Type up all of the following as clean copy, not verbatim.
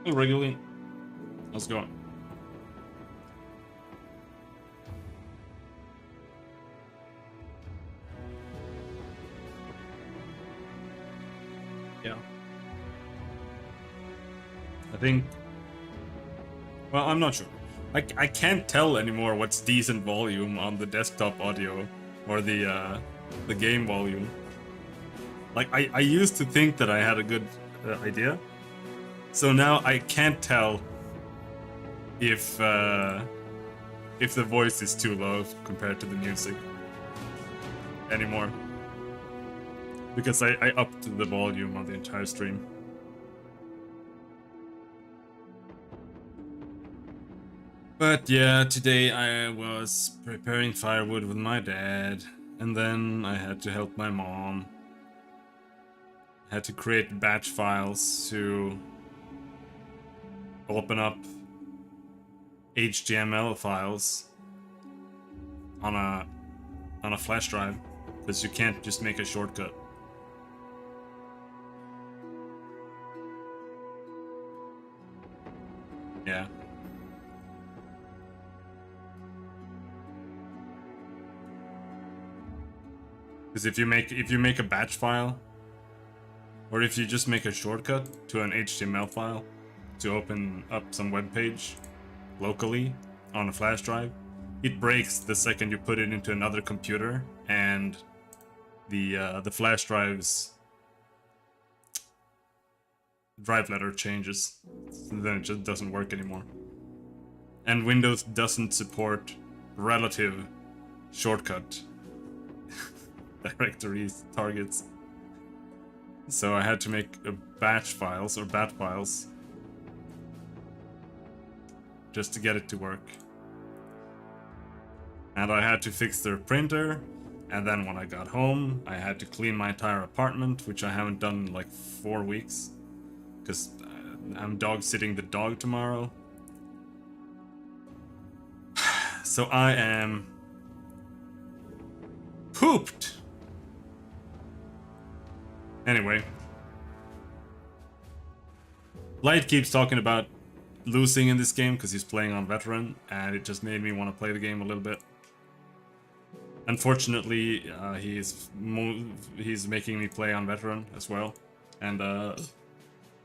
Regularly. How's it going? Yeah. I think... Well, I'm not sure. I can't tell anymore what's decent volume on the desktop audio or the game volume. Like, I used to think that I had a good idea. So now I can't tell if the voice is too low compared to the music anymore. Because I upped the volume on the entire stream. But yeah, today I was preparing firewood with my dad, and then I had to help my mom. I had to create batch files to open up HTML files on a flash drive, because you can't just make a shortcut. Yeah. Because if you make a batch file, or if you just make a shortcut to an HTML file to open up some web page locally on a flash drive, it breaks the second you put it into another computer, and the flash drive's drive letter changes, and then it just doesn't work anymore. And Windows doesn't support relative shortcut directories targets. So I had to make a batch files or bat files just to get it to work. And I had to fix their printer, and then when I got home, I had to clean my entire apartment, which I haven't done in like 4 weeks, because I'm dog sitting the dog tomorrow. So I am pooped. Anyway, Light keeps talking about losing in this game because he's playing on veteran, and it just made me want to play the game a little bit. Unfortunately, he's making me play on veteran as well, and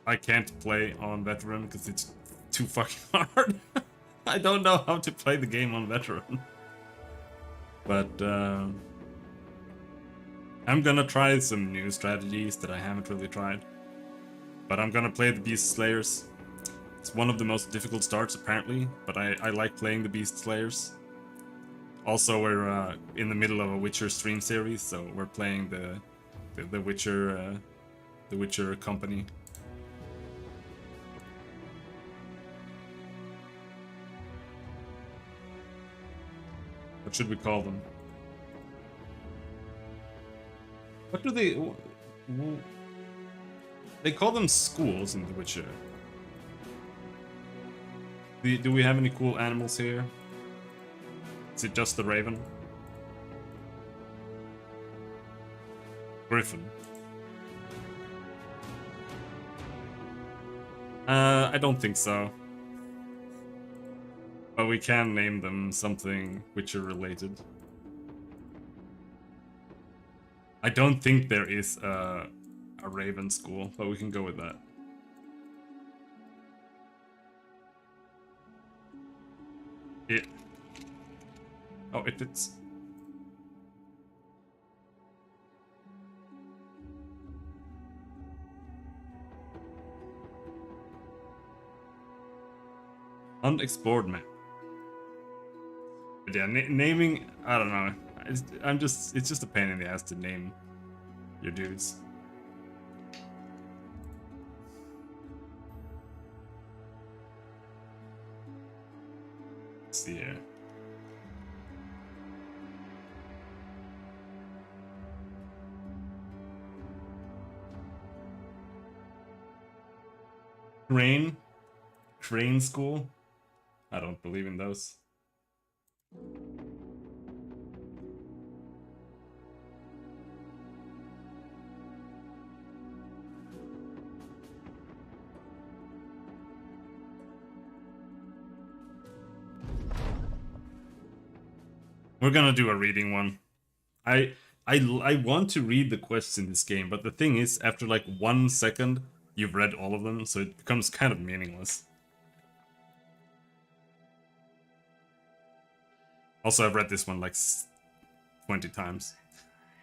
I can't play on veteran because it's too fucking hard. I don't know how to play the game on veteran. But I'm gonna try some new strategies that I haven't really tried. But I'm gonna play the Beast Slayers. It's one of the most difficult starts apparently, but I like playing the Beast Slayers. Also, we're in the middle of a Witcher stream series, so we're playing the Witcher company. What should we call them? What do they... They call them schools in The Witcher. Do we have any cool animals here? Is it just the raven? Griffin. I don't think so. But we can name them something Witcher related. I don't think there is a raven school, but we can go with that. Yeah. Oh, it fits. Unexplored map. But yeah, naming, I don't know. It's just a pain in the ass to name your dudes. Let's see here. Crane? Crane school? I don't believe in those. We're gonna do a reading one. I want to read the quests in this game, but the thing is, after like 1 second, you've read all of them, so it becomes kind of meaningless. Also, I've read this one like 20 times.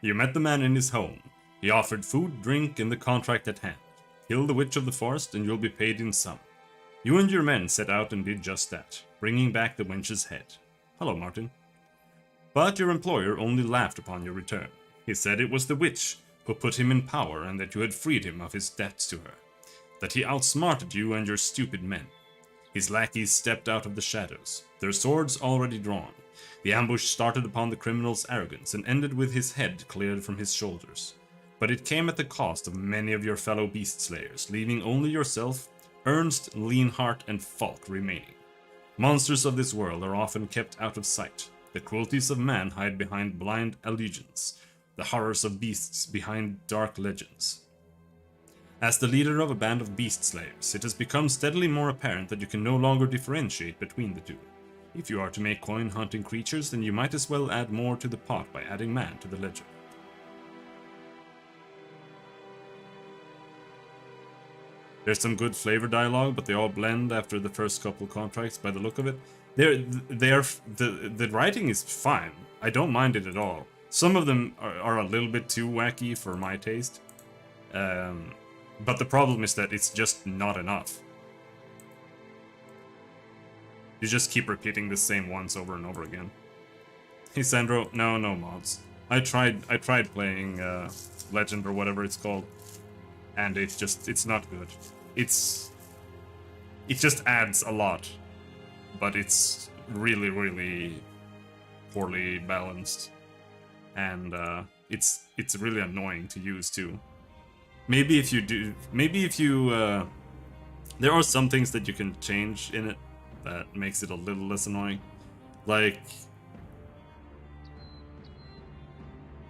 You met the man in his home. He offered food, drink, and the contract at hand. Kill the witch of the forest and you'll be paid in sum. You and your men set out and did just that, bringing back the wench's head. Hello, Martin. But your employer only laughed upon your return. He said it was the witch who put him in power and that you had freed him of his debts to her. That he outsmarted you and your stupid men. His lackeys stepped out of the shadows, their swords already drawn. The ambush started upon the criminal's arrogance and ended with his head cleared from his shoulders. But it came at the cost of many of your fellow beast slayers, leaving only yourself, Ernst, Leanheart, and Falk remaining. Monsters of this world are often kept out of sight. The cruelties of man hide behind blind allegiance, the horrors of beasts behind dark legends. As the leader of a band of beast slayers, it has become steadily more apparent that you can no longer differentiate between the two. If you are to make coin hunting creatures, then you might as well add more to the pot by adding man to the ledger. There's some good flavor dialogue, but they all blend after the first couple contracts by the look of it. The writing is fine. I don't mind it at all. Some of them are a little bit too wacky for my taste. But the problem is that it's just not enough. You just keep repeating the same ones over and over again. Hey Sandro, no mods. I tried playing Legend or whatever it's called, and it's not good. It just adds a lot, but it's really poorly balanced, and it's really annoying to use too. Maybe if you there are some things that you can change in it that makes it a little less annoying. Like,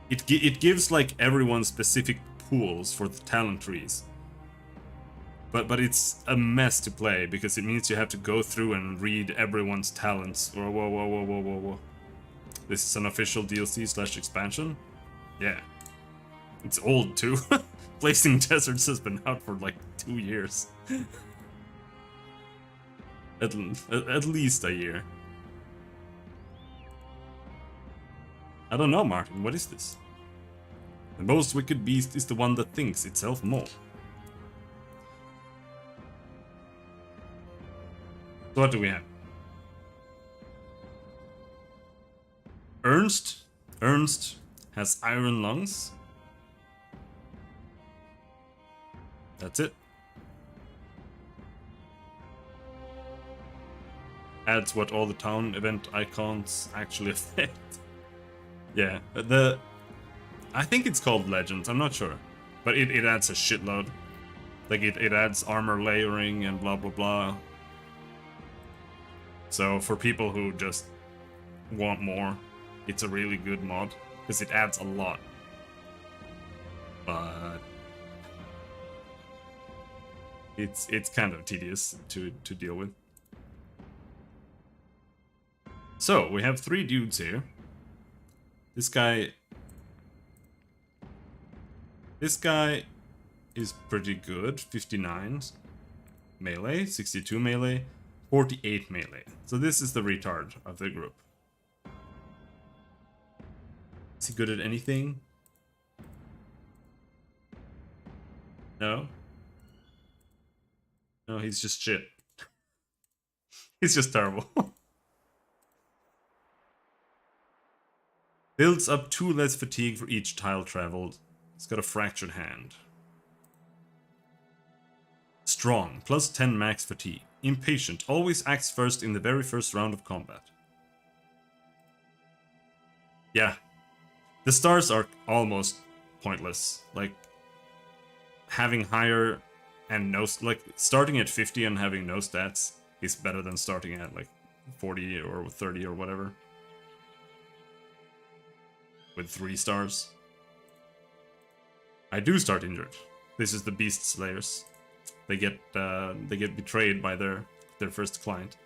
it gives like everyone specific pools for the talent trees. But it's a mess to play because it means you have to go through and read everyone's talents. Whoa. This is an official DLC / expansion? Yeah. It's old too. Blazing Deserts has been out for like 2 years. At least a year. I don't know, Martin, what is this? The most wicked beast is the one that thinks itself more. So what do we have? Ernst? Ernst has iron lungs. That's it. Adds what all the town event icons actually affect. Yeah, I think it's called Legends, I'm not sure. But it adds a shitload. Like, it adds armor layering and blah blah blah. So for people who just want more, it's a really good mod, because it adds a lot. But it's kind of tedious to deal with. So, we have 3 dudes here. This guy is pretty good. 59 melee, 62 melee, 48 melee. So this is the retard of the group. Is he good at anything? No? No, he's just shit. He's just terrible. Builds up 2 less fatigue for each tile traveled. He's got a fractured hand. Strong, plus 10 max fatigue. Impatient, always acts first in the very first round of combat. Yeah. The stars are almost pointless. Like, having higher and no, like, starting at 50 and having no stats is better than starting at, like, 40 or 30 or whatever. With 3 stars. I do start injured. This is the Beast Slayers. They get betrayed by their first client.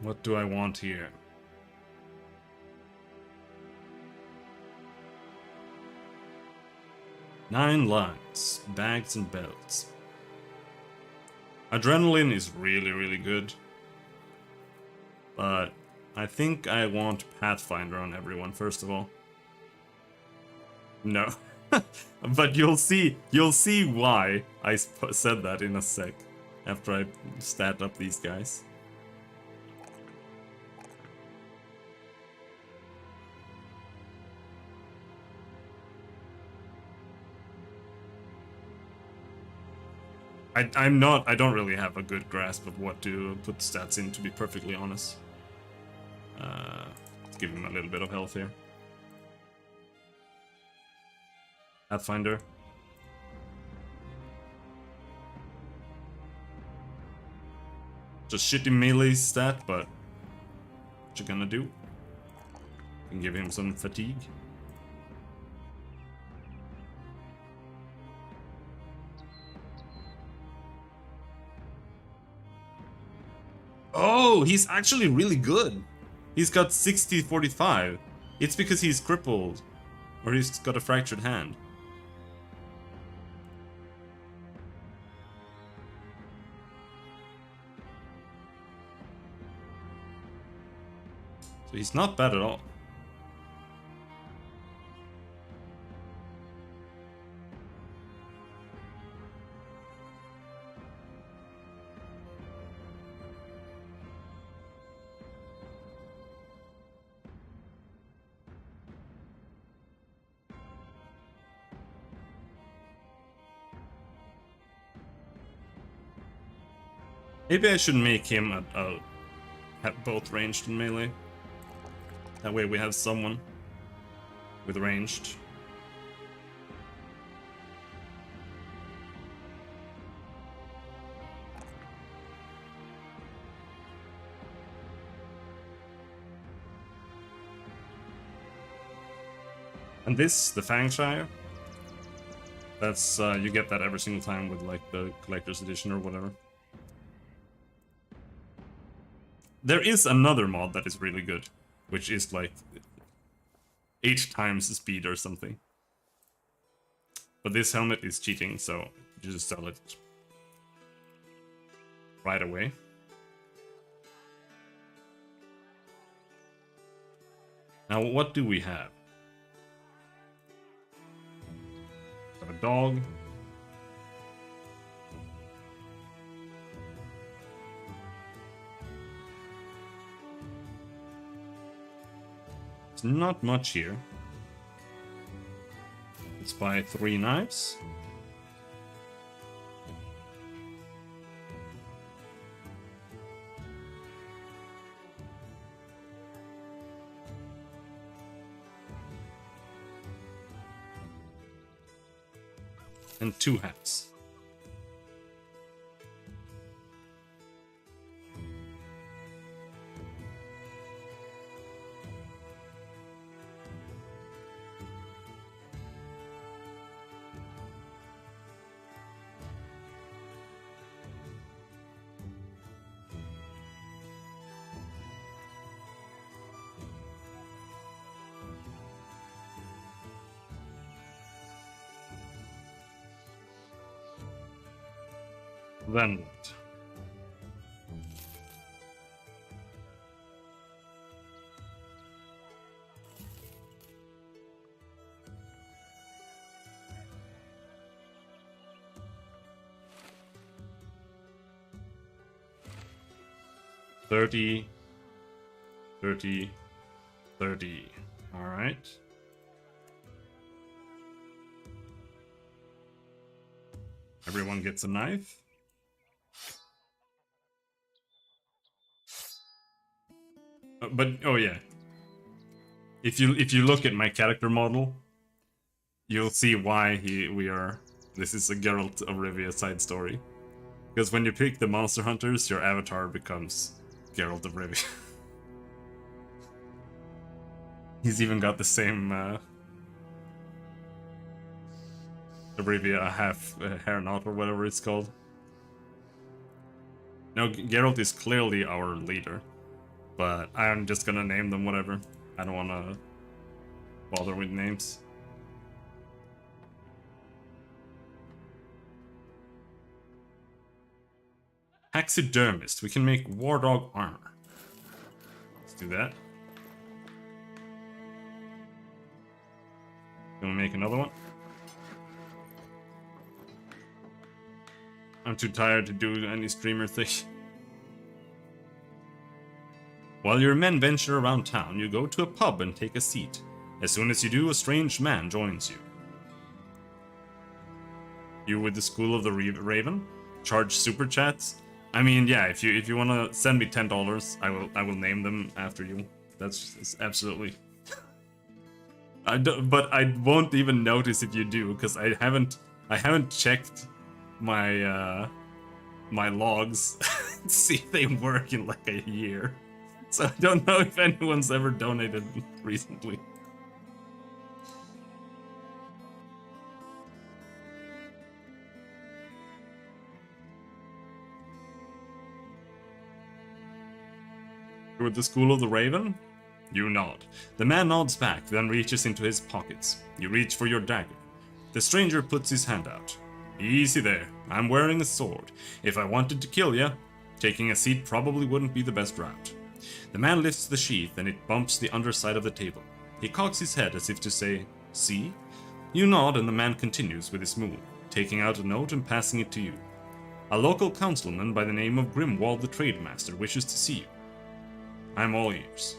What do I want here? Nine lines, bags and belts. Adrenaline is really, really good. But I think I want Pathfinder on everyone, first of all. No. But you'll see why I said that in a sec, after I stat up these guys. I don't really have a good grasp of what to put stats in, to be perfectly honest. Let's give him a little bit of health here. Pathfinder. Just shitty melee stat, but what you gonna do? Can give him some fatigue. Oh, he's actually really good. He's got 60-45. It's because he's crippled. Or he's got a fractured hand. So he's not bad at all. Maybe I should make him have both ranged and melee. That way we have someone with ranged. And this, the Fangshire, that's, you get that every single time with, like, the Collector's Edition or whatever. There is another mod that is really good, which is, like, 8 times the speed or something. But this helmet is cheating, so you just sell it right away. Now, what do we have? Got a dog. It's not much here. Let's buy 3 knives. And 2 hats. Then what? 30, 30, 30. Alright. Everyone gets a knife. But oh yeah. If you look at my character model, you'll see why we are. This is a Geralt of Rivia side story. Because when you pick the monster hunters, your avatar becomes Geralt of Rivia. He's even got the same Rivia half hair knot or whatever it's called. No, Geralt is clearly our leader, but I'm just gonna name them whatever. I don't wanna bother with names. Taxidermist. We can make war dog armor. Let's do that. Gonna make another one. I'm too tired to do any streamer thing. While your men venture around town, you go to a pub and take a seat. As soon as you do, a strange man joins you. You with the School of the Raven? Charge super chats? I mean, yeah, if you wanna send me $10, I will name them after you. That's absolutely. But I won't even notice if you do, because I haven't checked my my logs to see if they work in like a year. So I don't know if anyone's ever donated recently. You're at the School of the Raven? You nod. The man nods back, then reaches into his pockets. You reach for your dagger. The stranger puts his hand out. Easy there. I'm wearing a sword. If I wanted to kill ya, taking a seat probably wouldn't be the best route. The man lifts the sheath and it bumps the underside of the table. He cocks his head as if to say, see? You nod and the man continues with his move, taking out a note and passing it to you. A local councilman by the name of Grimwald the Trademaster wishes to see you. I'm all ears.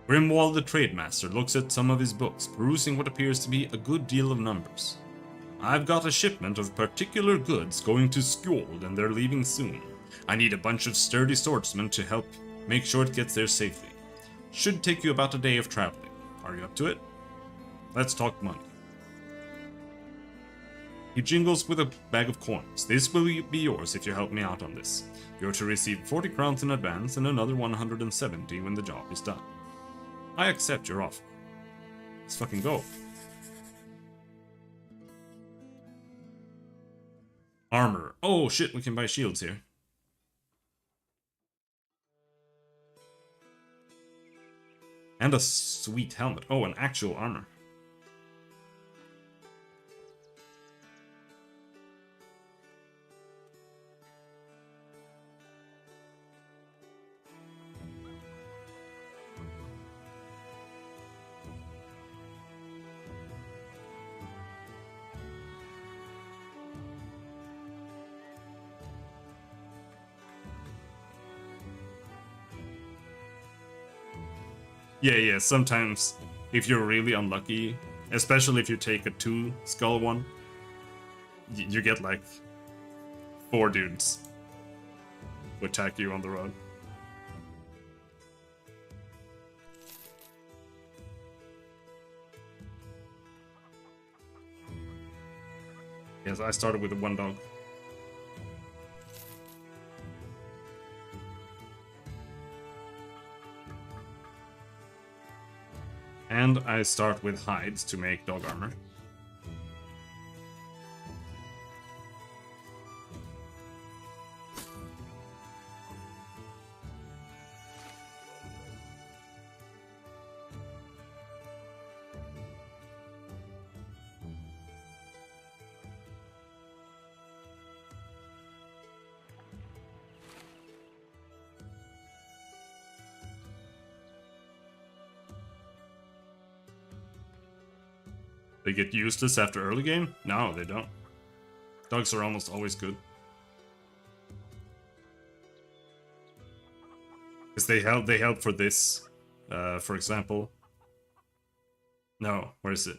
Grimwald the Trademaster looks at some of his books, perusing what appears to be a good deal of numbers. I've got a shipment of particular goods going to Skjold and they're leaving soon. I need a bunch of sturdy swordsmen to help make sure it gets there safely. Should take you about a day of traveling. Are you up to it? Let's talk money. He jingles with a bag of coins. This will be yours if you help me out on this. You're to receive 40 crowns in advance and another 170 when the job is done. I accept your offer. Let's fucking go. Armor. Oh shit, we can buy shields here. And a sweet helmet. Oh, an actual armor. Yeah, sometimes if you're really unlucky, especially if you take a 2 skull one, you get like 4 dudes who attack you on the road. Yes, I started with the 1 dog. And I start with hides to make dog armor. They get useless after early game? No, they don't. Dogs are almost always good. Because they help for this, for example. No, where is it?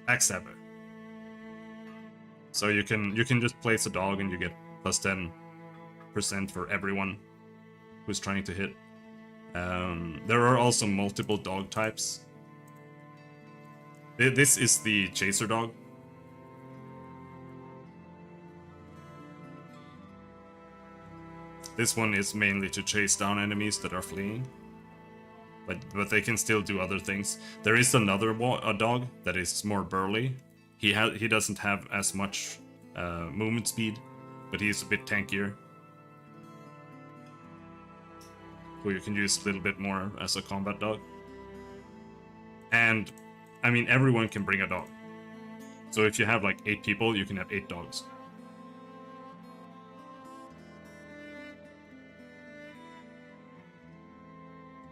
Backstabber. So you can just place a dog and you get plus 10% for everyone who's trying to hit. There are also multiple dog types. This is the chaser dog. This one is mainly to chase down enemies that are fleeing. But they can still do other things. There is another a dog that is more burly. He doesn't have as much movement speed, but he's a bit tankier. Who you can use a little bit more as a combat dog. And, I mean, everyone can bring a dog. So if you have like 8 people, you can have 8 dogs.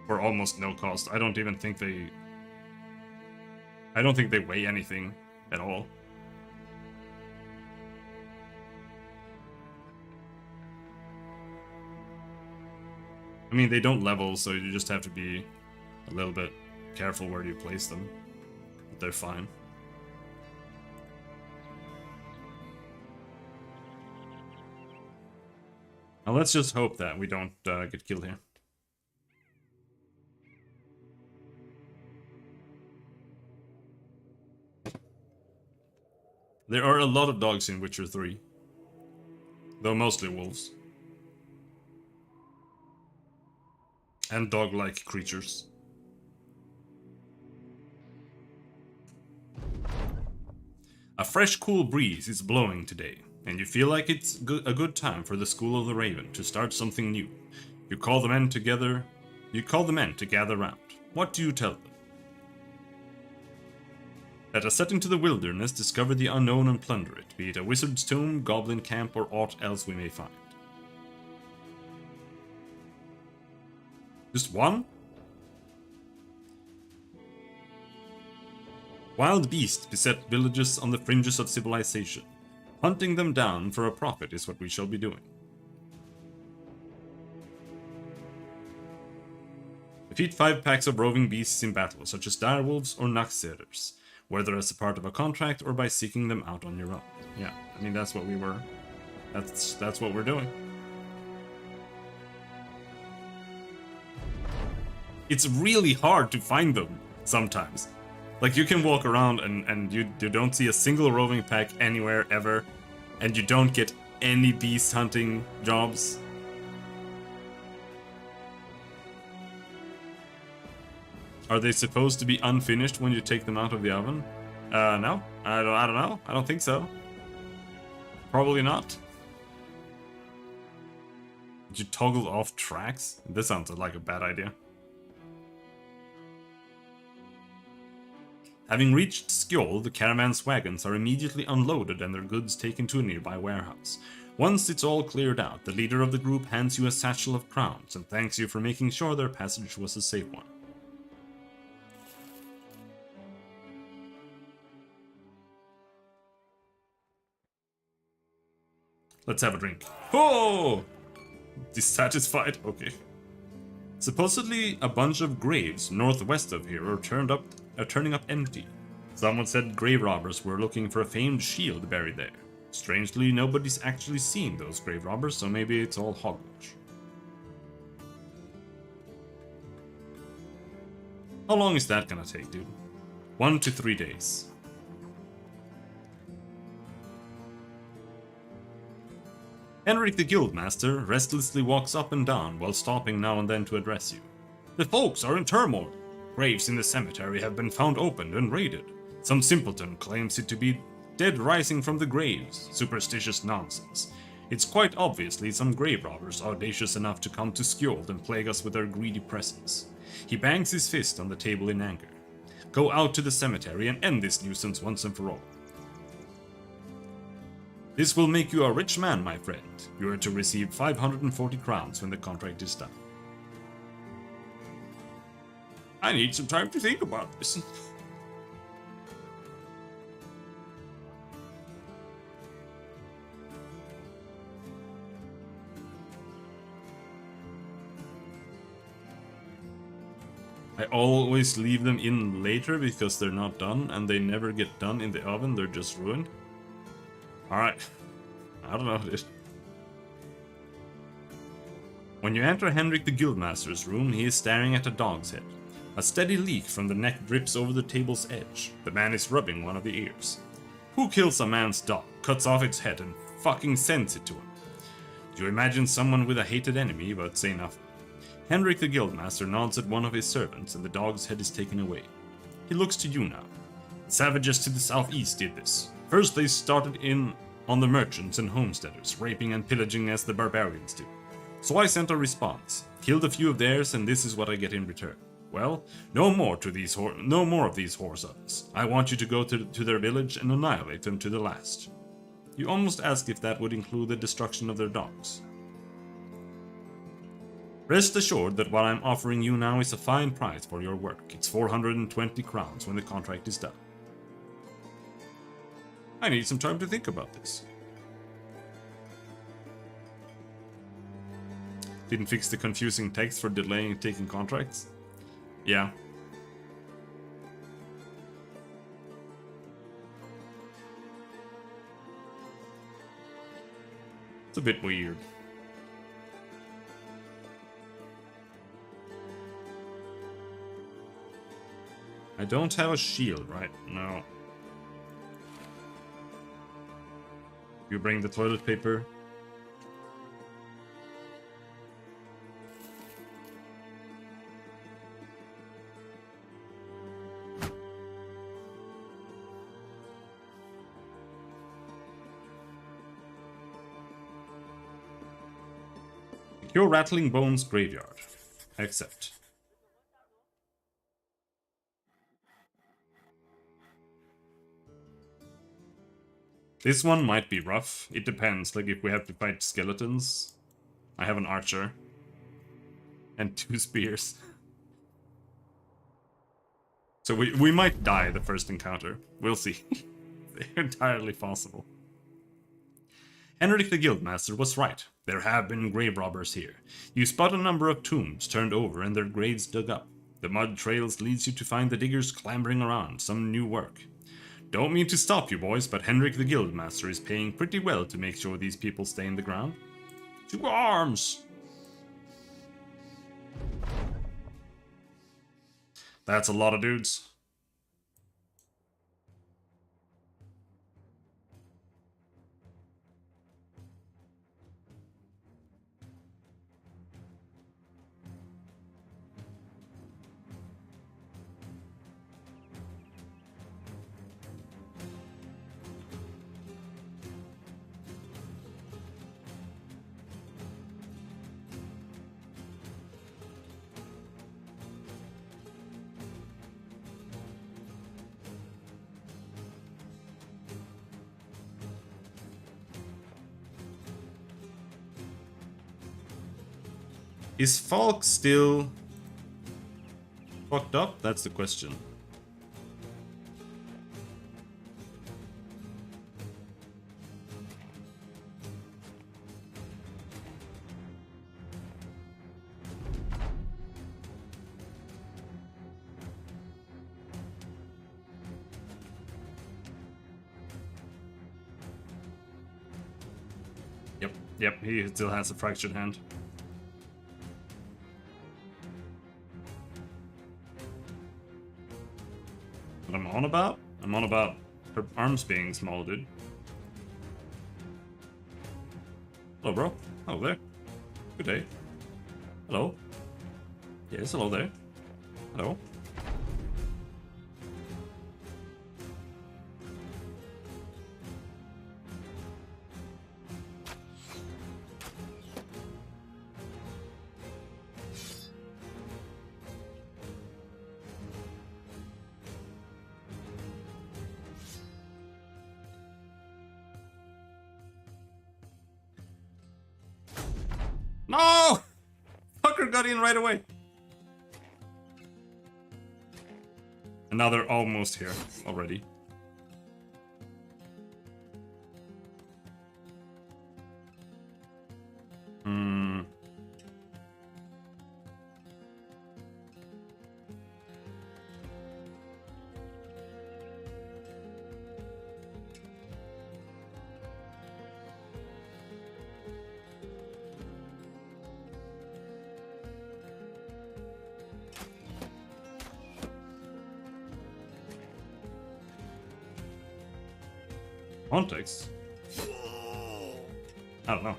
For almost no cost. I don't think they weigh anything at all. I mean, they don't level, so you just have to be a little bit careful where you place them. But they're fine. Now let's just hope that we don't get killed here. There are a lot of dogs in Witcher 3. Though mostly wolves. And dog-like creatures. A fresh, cool breeze is blowing today, and you feel like it's a good time for the School of the Raven to start something new. You call the men to gather round. What do you tell them? Let us set into the wilderness, discover the unknown and plunder it, be it a wizard's tomb, goblin camp, or aught else we may find. Just one? Wild beasts beset villages on the fringes of civilization. Hunting them down for a profit is what we shall be doing. Defeat 5 packs of roving beasts in battle, such as direwolves or naxxerers, whether as a part of a contract or by seeking them out on your own. Yeah, I mean, that's what we were... That's what we're doing. It's really hard to find them, sometimes. Like, you can walk around and you don't see a single roving pack anywhere ever, and you don't get any beast hunting jobs. Are they supposed to be unfinished when you take them out of the oven? No. I don't know. I don't think so. Probably not. Did you toggle off tracks? This sounds like a bad idea. Having reached Skjold, the caravan's wagons are immediately unloaded and their goods taken to a nearby warehouse. Once it's all cleared out, the leader of the group hands you a satchel of crowns and thanks you for making sure their passage was a safe one. Let's have a drink. Oh! Dissatisfied? Okay. Supposedly, a bunch of graves northwest of here are turning up empty. Someone said grave robbers were looking for a famed shield buried there. Strangely, nobody's actually seen those grave robbers, so maybe it's all hogwash. How long is that gonna take, dude? 1 to 3 days. Henrik the Guildmaster restlessly walks up and down while stopping now and then to address you. The folks are in turmoil. Graves in the cemetery have been found opened and raided. Some simpleton claims it to be dead rising from the graves. Superstitious nonsense. It's quite obviously some grave robbers audacious enough to come to Skjold and plague us with their greedy presence. He bangs his fist on the table in anger. Go out to the cemetery and end this nuisance once and for all. This will make you a rich man, my friend. You are to receive 540 crowns when the contract is done. I need some time to think about this. I always leave them in later because they're not done, and they never get done in the oven, they're just ruined. Alright. I don't know, dude. When you enter Henrik the Guildmaster's room, he is staring at a dog's head. A steady leak from the neck drips over the table's edge. The man is rubbing one of the ears. Who kills a man's dog, cuts off its head, and fucking sends it to him? You imagine someone with a hated enemy, but say nothing. Henrik the Guildmaster nods at one of his servants, and the dog's head is taken away. He looks to you now. Savages to the southeast did this. First they started in on the merchants and homesteaders, raping and pillaging as the barbarians do. So I sent a response, killed a few of theirs, and this is what I get in return. Well, no more of these whoresuns. I want you to go to their village and annihilate them to the last. You almost ask if that would include the destruction of their dogs. Rest assured that what I'm offering you now is a fine price for your work. It's 420 crowns when the contract is done. I need some time to think about this. Didn't fix the confusing text for delaying taking contracts? Yeah. It's a bit weird. I don't have a shield, right? No. You bring the toilet paper. Secure Rattling Bones graveyard. Accept. This one might be rough. It depends, like if we have to fight skeletons. I have an archer. And 2 spears. So we might die the first encounter. We'll see. They're entirely possible. Henrik the Guildmaster was right. There have been grave robbers here. You spot a number of tombs turned over and their graves dug up. The mud trails leads you to find the diggers clambering around, some new work. Don't mean to stop you boys, but Henrik the Guildmaster is paying pretty well to make sure these people stay in the ground. To arms! That's a lot of dudes. Is Falk still fucked up? That's the question. Yep, he still has a fractured hand. What I'm on about? I'm on about her arms being small, dude. Hello, bro. Hello there. Good day. Hello. Yes, hello there. Hello. No! Fucker got in right away. And now they're almost here already. Context? I don't know.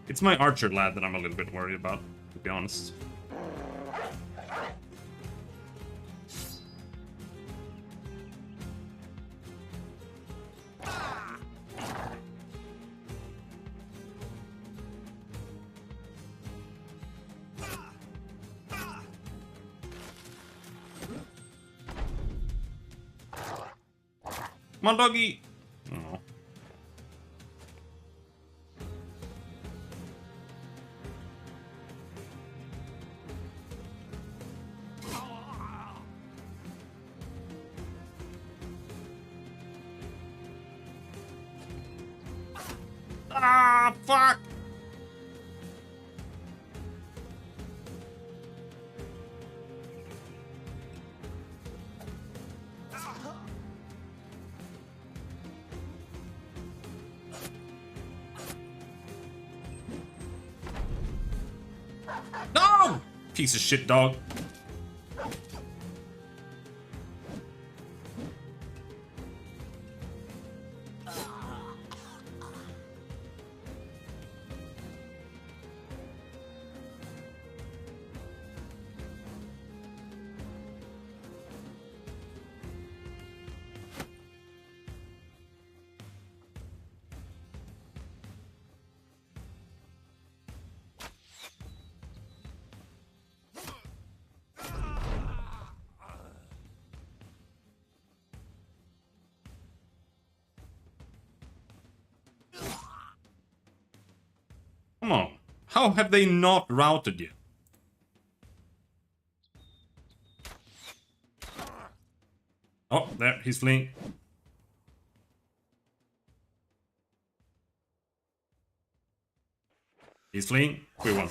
It's my archer lad that I'm a little bit worried about, to be honest. Come on, doggy! Oh. Ah, fuck! No! Piece of shit, dog. Come on. How have they not routed you? Oh, there, he's fleeing. He's fleeing. We won.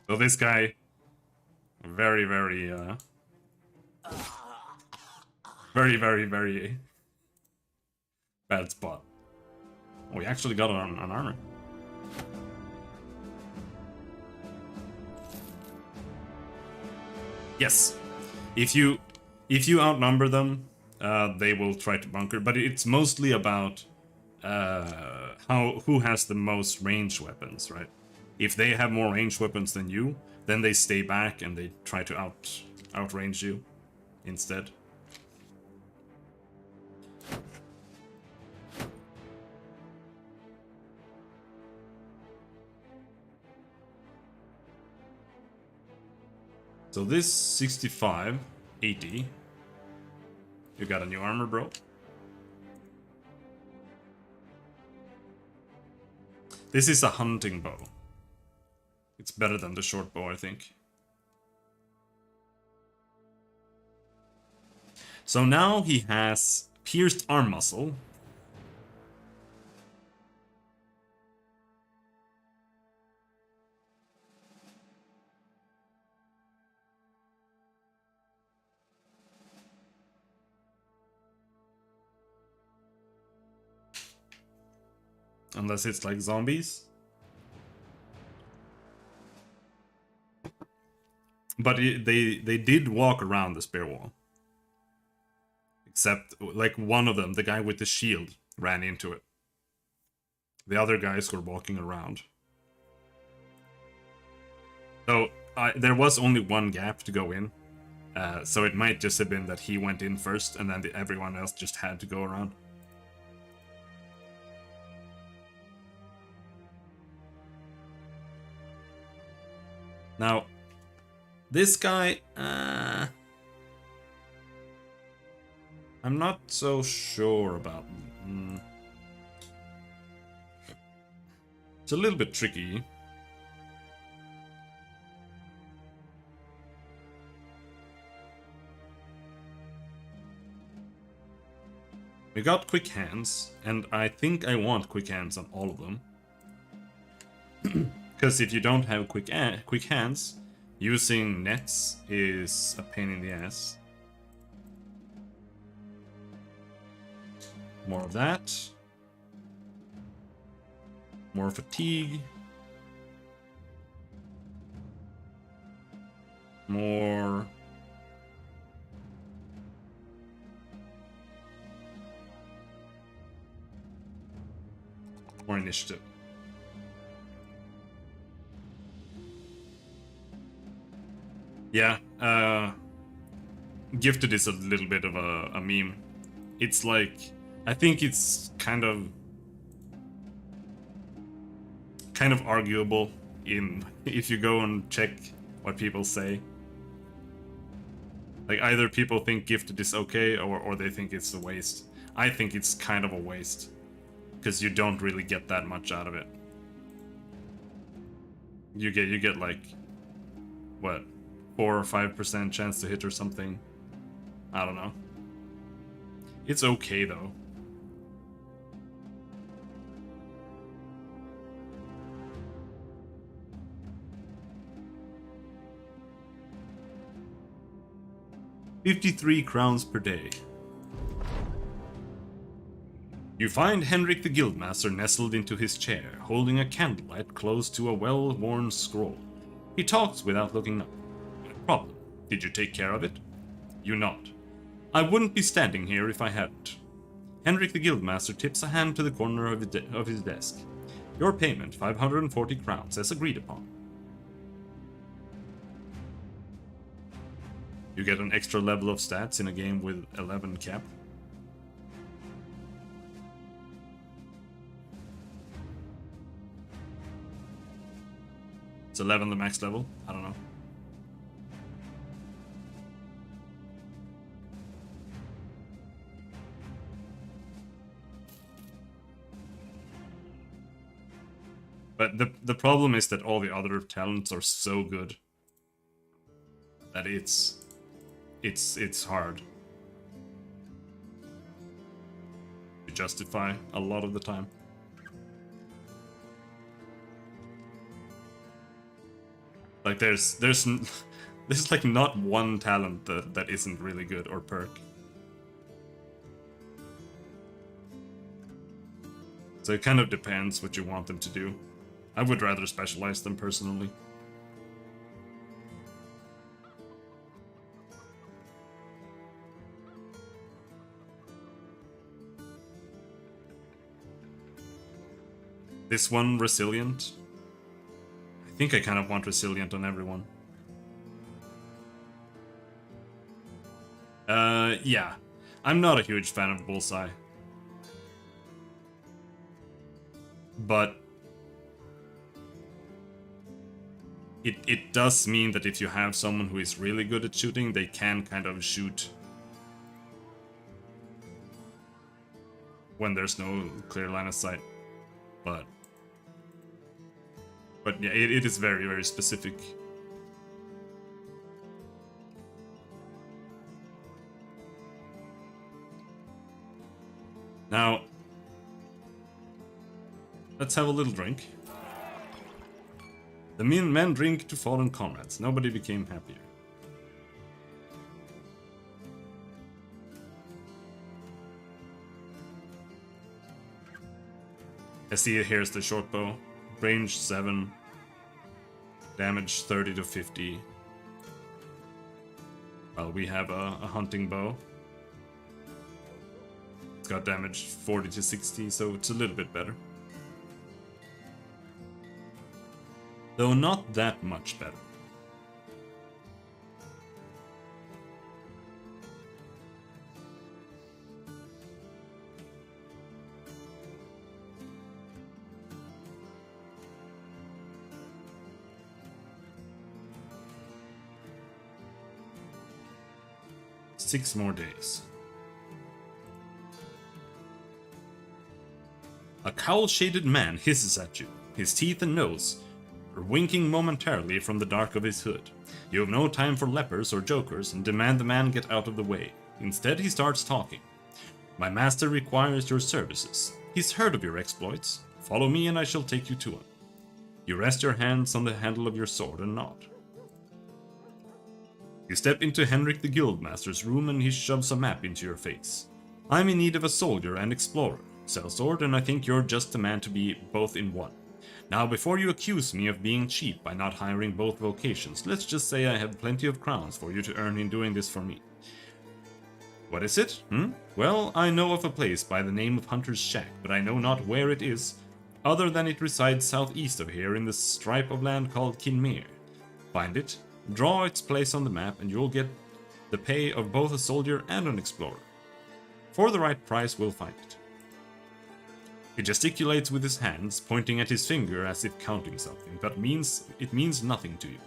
So this guy, very, very bad spot. Oh, we actually got an armor. Yes. If you outnumber them, they will try to bunker, but it's mostly about who has the most ranged weapons, right? If they have more ranged weapons than you, then they stay back and they try to outrange you instead. So this 65, 80. You got a new armor, bro. This is a hunting bow. It's better than the short bow, I think. So now he has pierced arm muscle. Unless it's like zombies. But they did walk around the spear wall. Except, like, one of them, the guy with the shield, ran into it. The other guys were walking around. So, there was only one gap to go in. So it might just have been that he went in first, and then everyone else just had to go around. Now, this guy, I'm not so sure about. It's a little bit tricky. We got quick hands, and I think I want quick hands on all of them. Because if you don't have quick hands, using nets is a pain in the ass. More of that. More fatigue. More... more initiative. Yeah, Gifted is a little bit of a meme. It's like, I think it's kind of arguable in if you go and check what people say. Like, either people think Gifted is okay, or they think it's a waste. I think it's kind of a waste, because you don't really get that much out of it. You get like, what, 4 or 5% chance to hit or something. I don't know. It's okay though. $53 crowns per day. You find Henrik the Guildmaster nestled into his chair, holding a candlelight close to a well-worn scroll. He talks without looking up. No problem. Did you take care of it? You nod. I wouldn't be standing here if I hadn't. Henrik the Guildmaster tips a hand to the corner of his desk. Your payment, 540 crowns, as agreed upon. You get an extra level of stats in a game with 11 cap. It's 11 the max level? I don't know. But the problem is that all the other talents are so good that it's hard to justify a lot of the time. Like there's like not one talent that isn't really good or perk. So it kind of depends what you want them to do. I would rather specialize them personally. This one, Resilient. I think I kind of want Resilient on everyone. Yeah. I'm not a huge fan of Bullseye. But it does mean that if you have someone who is really good at shooting, they can kind of shoot when there's no clear line of sight. But yeah, it is very, very specific. Now, let's have a little drink. The men drink to fallen comrades. Nobody became happier. I see here's the short bow. Range 7. Damage 30 to 50. Well, we have a hunting bow. It's got damage 40 to 60, so it's a little bit better. Though not that much better. Six more days. A cowl-shaded man hisses at you, his teeth and nose winking momentarily from the dark of his hood. You have no time for lepers or jokers and demand the man get out of the way. Instead, he starts talking. My master requires your services. He's heard of your exploits. Follow me and I shall take you to him. You rest your hands on the handle of your sword and nod. You step into Henrik the Guildmaster's room and he shoves a map into your face. I'm in need of a soldier and explorer, sellsword, and I think you're just the man to be both in one. Now, before you accuse me of being cheap by not hiring both vocations, let's just say I have plenty of crowns for you to earn in doing this for me. What is it? Well, I know of a place by the name of Hunter's Shack, but I know not where it is, other than it resides southeast of here in the stripe of land called Kinmere. Find it, draw its place on the map, and you'll get the pay of both a soldier and an explorer. For the right price, we'll find it. He gesticulates with his hands, pointing at his finger as if counting something, but it means nothing to you.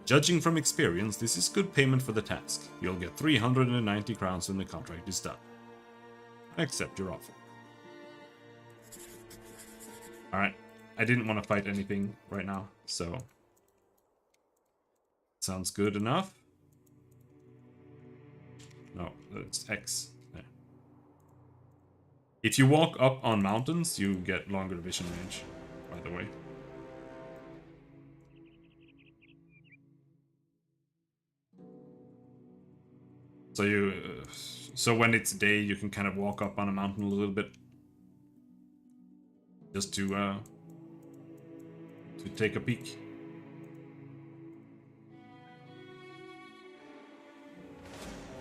Judging from experience, this is good payment for the task. You'll get 390 crowns when the contract is done. I accept your offer. Alright, I didn't want to fight anything right now, so... Sounds good enough. No, it's X. There. If you walk up on mountains, you get longer vision range, by the way. So when it's day, you can kind of walk up on a mountain a little bit, just to take a peek.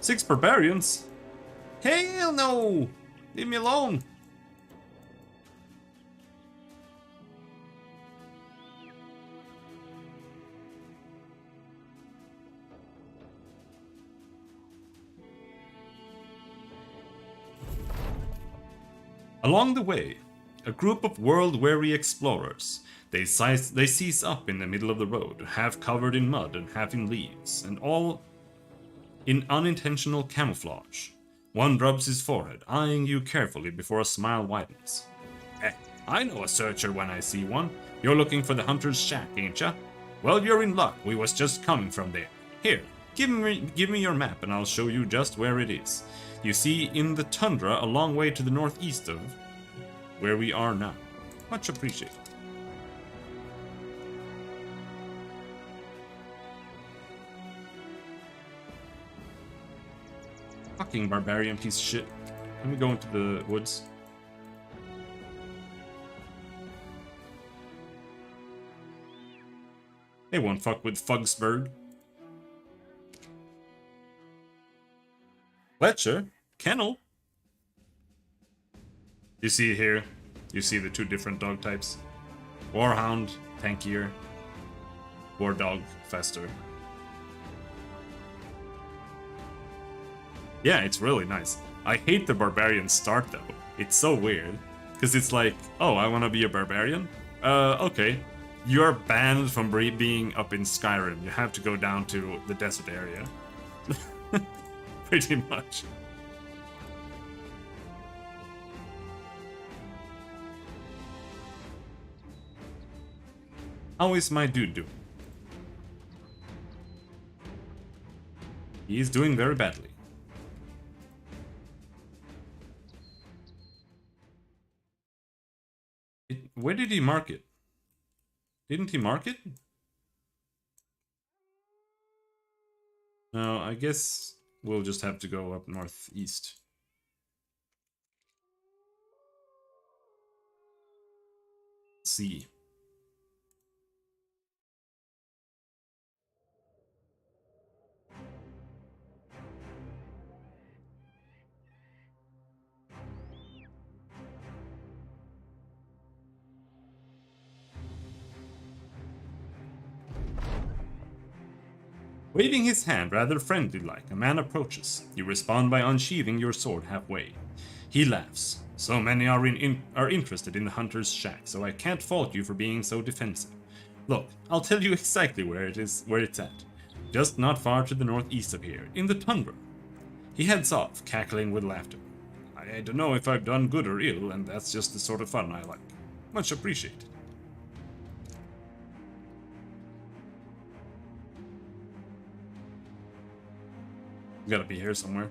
Six barbarians? Hell no! Leave me alone! Along the way, a group of world-weary explorers. They seize up in the middle of the road, half covered in mud and half in leaves, and all in unintentional camouflage. One rubs his forehead, eyeing you carefully before a smile widens. I know a searcher when I see one. You're looking for the Hunter's Shack, ain't ya? Well, you're in luck. We was just coming from there. Here, give me your map and I'll show you just where it is. You see, in the tundra a long way to the northeast of where we are now. Much appreciated. Fucking barbarian piece of shit. Let me go into the woods. They won't fuck with Fugsburg. Fletcher? Kennel? You see here, you see the two different dog types. Warhound, tankier. War dog, faster. Yeah, it's really nice. I hate the barbarian start though. It's so weird. Because it's like, oh, I want to be a barbarian? Okay. You're banned from being up in Skyrim. You have to go down to the desert area. Pretty much. How is my dude doing? He's doing very badly. Where did he mark it? Didn't he mark it? No, I guess we'll just have to go up northeast. Let's see. Waving his hand rather friendly-like, a man approaches. You respond by unsheathing your sword halfway. He laughs. So many are interested in the Hunter's Shack, so I can't fault you for being so defensive. Look, I'll tell you exactly where it's at. Just not far to the northeast of here, in the tundra. He heads off, cackling with laughter. I don't know if I've done good or ill, and that's just the sort of fun I like. Much appreciated. Gotta be here somewhere.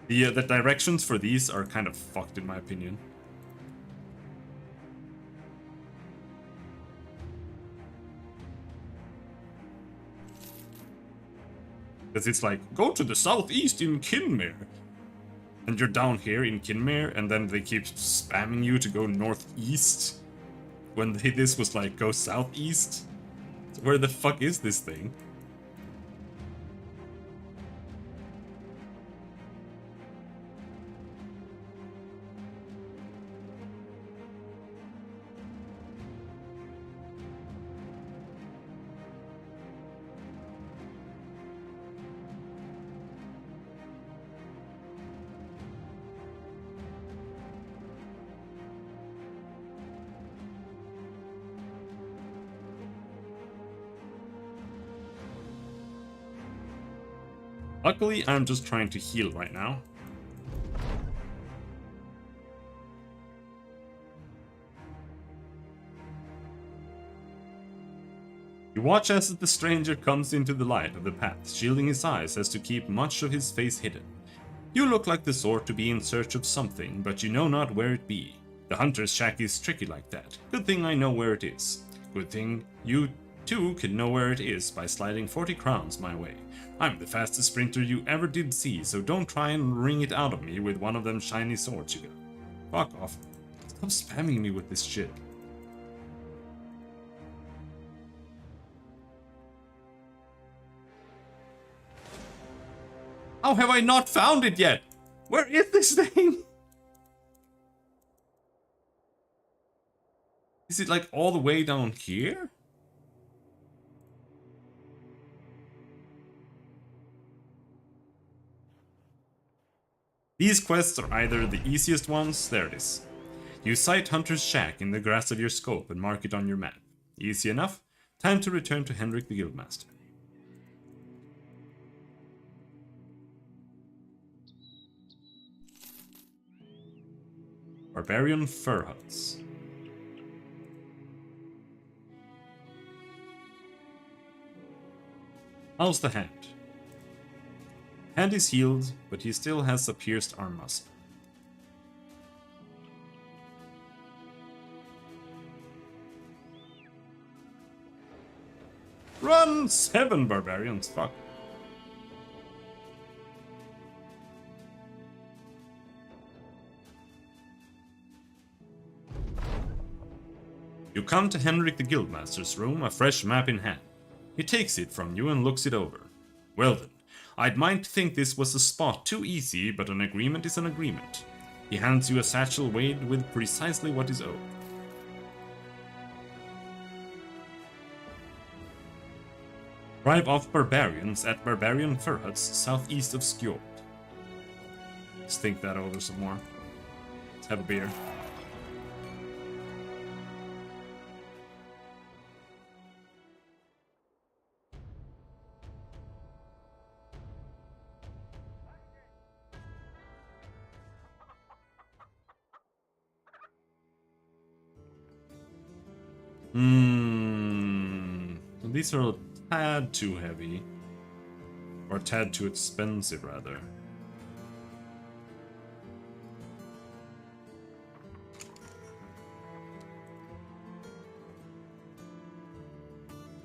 The directions for these are kind of fucked in my opinion. Because it's like, go to the southeast in Kinmare. And you're down here in Kinmare, and then they keep spamming you to go northeast. When this was like, go southeast. So where the fuck is this thing? Luckily, I'm just trying to heal right now. You watch as the stranger comes into the light of the path, shielding his eyes as to keep much of his face hidden. You look like the sort to be in search of something, but you know not where it be. The hunter's shack is tricky like that. Good thing I know where it is. Good thing you too can know where it is by sliding 40 crowns my way. I'm the fastest sprinter you ever did see, so don't try and wring it out of me with one of them shiny swords you got. Fuck off. Stop spamming me with this shit. How have I not found it yet? Where is this thing? Is it like all the way down here? These quests are either the easiest ones, there it is. You sight Hunter's Shack in the grass of your scope and mark it on your map. Easy enough. Time to return to Henrik the Guildmaster. Barbarian Fur Huts. How's the hand? Hand is healed, but he still has a pierced arm muscle. Run! 7 barbarians, fuck. You come to Henrik the Guildmaster's room, a fresh map in hand. He takes it from you and looks it over. Well then, I'd mind to think this was a spot too easy, but an agreement is an agreement. He hands you a satchel weighed with precisely what is owed. Drive off barbarians at Barbarian Fur Huts southeast of Skjold. Let's think that over some more. Let's have a beer. So these are a tad too heavy. Or a tad too expensive, rather.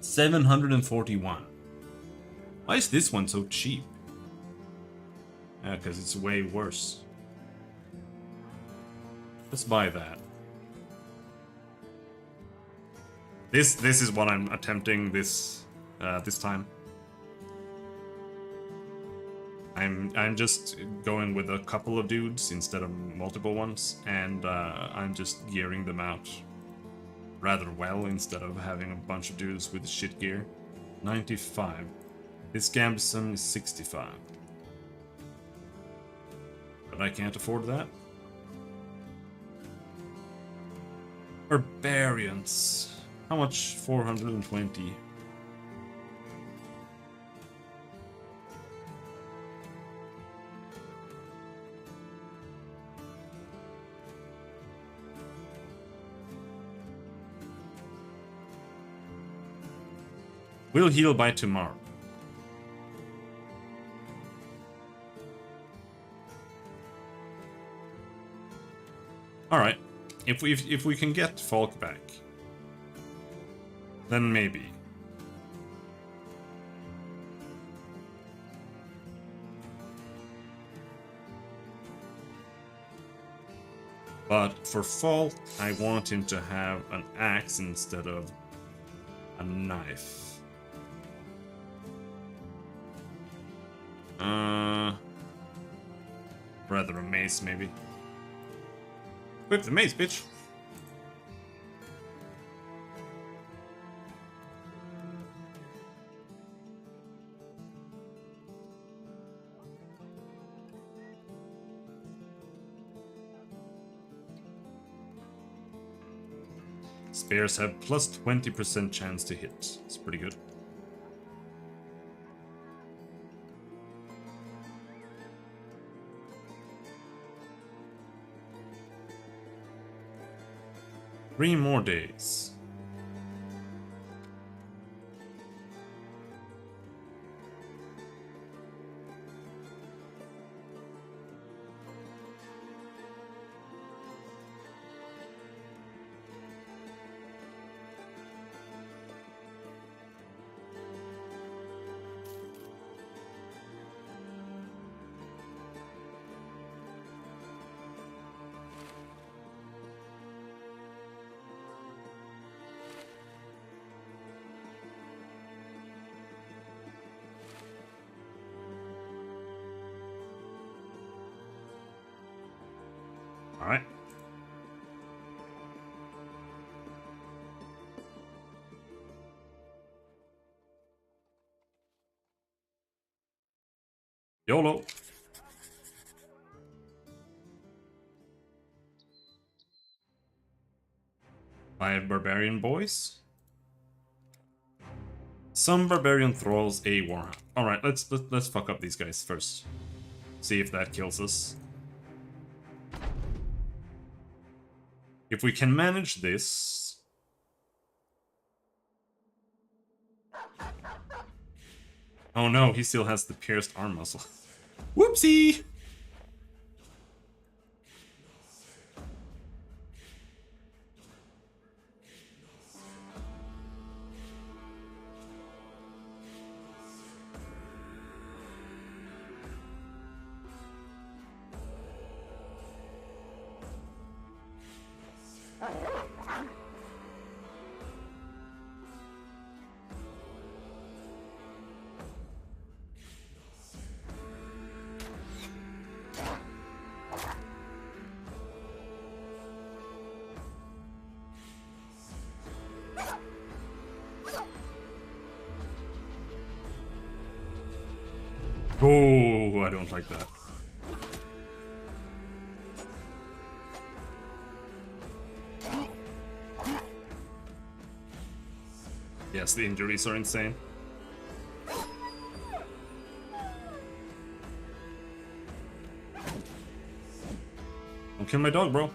$741. Why is this one so cheap? Yeah, because it's way worse. Let's buy that. This is what I'm attempting this time. I'm just going with a couple of dudes instead of multiple ones, and I'm just gearing them out rather well instead of having a bunch of dudes with shit gear. 95. This Gambison is 65. But I can't afford that. Barbarians. How much? 420. We'll heal by tomorrow. All right, if we can get Falk back, then maybe. But for Falk, I want him to have an axe instead of a knife. Rather a mace, maybe. Equip the mace, bitch! Spears have plus 20% chance to hit. It's pretty good. Three more days. Alright. YOLO. Five barbarian boys. Some barbarian thralls a warhound. Alright, let's fuck up these guys first. See if that kills us. If we can manage this... Oh no, he still has the pierced arm muscle. Whoopsie! Oh, I don't like that. Yes, the injuries are insane. Don't kill my dog, bro.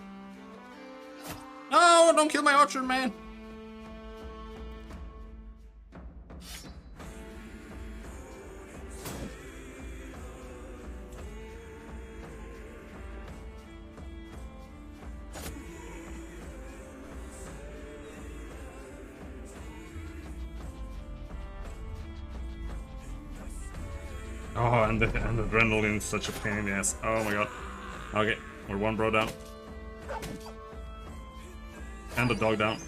No, don't kill my orchard, man. Oh, and the adrenaline is such a pain in the ass. Oh my god. Okay, we're one bro down. And the dog down.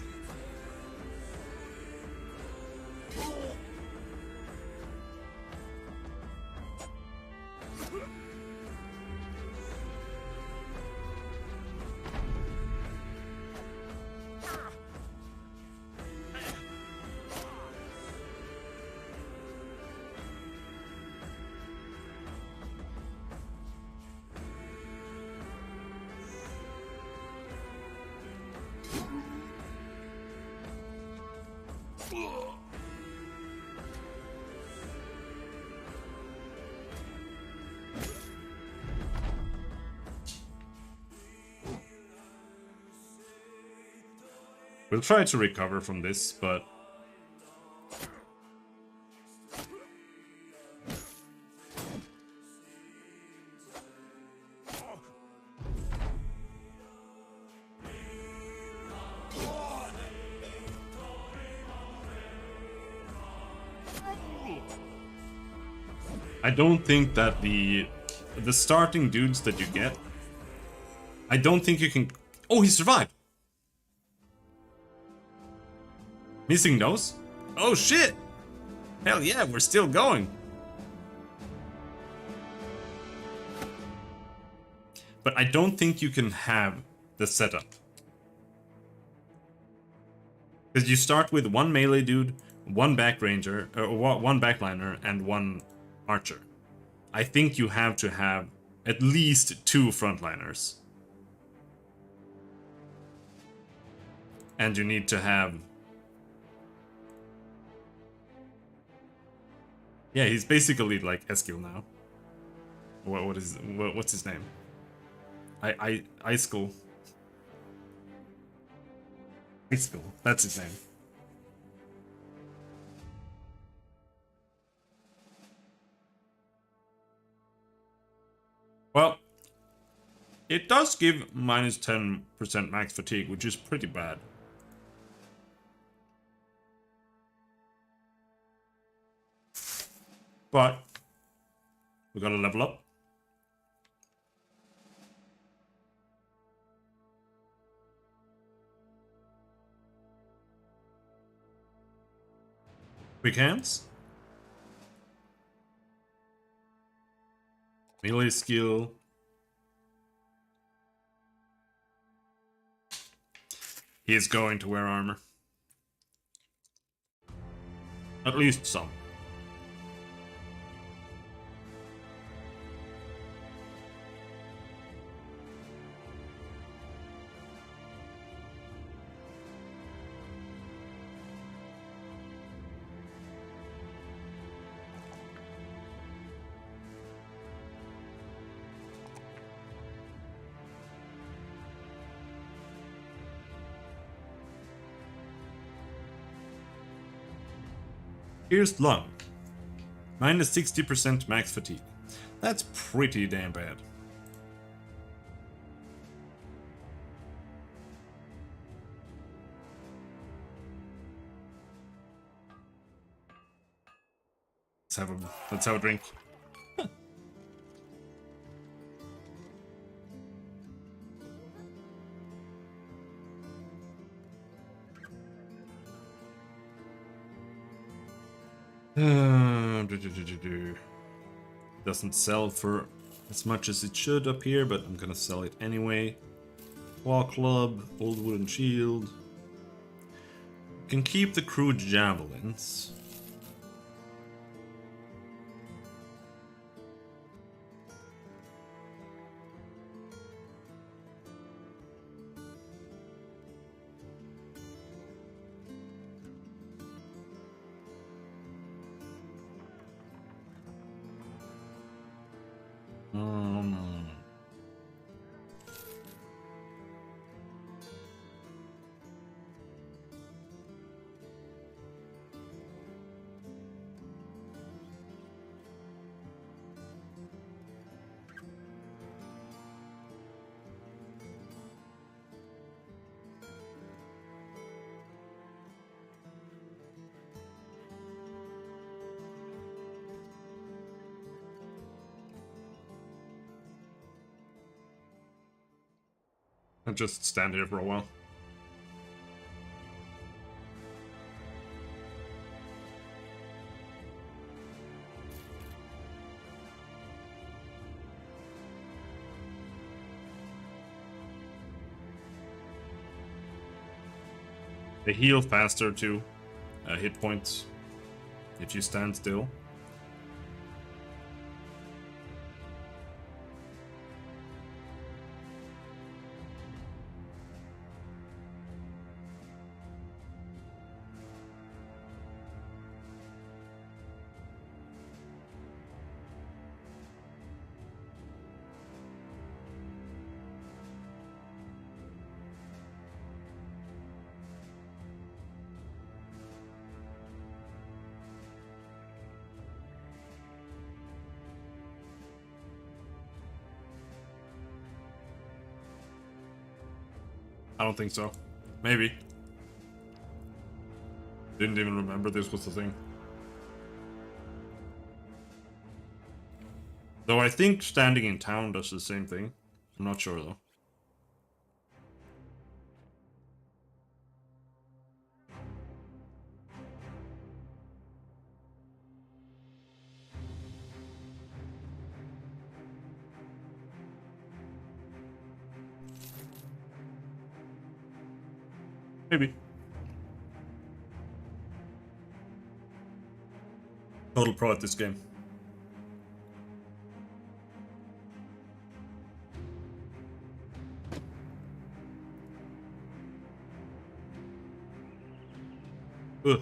We'll try to recover from this, but... I don't think that the starting dudes that you get, I don't think you can... Oh, he survived! Missing nose? Oh shit! Hell yeah, we're still going! But I don't think you can have the setup. Because you start with one melee dude, one back ranger, one backliner, and one archer. I think you have to have at least 2 frontliners. And you need to have... Yeah, he's basically like Eskil now. What's his name? Icicle. Icicle, that's his name. Well, it does give minus 10% max fatigue, which is pretty bad. But we gotta level up. Quick hands. Melee skill. He is going to wear armor. At least some. Pierced lung. Minus 60% max fatigue. That's pretty damn bad. Let's have a drink. Doesn't sell for as much as it should up here, but I'm gonna sell it anyway. Claw club, old wooden shield. Can keep the crude javelins. I'll just stand here for a while. They heal faster too, hit points, if you stand still. I don't think so. Maybe. Didn't even remember this was the thing. Though I think standing in town does the same thing. I'm not sure though. Maybe. Total pro at this game. Ugh.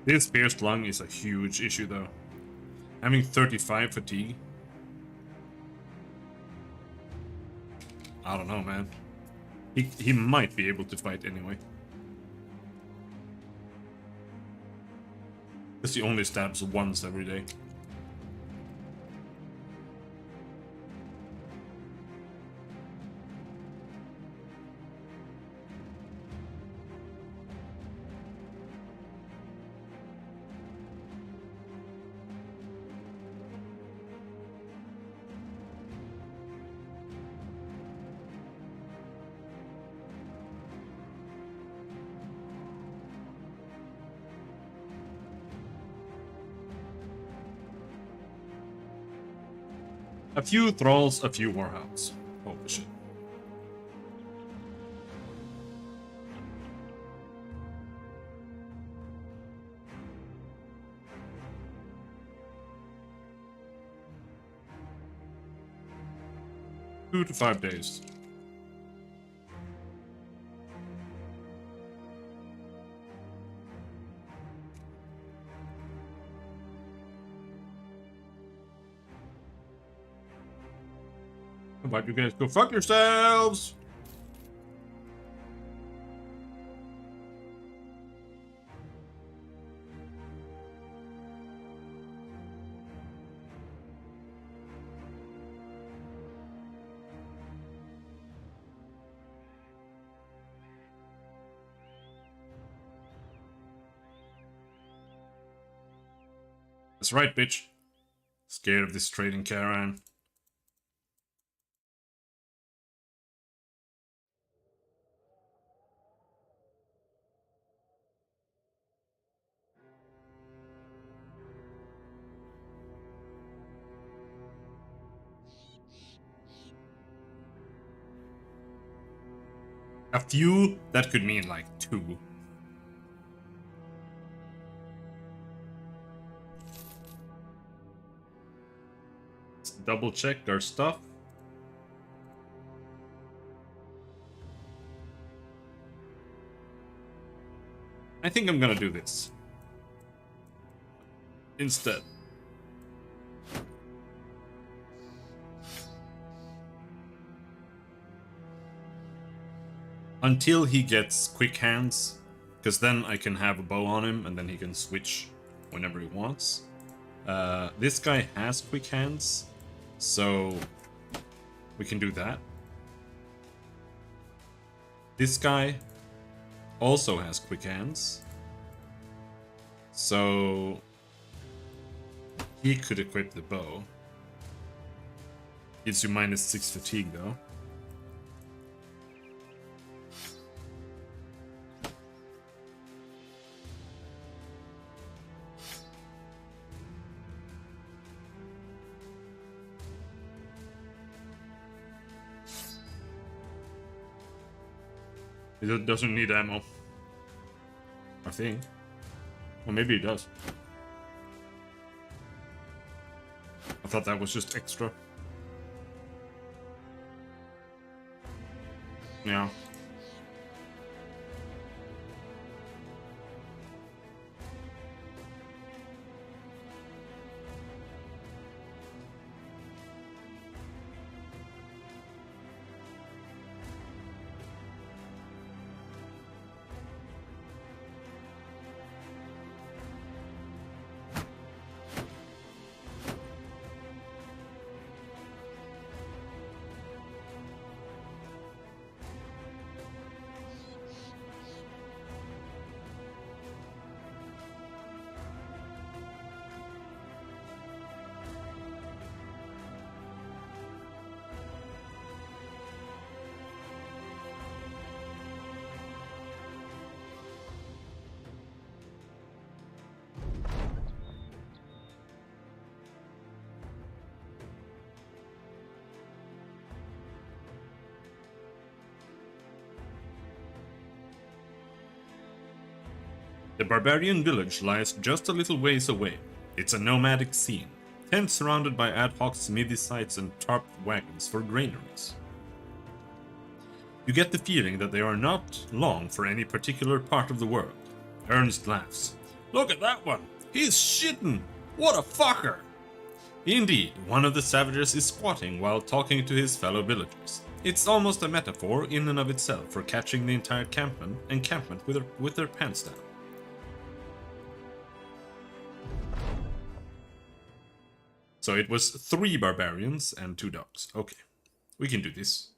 This pierced lung is a huge issue though. Having 35 fatigue. I don't know, man. He might be able to fight anyway. Because he only stabs once every day. A few thralls, a few warhounds. Holy shit. Two to 5 days. How about you guys go fuck yourselves? That's right, bitch. Scared of this trading caravan. A few, that could mean like 2. Let's double check our stuff. I think I'm gonna do this instead. Until he gets quick hands, because then I can have a bow on him and then he can switch whenever he wants. This guy has quick hands, so we can do that. This guy also has quick hands, so he could equip the bow. Gives you -6 fatigue though. It doesn't need ammo. I think. Well, maybe it does. I thought that was just extra. Yeah. The Barbarian Village lies just a little ways away. It's a nomadic scene, tents surrounded by ad hoc smithy sites and tarped wagons for granaries. You get the feeling that they are not long for any particular part of the world. Ernst laughs. Look at that one! He's shitting! What a fucker! Indeed, one of the savages is squatting while talking to his fellow villagers. It's almost a metaphor in and of itself for catching the entire encampment with their pants down. So it was 3 barbarians and 2 dogs. Okay, we can do this.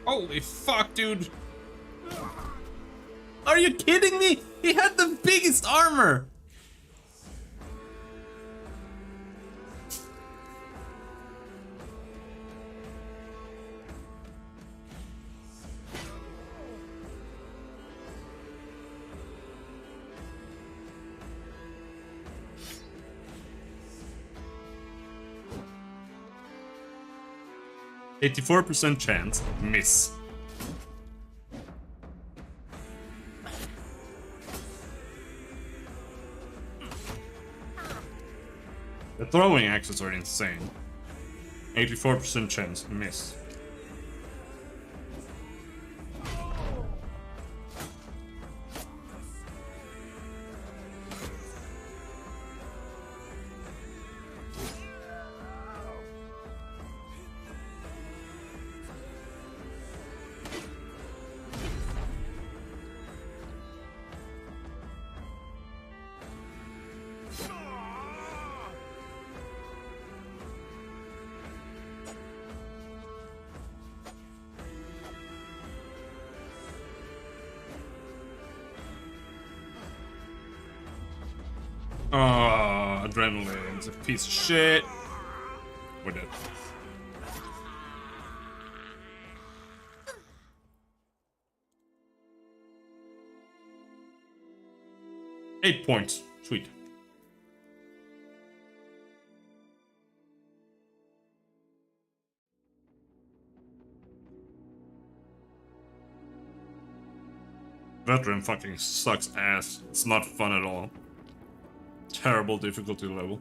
Holy fuck, dude! Are you kidding me? He had the biggest armor! %84% chance, miss. The throwing axes are insane. 84% chance, miss. Oh, adrenaline's a piece of shit. We're dead. Eight points. Sweet. Veteran fucking sucks ass. It's not fun at all. Terrible difficulty level.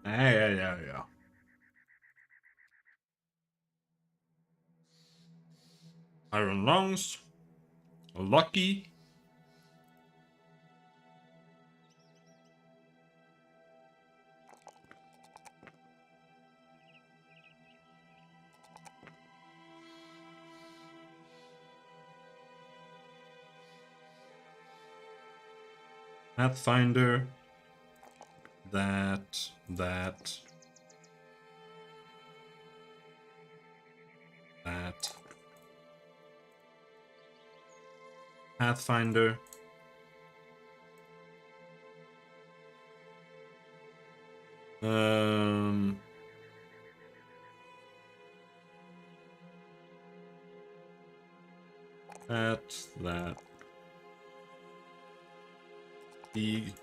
Yeah. Iron lungs. Lucky. Pathfinder. That. Pathfinder. That. Big.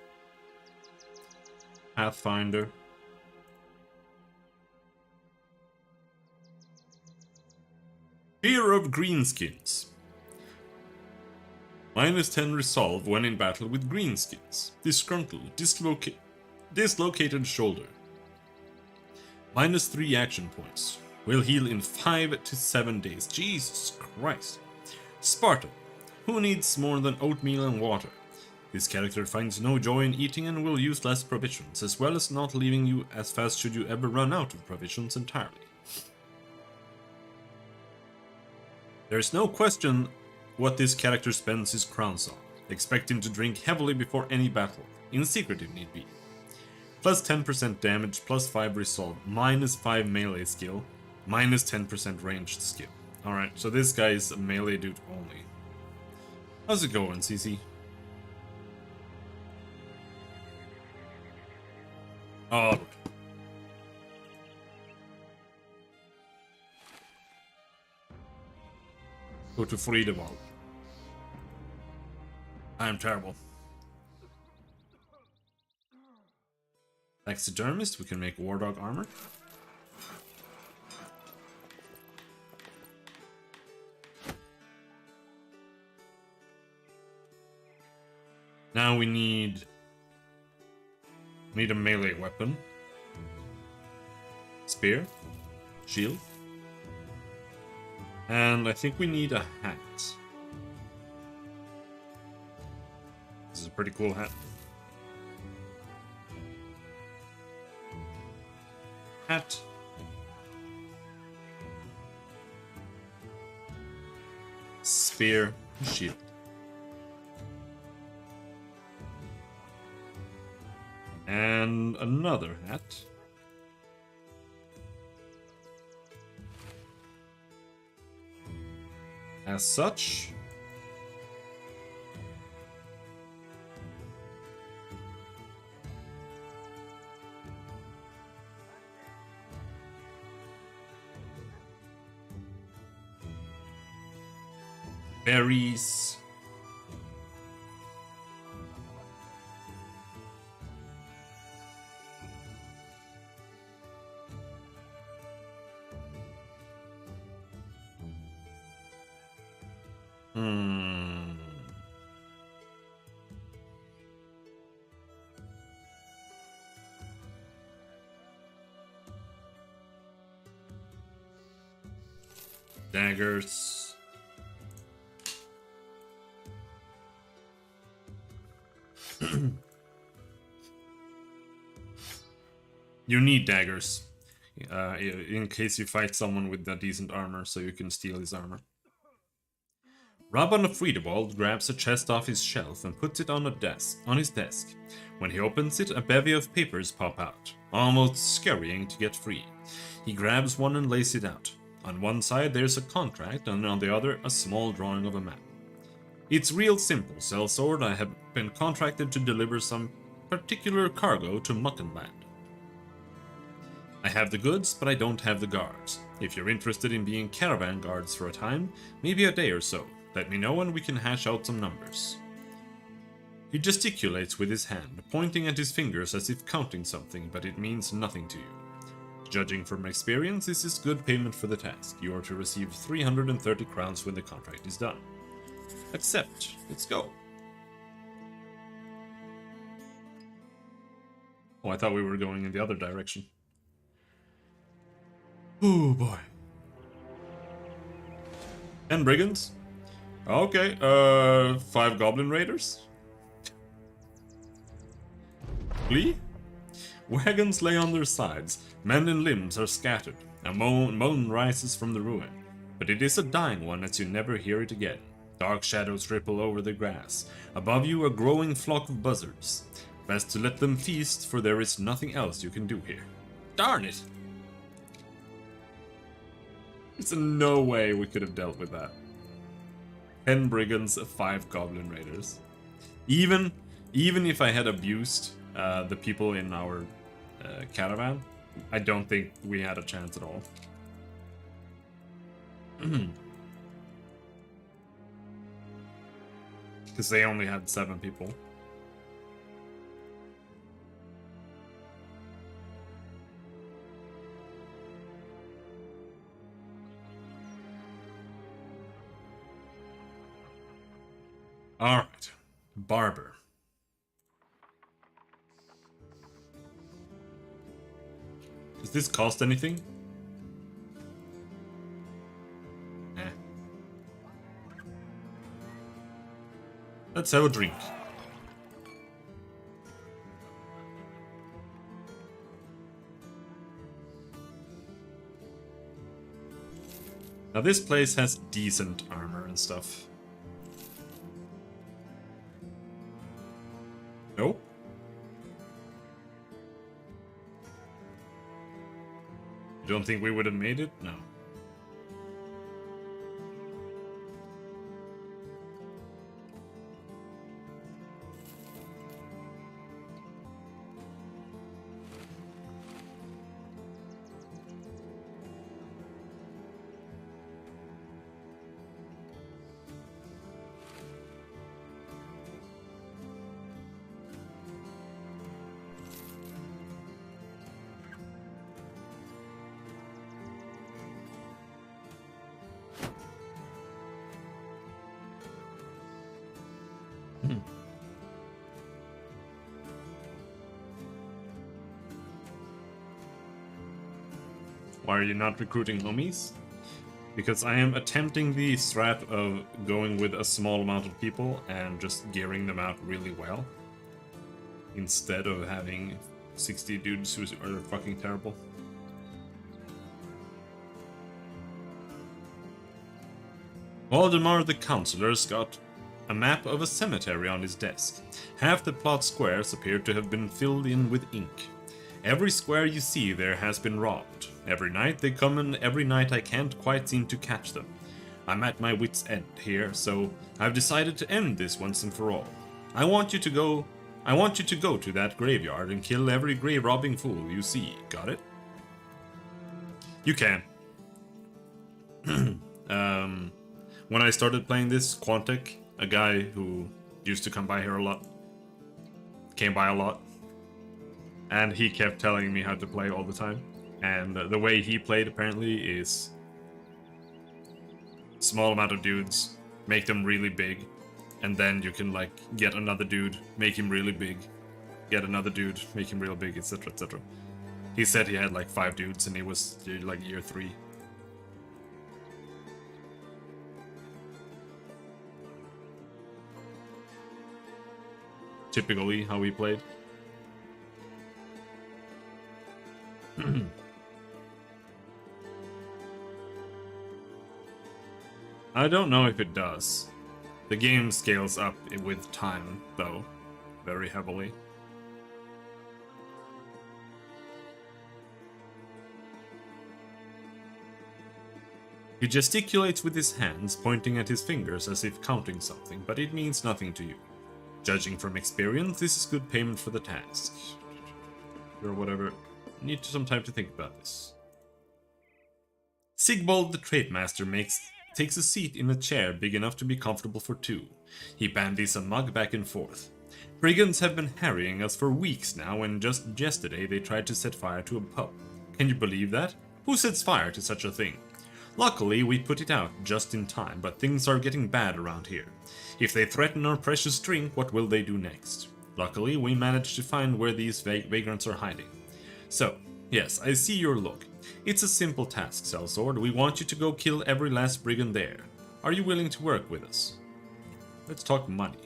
Pathfinder. Fear of greenskins. -10 resolve when in battle with greenskins. Disgruntled. Dislocated shoulder. -3 action points. Will heal in 5 to 7 days. Jesus Christ. Sparta. Who needs more than oatmeal and water? This character finds no joy in eating and will use less provisions, as well as not leaving you as fast should you ever run out of provisions entirely. There is no question what this character spends his crowns on. Expect him to drink heavily before any battle, in secret if need be. Plus 10% damage, plus 5 resolve, minus 5 melee skill, minus 10% ranged skill. Alright, so this guy is a melee dude only. How's it going, CC? Oh. Go to Friedewald. I am terrible. Taxidermist, we can make War Dog armor. Now we need a melee weapon. Spear. Shield. And I think we need a hat. This is a pretty cool hat. Hat. Spear. Shield. And another hat. As such, berries. Daggers. You need daggers in case you fight someone with a decent armor, so you can steal his armor. Rabban of Friedewald grabs a chest off his shelf and puts it on his desk. When he opens it, a bevy of papers pop out, almost scurrying to get free. He grabs one and lays it out. On one side there's a contract, and on the other a small drawing of a map. It's real simple, sellsword. I have been contracted to deliver some particular cargo to Muckenland. I have the goods, but I don't have the guards. If you're interested in being caravan guards for a time, maybe a day or so, let me know and we can hash out some numbers. He gesticulates with his hand, pointing at his fingers as if counting something, but it means nothing to you. Judging from experience, this is good payment for the task. You are to receive 330 crowns when the contract is done. Accept. Let's go. Oh, I thought we were going in the other direction. Oh boy. 10 brigands? Okay, 5 goblin raiders? Flee? Wagons lay on their sides, men and limbs are scattered, a moan rises from the ruin. But it is a dying one as you never hear it again. Dark shadows ripple over the grass. Above you a growing flock of buzzards. Best to let them feast, for there is nothing else you can do here. Darn it! There's no way we could have dealt with that. 10 brigands, 5 goblin raiders. Even if I had abused the people in our caravan, I don't think we had a chance at all. Because they only had 7 people. Alright. Barber. Does this cost anything? Let's have a drink. Now this place has decent armor and stuff. Nope. You don't think we would have made it? No. Why are you not recruiting homies? Because I am attempting the strat of going with a small amount of people and just gearing them out really well. Instead of having 60 dudes who are fucking terrible. Waldemar the Counselor's got a map of a cemetery on his desk. Half the plot squares appear to have been filled in with ink. Every square you see there has been robbed. Every night they come and every night I can't quite seem to catch them. I'm at my wit's end here, so I've decided to end this once and for all. I want you to go to that graveyard and kill every grave robbing fool you see. Got it? You can. When I started playing this, Quantic, a guy who used to come by here a lot, came by a lot, and he kept telling me how to play all the time. And the way he played apparently is small amount of dudes, make them really big, and then you can like get another dude, make him really big, get another dude, make him real big, etc, etc. He said he had like 5 dudes and he was like year 3. Typically how he played. I don't know if it does. The game scales up with time, though, very heavily. He gesticulates with his hands, pointing at his fingers as if counting something, but it means nothing to you. Judging from experience, this is good payment for the task. Or whatever. Need some time to think about this. Sigbold the Trademaster takes a seat in a chair big enough to be comfortable for 2. He bandies a mug back and forth. Brigands have been harrying us for weeks now, and just yesterday they tried to set fire to a pub. Can you believe that? Who sets fire to such a thing? Luckily, we put it out just in time, but things are getting bad around here. If they threaten our precious drink, what will they do next? Luckily, we managed to find where these vagrants are hiding. So, yes, I see your look. It's a simple task, Sellsword. We want you to go kill every last brigand there. Are you willing to work with us? Let's talk money.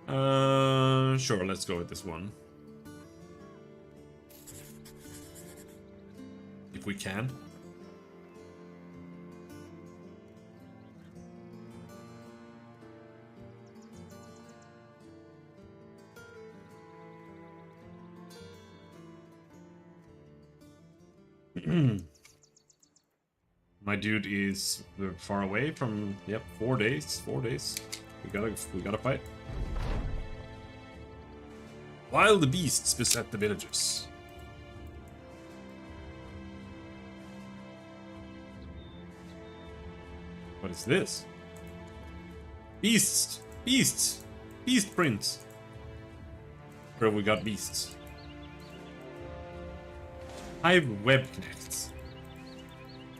Sure, let's go with this one. If we can. My dude is far away from, yep, 4 days. 4 days. We gotta fight. Wild beasts beset the villages. What is this? Beasts! Beasts! Beast prints! Where we got beasts? Hive web connects.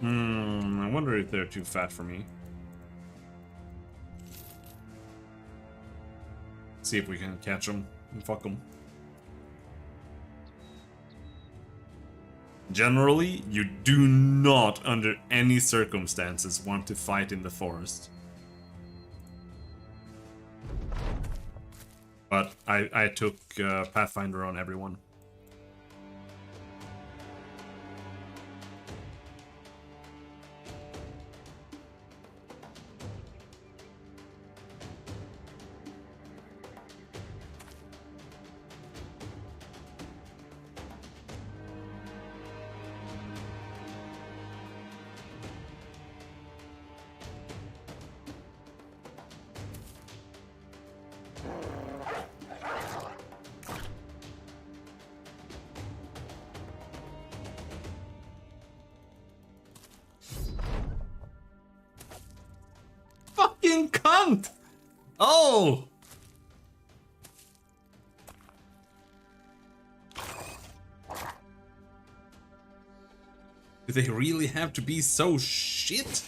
I wonder if they're too fat for me. See if we can catch them and fuck them. Generally, you do not, under any circumstances, want to fight in the forest. But I took Pathfinder on everyone. Fucking cunt! Oh! Do they really have to be so shit?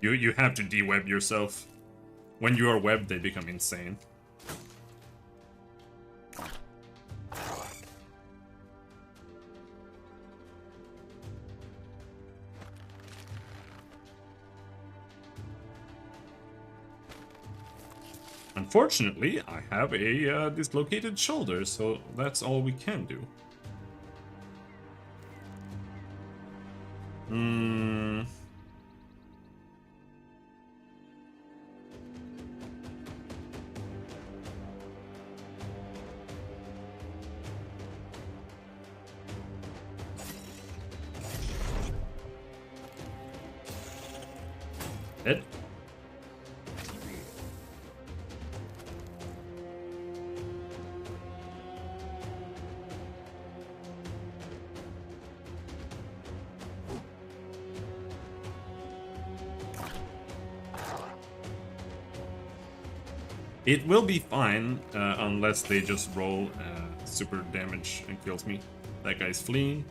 You have to de-web yourself. When you are webbed, they become insane. Unfortunately, I have a dislocated shoulder, so that's all we can do. Dead. It will be fine, unless they just roll super damage and kills me. That guy's fleeing.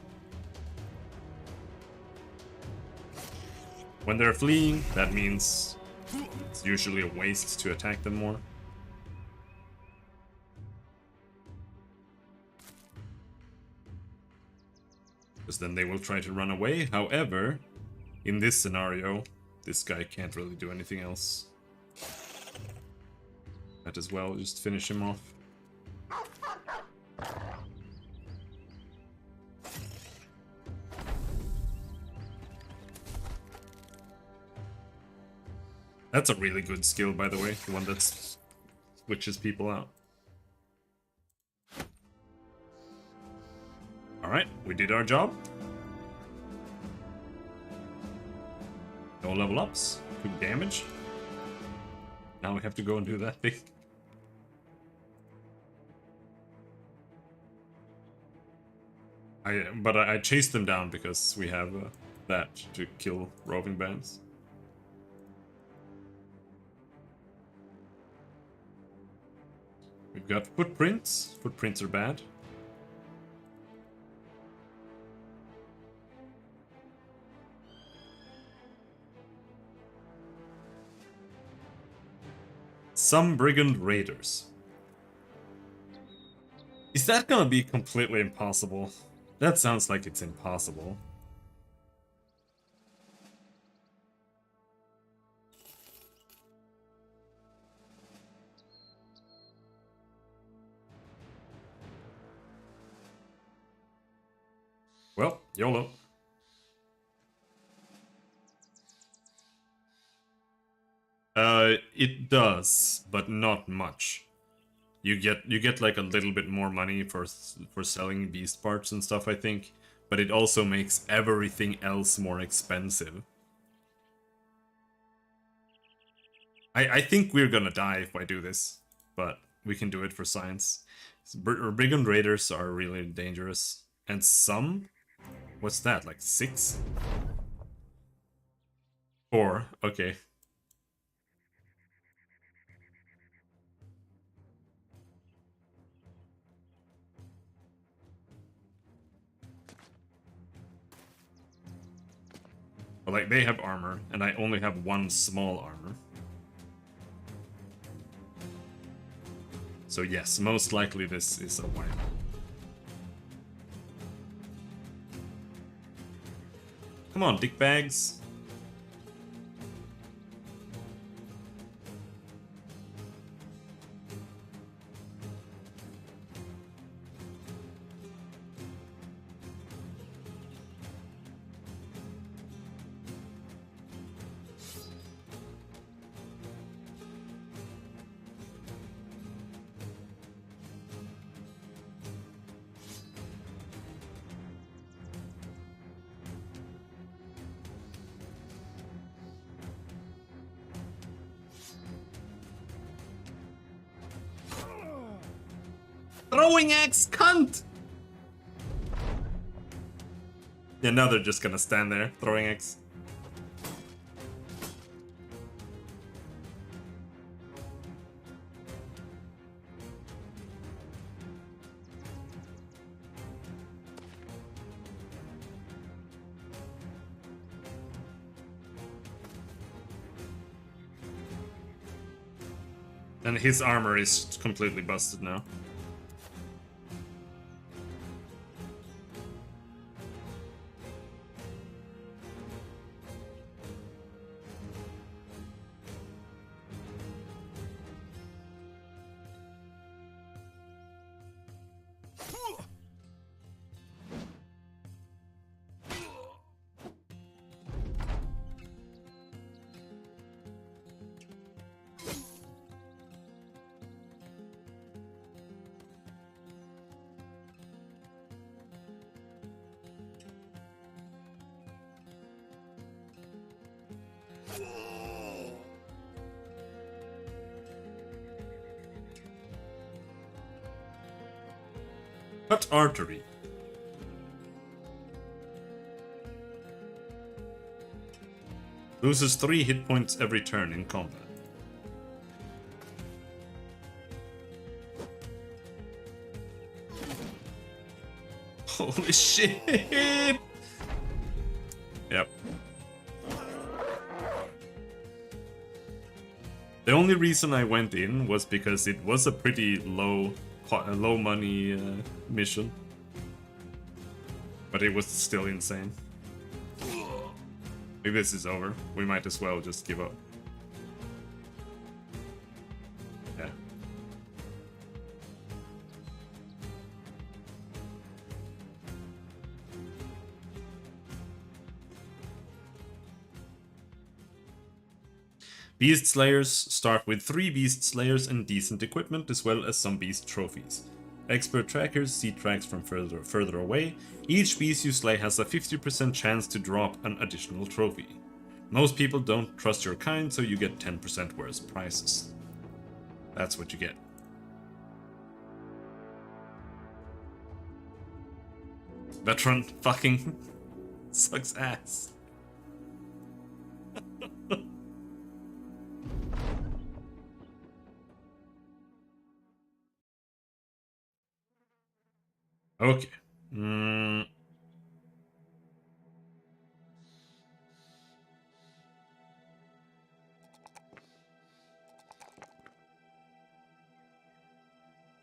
When they're fleeing, that means it's usually a waste to attack them more. Because then they will try to run away. However, in this scenario, this guy can't really do anything else. Might as well just finish him off. That's a really good skill, by the way, the one that switches people out. Alright, we did our job. No level ups, good damage. Now we have to go and do that thing. But I chased them down because we have that to kill roving bands. We've got footprints. Footprints are bad. Some brigand raiders. Is that gonna be completely impossible? That sounds like it's impossible. Well, YOLO. It does, but not much. You get like a little bit more money for selling beast parts and stuff, I think, but it also makes everything else more expensive. I think we're gonna die if I do this, but we can do it for science. Brigand raiders are really dangerous, and some. What's that? Like 6? 4. Okay. But like, they have armor, and I only have one small armor. So yes, most likely this is a wipe. Come on, dickbags. Throwing axe, cunt! Yeah, now they're just gonna stand there, throwing axe. And his armor is completely busted now. Cut artery. Loses 3 hit points every turn in combat. Holy shit! Yep. The only reason I went in was because it was a pretty low money mission. But it was still insane. Maybe this is over. We might as well just give up. Yeah. Beast Slayers start with 3 Beast Slayers and decent equipment, as well as some Beast Trophies. Expert trackers see tracks from further away. Each beast you slay has a 50% chance to drop an additional trophy. Most people don't trust your kind, so you get 10% worse prizes. That's what you get. Veteran fucking sucks ass. Okay.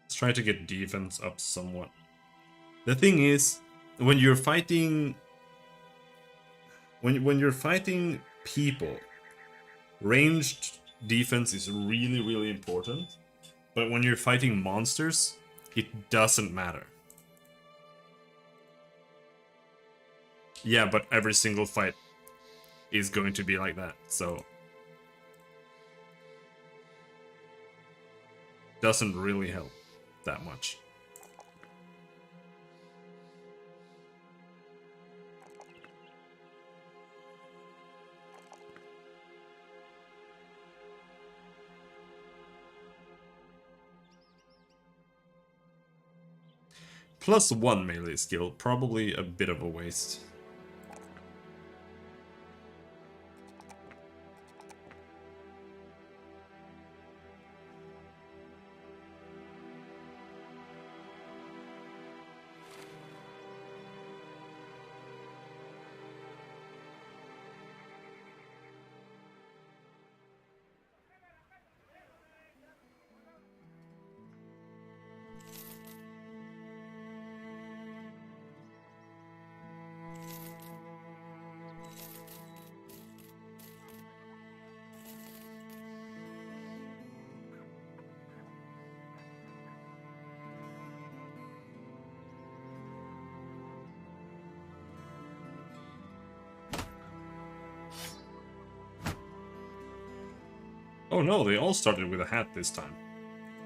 Let's try to get defense up somewhat. The thing is, when you're fighting... When you're fighting people, ranged defense is really, really important. But when you're fighting monsters, it doesn't matter. Yeah, but every single fight is going to be like that, so... Doesn't really help that much. +1 melee skill, probably a bit of a waste. Oh no, they all started with a hat this time.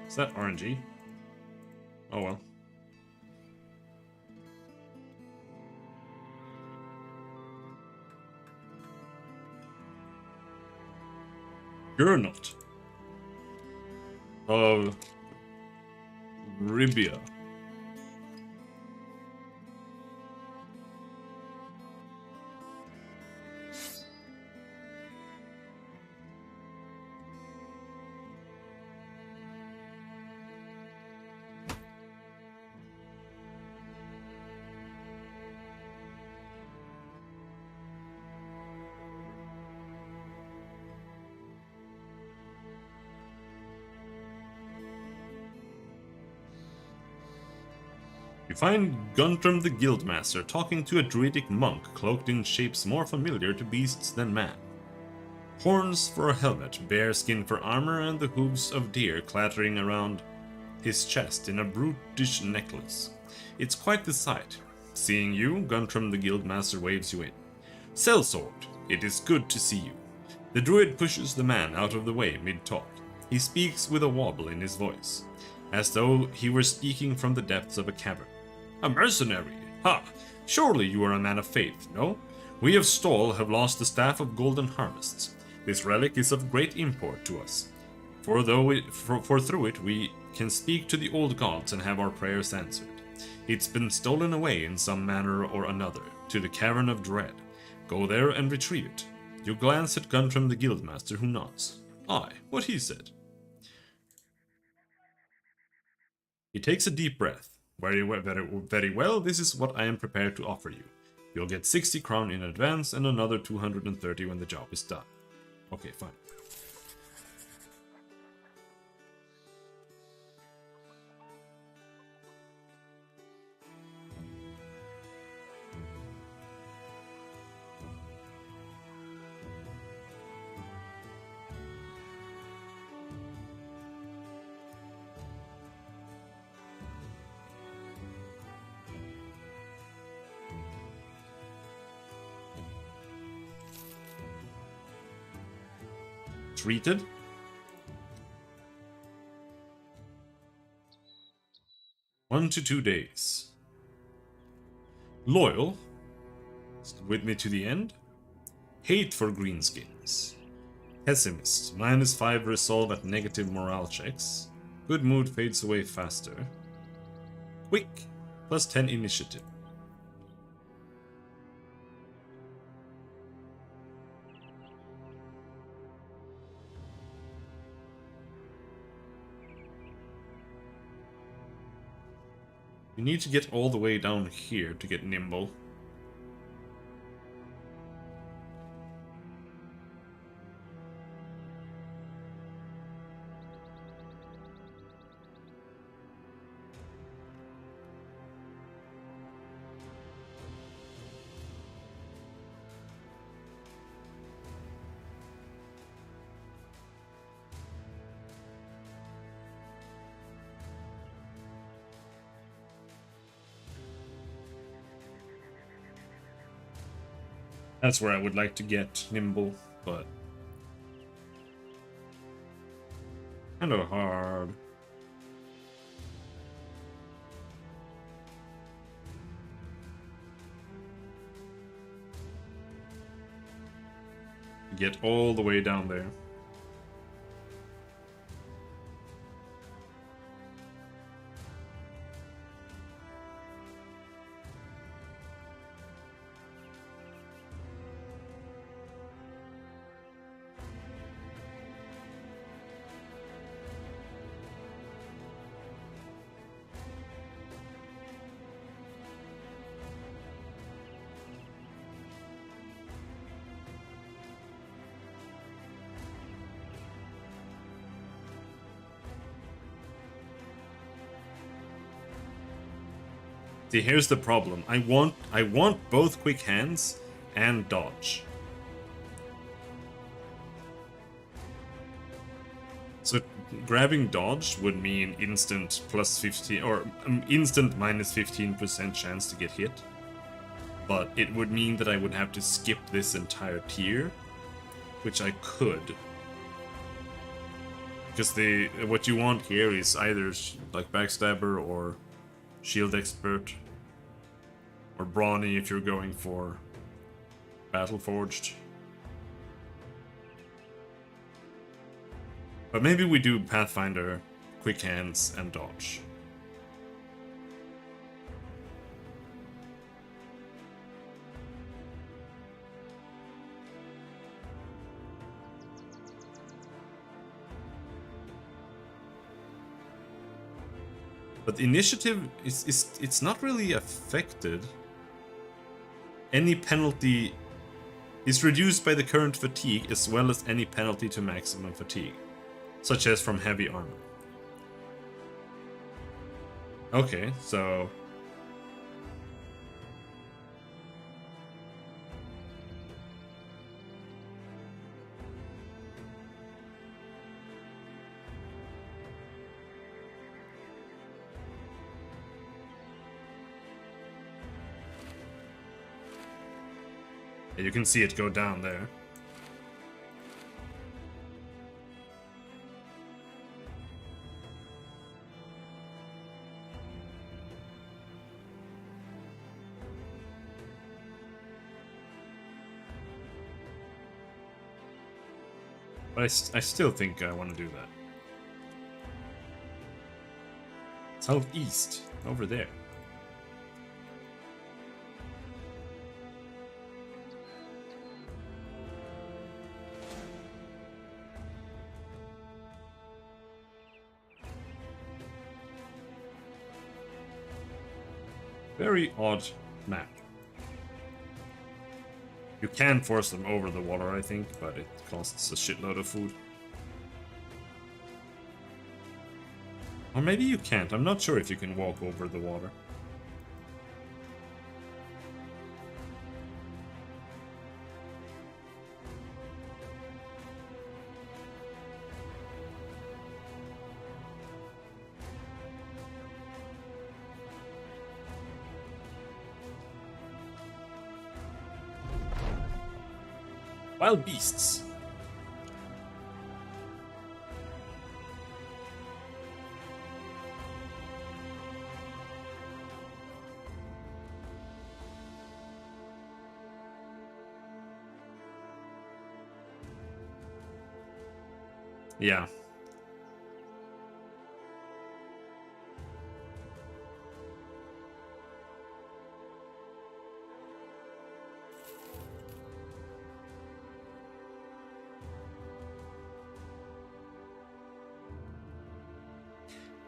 Is that RNG? Oh well. Geralt of Rivia. You find Guntram the Guildmaster talking to a druidic monk cloaked in shapes more familiar to beasts than man. Horns for a helmet, bear skin for armor, and the hooves of deer clattering around his chest in a brutish necklace. It's quite the sight. Seeing you, Guntram the Guildmaster waves you in. Sellsword, it is good to see you. The druid pushes the man out of the way mid-talk. He speaks with a wobble in his voice, as though he were speaking from the depths of a cavern. A mercenary? Ha! Surely you are a man of faith, no? We of Stall have lost the Staff of Golden Harvests. This relic is of great import to us, for through it we can speak to the old gods and have our prayers answered. It's been stolen away in some manner or another, to the Cavern of Dread. Go there and retrieve it. You glance at Guntram the Guildmaster, who nods. Aye, what he said. He takes a deep breath. Very well, this is what I am prepared to offer you. You'll get 60 crown in advance and another 230 when the job is done. Okay, fine. Treated. One to 2 days. Loyal. With me to the end. Hate for greenskins. Pessimist. -5 resolve at negative morale checks. Good mood fades away faster. Quick. +10 initiative. You need to get all the way down here to get nimble. That's where I would like to get nimble, but kind of hard. Get all the way down there. See, here's the problem. I want both quick hands and dodge. So grabbing dodge would mean instant +15 or instant -15% chance to get hit. But it would mean that I would have to skip this entire tier, which I could. Because the what you want here is either like backstabber or shield expert, or brawny if you're going for battle forged. But maybe we do Pathfinder, quick hands, and dodge. But initiative it's not really affected. Any penalty is reduced by the current fatigue as well as any penalty to maximum fatigue, such as from heavy armor. Okay, so you can see it go down there. But I still think I want to do that. Southeast, over there. Very odd map. You can force them over the water, I think, but it costs a shitload of food. Or maybe you can't. I'm not sure if you can walk over the water. Wild beasts. Yeah.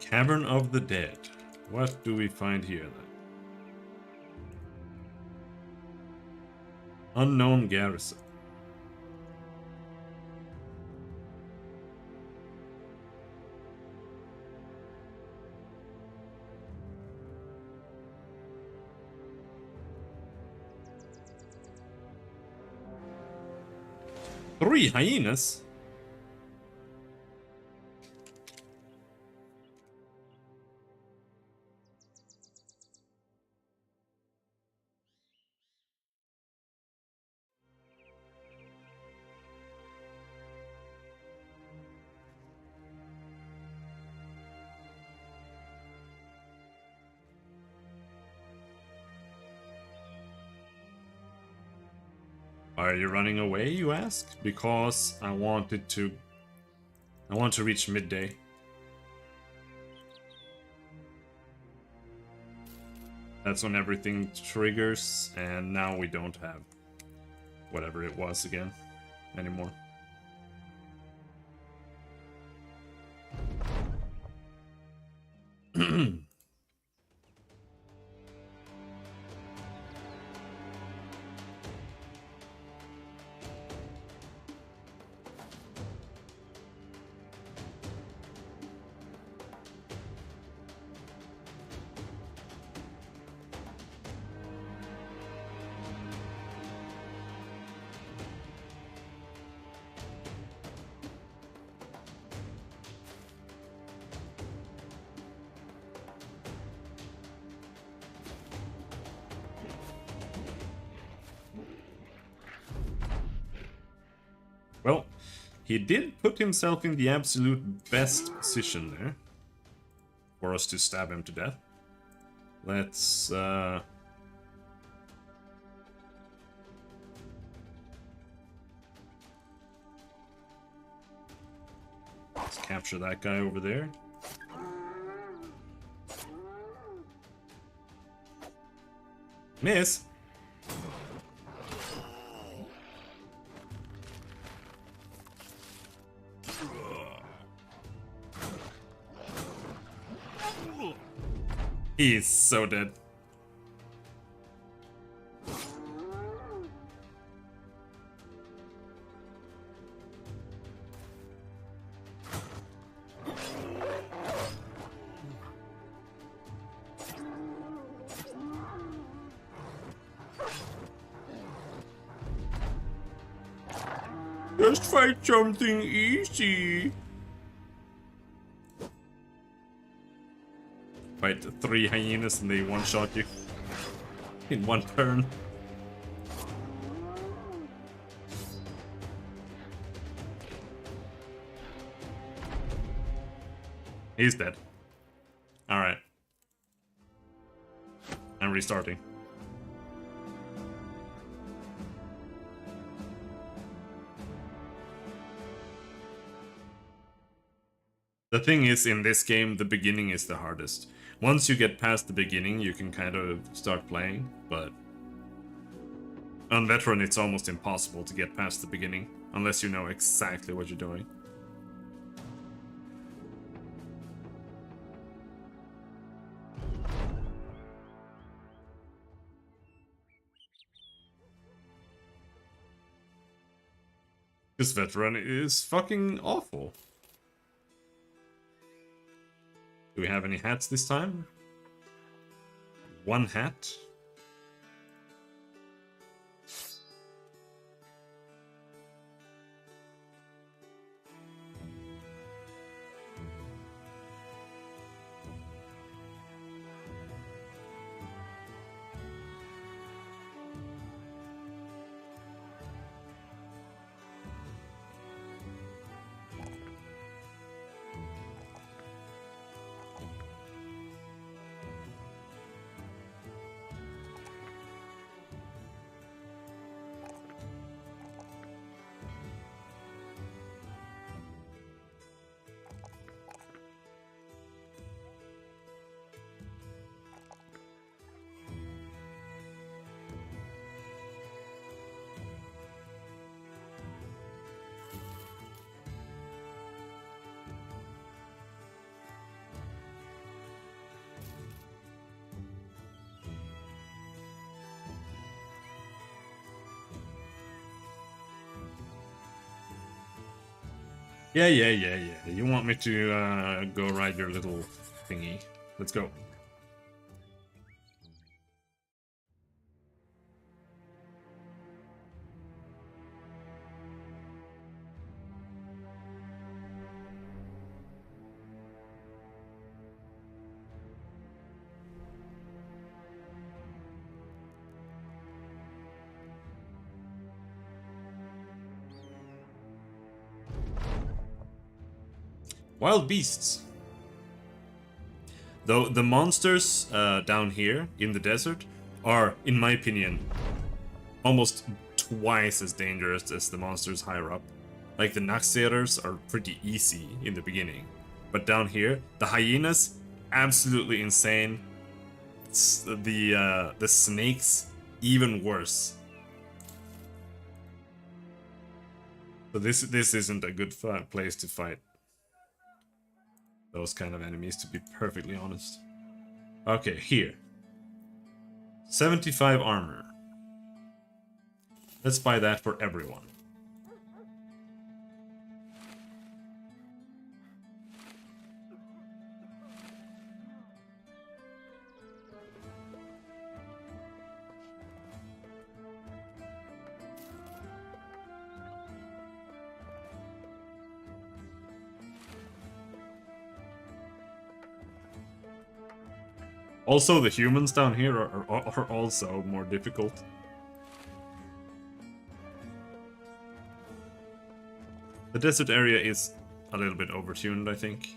Cavern of the Dead. What do we find here then? Unknown garrison. Three hyenas? Why are you running away, you ask? Because I want to reach midday. That's when everything triggers, and now we don't have whatever it was again anymore. He did put himself in the absolute best position there for us to stab him to death. Let's capture that guy over there. Miss. He's so dead. Just fight something easy. Fight 3 hyenas and they one-shot you in one turn. He's dead. Alright. I'm restarting. The thing is, in this game, the beginning is the hardest. Once you get past the beginning, you can kind of start playing, but on Veteran it's almost impossible to get past the beginning, unless you know exactly what you're doing. This Veteran is fucking awful. Do we have any hats this time? 1 hat. Yeah. You want me to go ride your little thingy? Let's go. Wild beasts. Though the monsters down here in the desert are, in my opinion, almost twice as dangerous as the monsters higher up. Like the Naxxerers are pretty easy in the beginning, but down here, the hyenas, absolutely insane. The snakes, even worse. So this isn't a good place to fight those kind of enemies, to be perfectly honest. Okay, here. 75 armor. Let's buy that for everyone. Also, the humans down here are also more difficult. The desert area is a little bit overtuned, I think.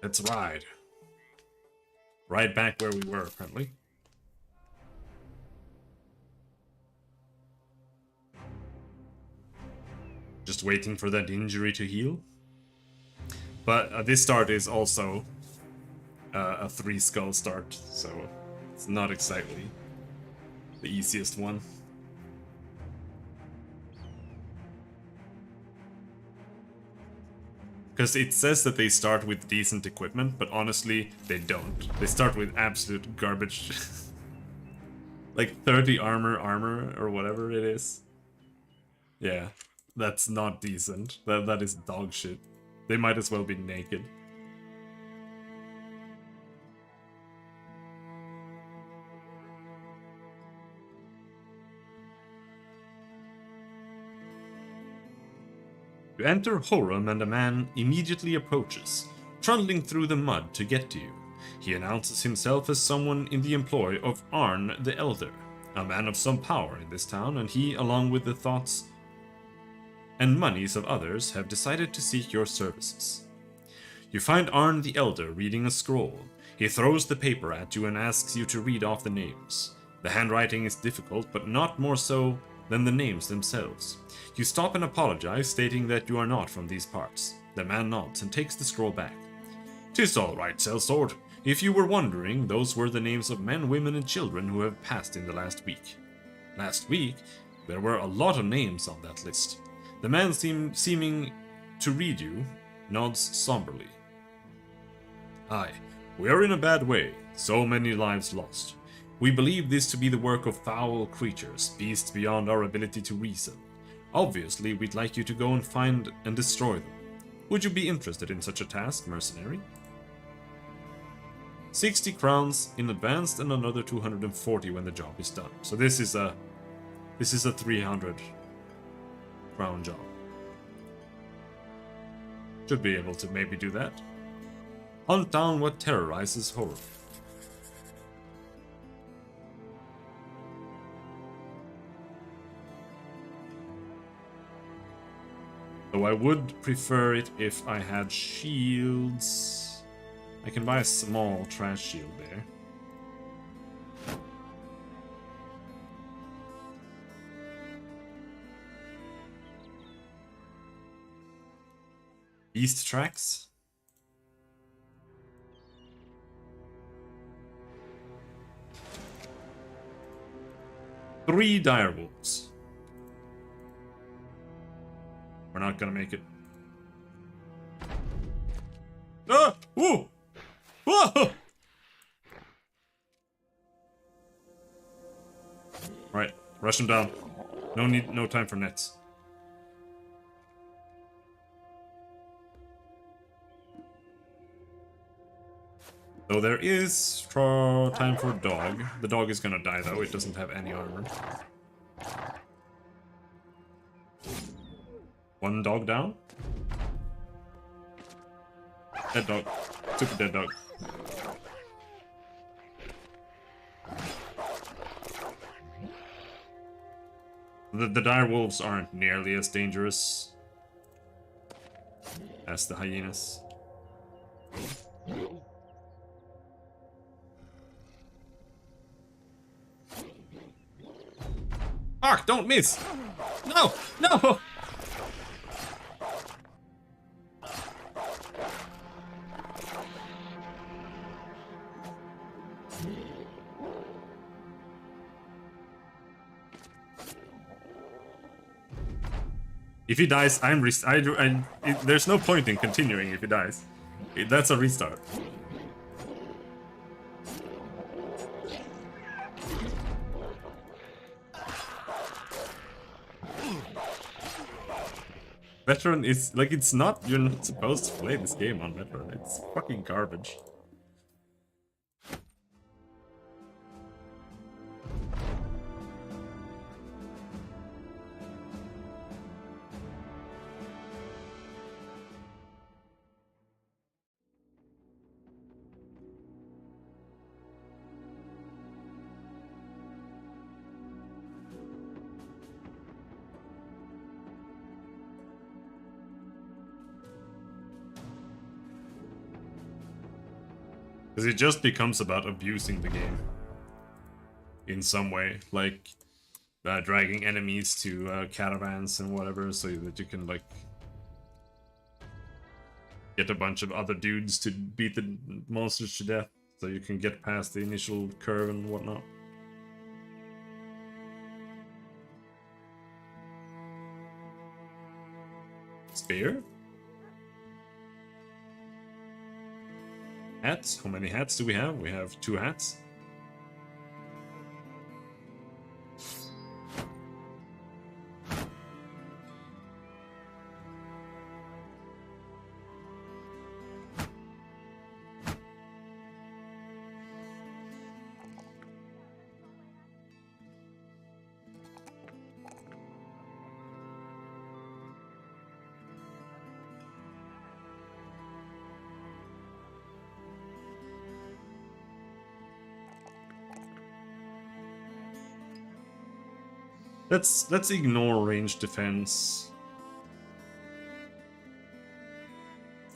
Let's ride. Right back where we were, apparently. Just waiting for that injury to heal. But this start is also a 3-skull start, so it's not exactly the easiest one. Because it says that they start with decent equipment, but honestly, they don't. They start with absolute garbage. Like 30 armor, or whatever it is. Yeah, that's not decent. That is dog shit. They might as well be naked. You enter Horum and a man immediately approaches, trundling through the mud to get to you. He announces himself as someone in the employ of Arn the Elder, a man of some power in this town, and he, along with the thoughts and monies of others, have decided to seek your services. You find Arn the Elder reading a scroll. He throws the paper at you and asks you to read off the names. The handwriting is difficult, but not more so than the names themselves. You stop and apologize, stating that you are not from these parts. The man nods and takes the scroll back. "'Tis all right, sellsword. If you were wondering, those were the names of men, women, and children who have passed in the last week." Last week? There were a lot of names on that list. The man seeming to read you, nods somberly. "Aye, we are in a bad way. So many lives lost. We believe this to be the work of foul creatures, beasts beyond our ability to reason. Obviously, we'd like you to go and find and destroy them. Would you be interested in such a task, mercenary?" 60 crowns in advance and another 240 when the job is done. So this is a 300 crown job. Should be able to maybe do that. Hunt down what terrorizes Horum. Though I would prefer it if I had shields. I can buy a small trash shield there. Beast tracks. Three direwolves. We're not gonna make it. Ah! Ooh! Whoa! Alright, rush him down. No time for nets. Though there is time for a dog. The dog is gonna die though, it doesn't have any armor. One dog down. Dead dog. Super dead dog. The dire wolves aren't nearly as dangerous as the hyenas. Fuck, don't miss! No! No! If he dies, there's no point in continuing if he dies. That's a restart. Veteran is, like, it's not, you're not supposed to play this game on Veteran. It's fucking garbage. Because it just becomes about abusing the game. In some way. Like, dragging enemies to caravans and whatever, so that you can, like, get a bunch of other dudes to beat the monsters to death, so you can get past the initial curve and whatnot. Spear? Hats? How many hats do we have? We have 2 hats. Let's ignore range defense.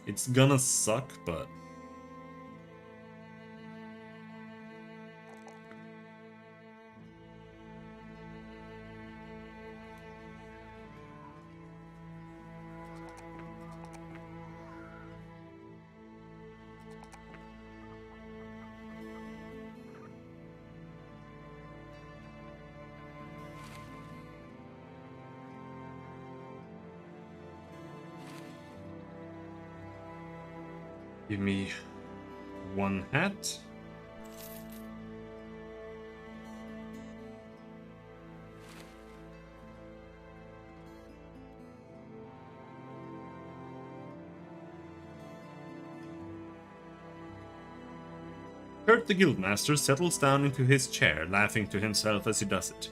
It's gonna suck, but give me 1 hat. Kurt the Guildmaster settles down into his chair, laughing to himself as he does it.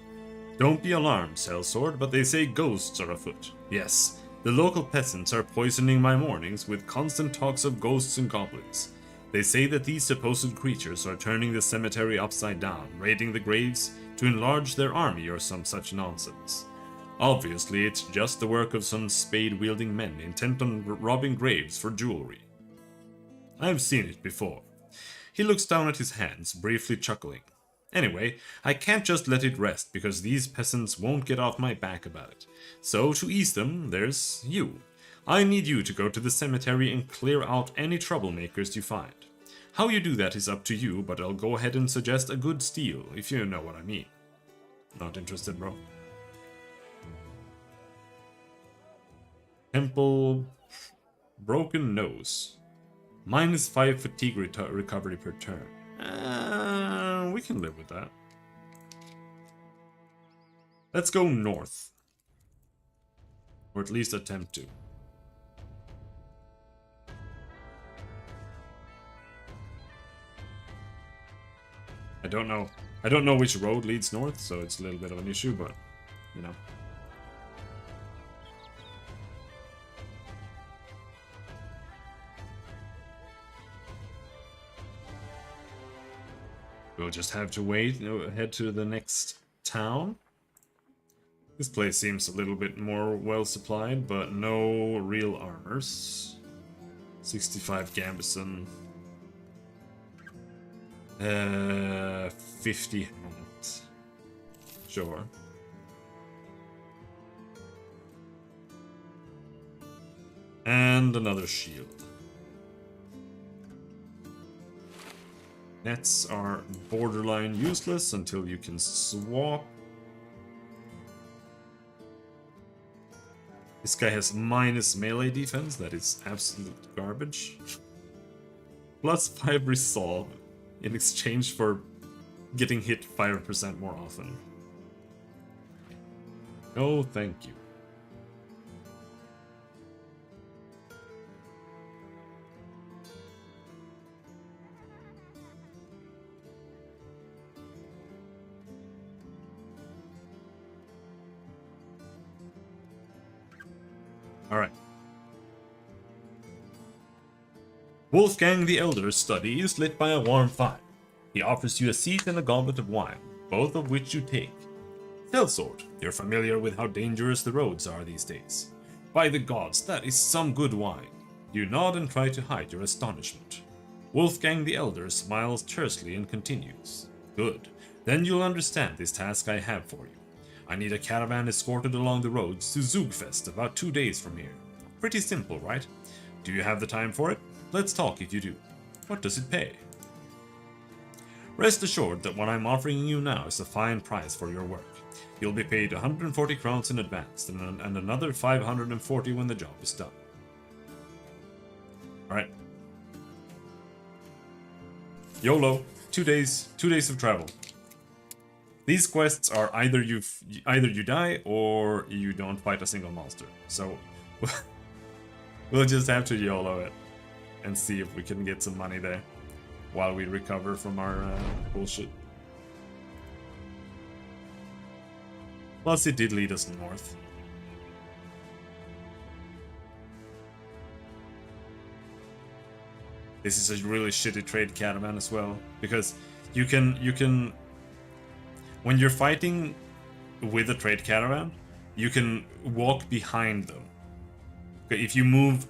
Don't be alarmed, Sellsword, but they say ghosts are afoot. Yes, the local peasants are poisoning my mornings with constant talks of ghosts and goblins. They say that these supposed creatures are turning the cemetery upside down, raiding the graves to enlarge their army or some such nonsense. Obviously, it's just the work of some spade-wielding men intent on robbing graves for jewelry. I've seen it before. He looks down at his hands, briefly chuckling. Anyway, I can't just let it rest because these peasants won't get off my back about it. So, to ease them, there's you. I need you to go to the cemetery and clear out any troublemakers you find. How you do that is up to you, but I'll go ahead and suggest a good steal, if you know what I mean. Not interested, bro. Temple... Broken Nose. -5 fatigue recovery per turn. We can live with that. Let's go north. Or at least attempt to. I don't know. I don't know which road leads north, so it's a little bit of an issue, but, you know. We'll just have to wait, head to the next town. This place seems a little bit more well supplied, but no real armors. 65 gambeson. 50 hat. Sure. And another shield. Nets are borderline useless until you can swap. This guy has minus melee defense, that is absolute garbage. +5 resolve in exchange for getting hit 5% more often. No, thank you. Alright. Wolfgang the Elder's study is lit by a warm fire. He offers you a seat and a goblet of wine, both of which you take. Sellsword, you're familiar with how dangerous the roads are these days. By the gods, that is some good wine. You nod and try to hide your astonishment. Wolfgang the Elder smiles tersely and continues. Good. Then you'll understand this task I have for you. I need a caravan escorted along the roads to Zugfest about 2 days from here. Pretty simple, right? Do you have the time for it? Let's talk if you do. What does it pay? Rest assured that what I'm offering you now is a fine price for your work. You'll be paid 140 crowns in advance and another 540 when the job is done. Alright. YOLO. 2 days. 2 days of travel. These quests are either you die or you don't fight a single monster. So we'll just have to YOLO it and see if we can get some money there while we recover from our bullshit. Plus it did lead us north. This is a really shitty trade caravan as well, because you can when you're fighting with a trade caravan, you can walk behind them. Okay, if you move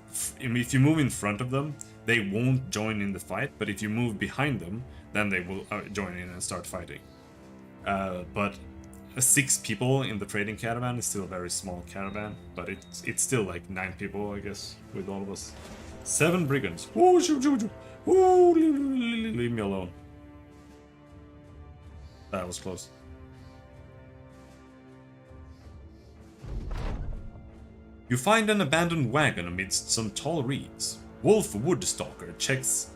in front of them, they won't join in the fight, but if you move behind them, then they will join in and start fighting. But 6 people in the trading caravan is still a very small caravan, but it's still like 9 people, I guess, with all of us. 7 brigands. Ooh, shoot. Ooh, leave me alone. That was close. You find an abandoned wagon amidst some tall reeds. Wolf Woodstalker checks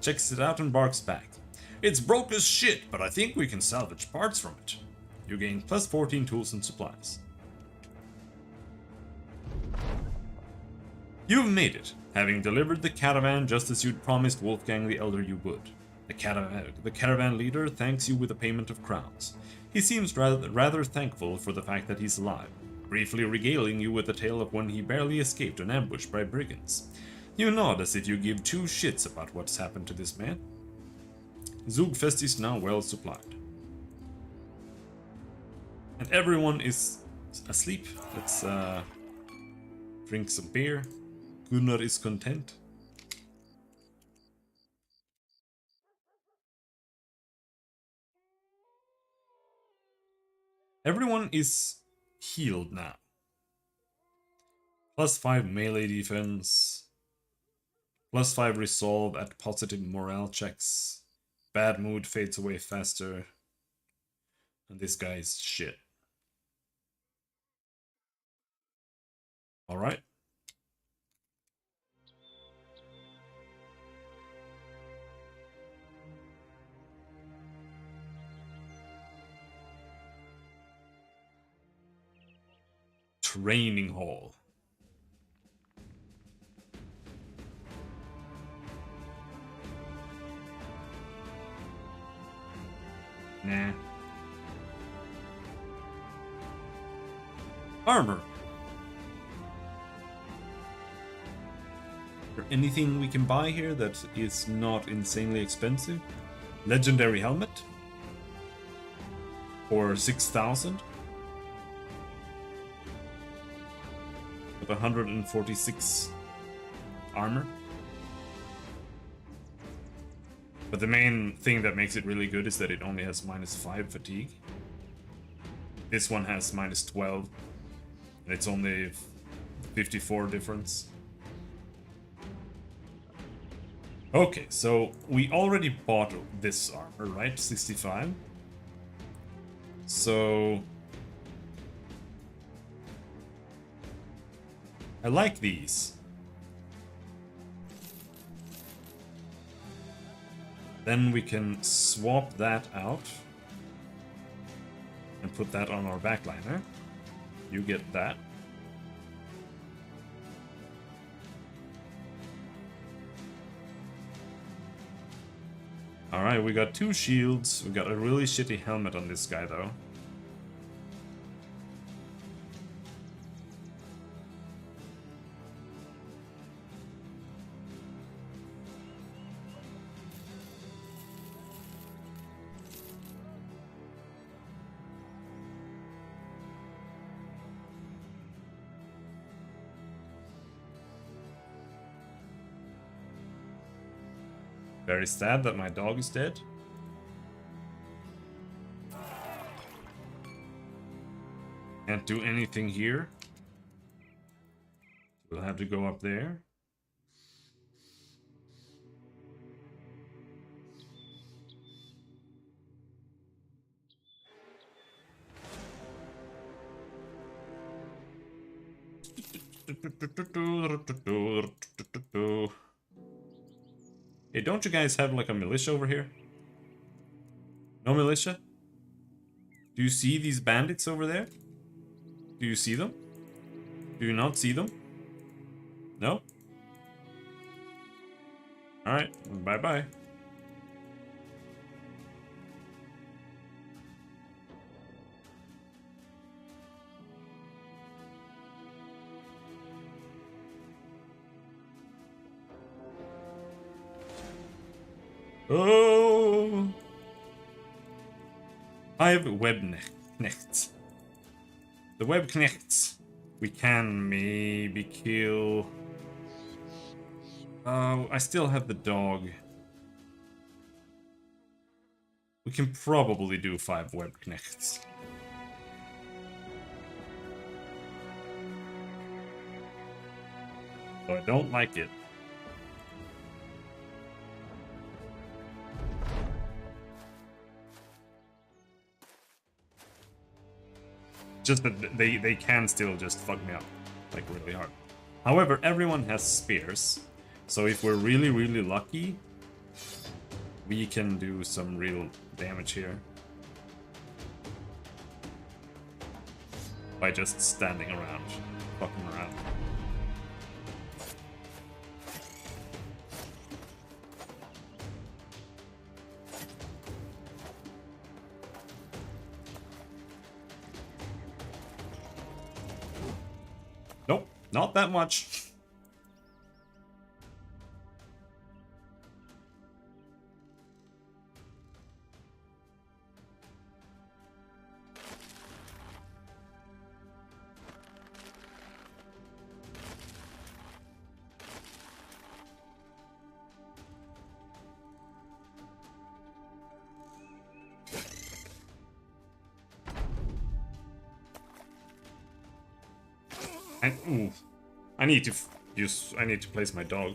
it out and barks back. It's broke as shit, but I think we can salvage parts from it. You gain plus 14 tools and supplies. You've made it, having delivered the caravan just as you'd promised Wolfgang the Elder you would. The caravan leader thanks you with a payment of crowns. He seems rather thankful for the fact that he's alive, briefly regaling you with the tale of when he barely escaped an ambush by brigands. You nod as if you give 2 shits about what's happened to this man. Zugfest is now well supplied. And everyone is asleep. Let's drink some beer. Gunnar is content. Everyone is healed now. Plus 5 melee defense. Plus 5 resolve at positive morale checks. Bad mood fades away faster. And this guy is shit. Alright. Training hall. Nah. Armor. Is there anything we can buy here that is not insanely expensive? Legendary helmet. For 6,000. With 146 armor. But the main thing that makes it really good is that it only has -5 fatigue. This one has -12. And it's only 54 difference. Okay, so we already bought this armor, right? 65. So I like these. Then we can swap that out and put that on our backliner. You get that. Alright, we got 2 shields. We got a really shitty helmet on this guy though. Very sad that my dog is dead. Can't do anything here. We'll have to go up there. Hey, don't you guys have like a militia over here? No militia? Do you see these bandits over there? Do you see them? Do you not see them? No? Alright, bye-bye. Oh! 5 webknechts. The webknechts. We can maybe kill... Oh, I still have the dog. We can probably do 5 webknechts. So I don't like it. Just that they can still just fuck me up, like, really hard. However, everyone has spears, so if we're really, really lucky, we can do some real damage here. By just standing around, fucking around. Nope, not that much. And ooh, I need to place my dog.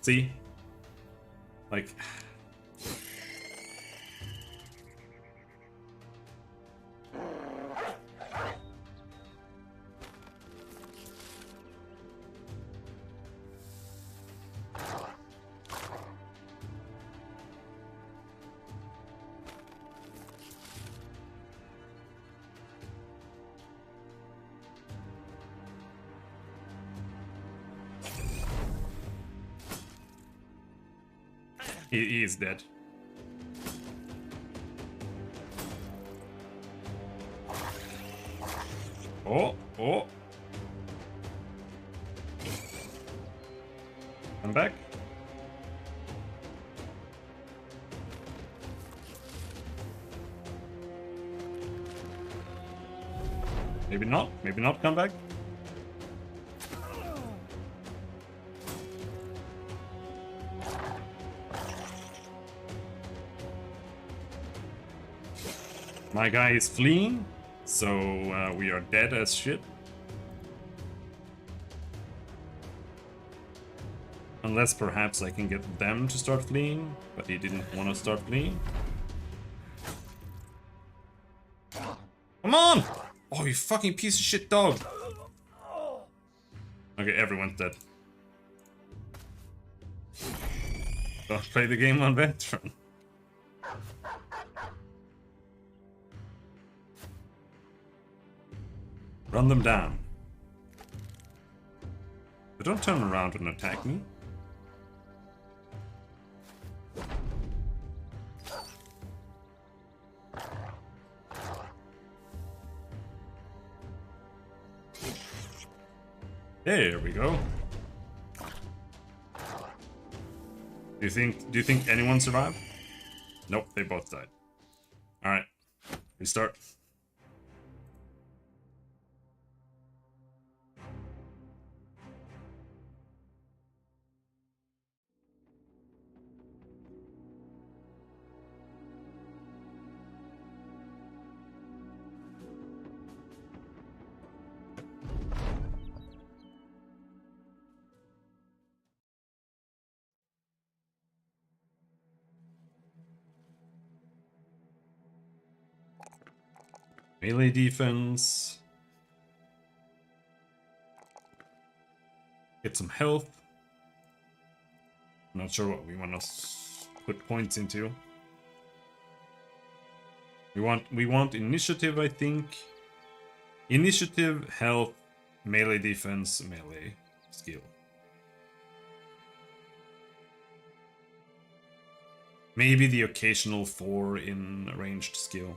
See? Like he is dead. Oh, oh. I'm back. Maybe not come back. My guy is fleeing, so we are dead as shit. Unless perhaps I can get them to start fleeing, but he didn't want to start fleeing. Come on! Oh, you fucking piece of shit dog! Okay, everyone's dead. Don't play the game on veteran. Run them down. But don't turn around and attack me. There we go. Do you think anyone survived? Nope, they both died. Alright. Restart. Melee defense. Get some health. Not sure what we want to put points into. We want initiative, I think. Initiative, health, melee defense, melee skill. Maybe the occasional 4 in ranged skill.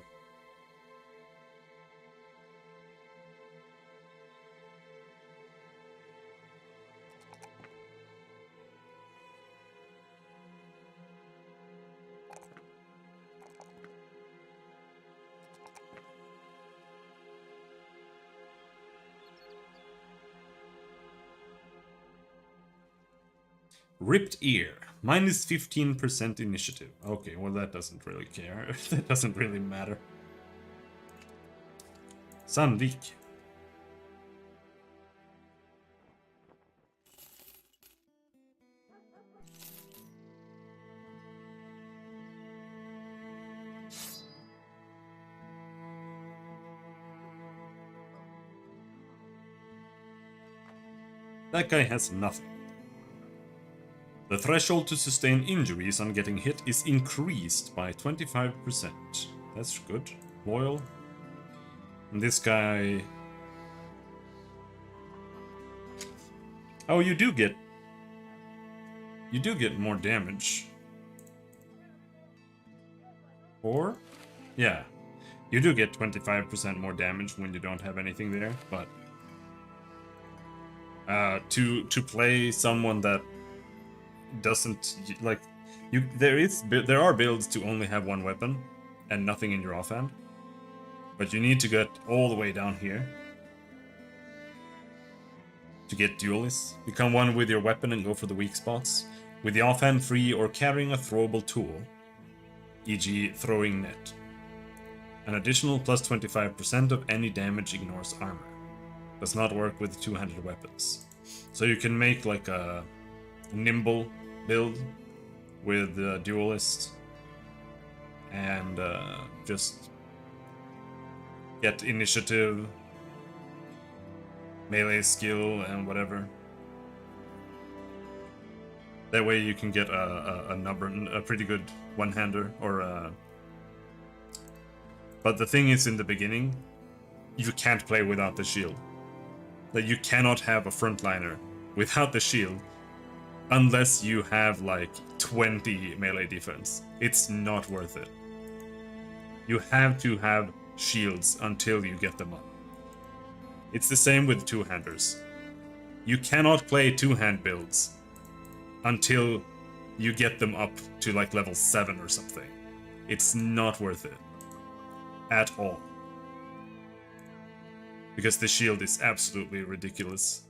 Ripped Ear. Minus 15% initiative. Okay, well that doesn't really care. That doesn't really matter. Sandvik. That guy has nothing. The threshold to sustain injuries on getting hit is increased by 25%. That's good. Loyal. And this guy... Oh, you do get more damage. Or? Yeah. You do get 25% more damage when you don't have anything there, but... to play someone that doesn't like there are builds to only have one weapon and nothing in your offhand, but you need to get all the way down here to get duelists. Become one with your weapon and go for the weak spots with the offhand free or carrying a throwable tool, e.g. throwing net. An additional plus 25% of any damage ignores armor. Does not work with two-handed weapons. So you can make like a nimble build with duelist and just get initiative, melee skill, and whatever. That way you can get a pretty good one-hander or a... But the thing is, in the beginning, you can't play without the shield. Like, you cannot have a frontliner without the shield unless you have like 20 melee defense. It's not worth it. You have to have shields until you get them up. It's the same with two-handers. You cannot play two-hand builds until you get them up to like level 7 or something. It's not worth it. At all. Because the shield is absolutely ridiculous.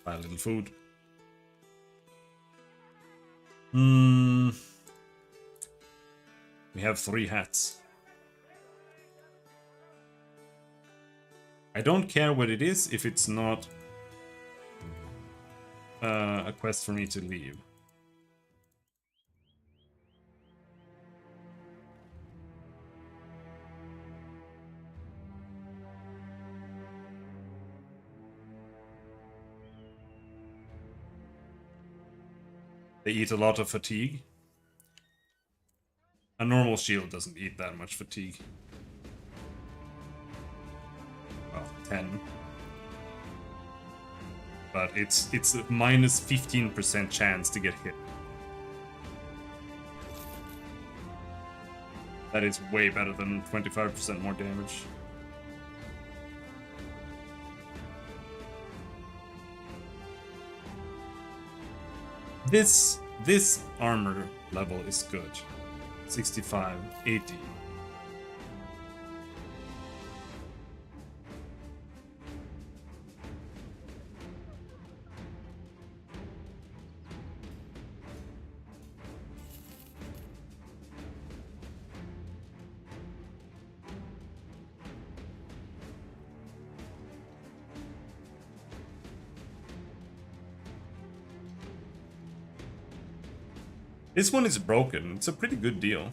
Buy a little food. We have 3 hats. I don't care what it is if it's not a quest for me to leave. They eat a lot of fatigue. A normal shield doesn't eat that much fatigue. Well, 10. But it's a minus 15% chance to get hit. That is way better than 25% more damage. This armor level is good. 65, 80. This one is broken. It's a pretty good deal.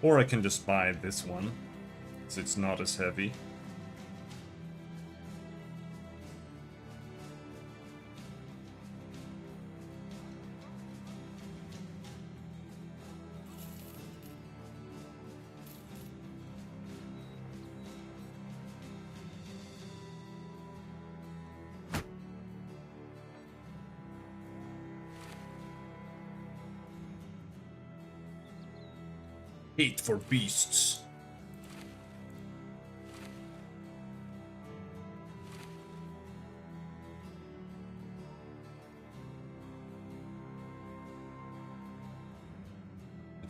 Or I can just buy this one, so it's not as heavy. Hate for beasts.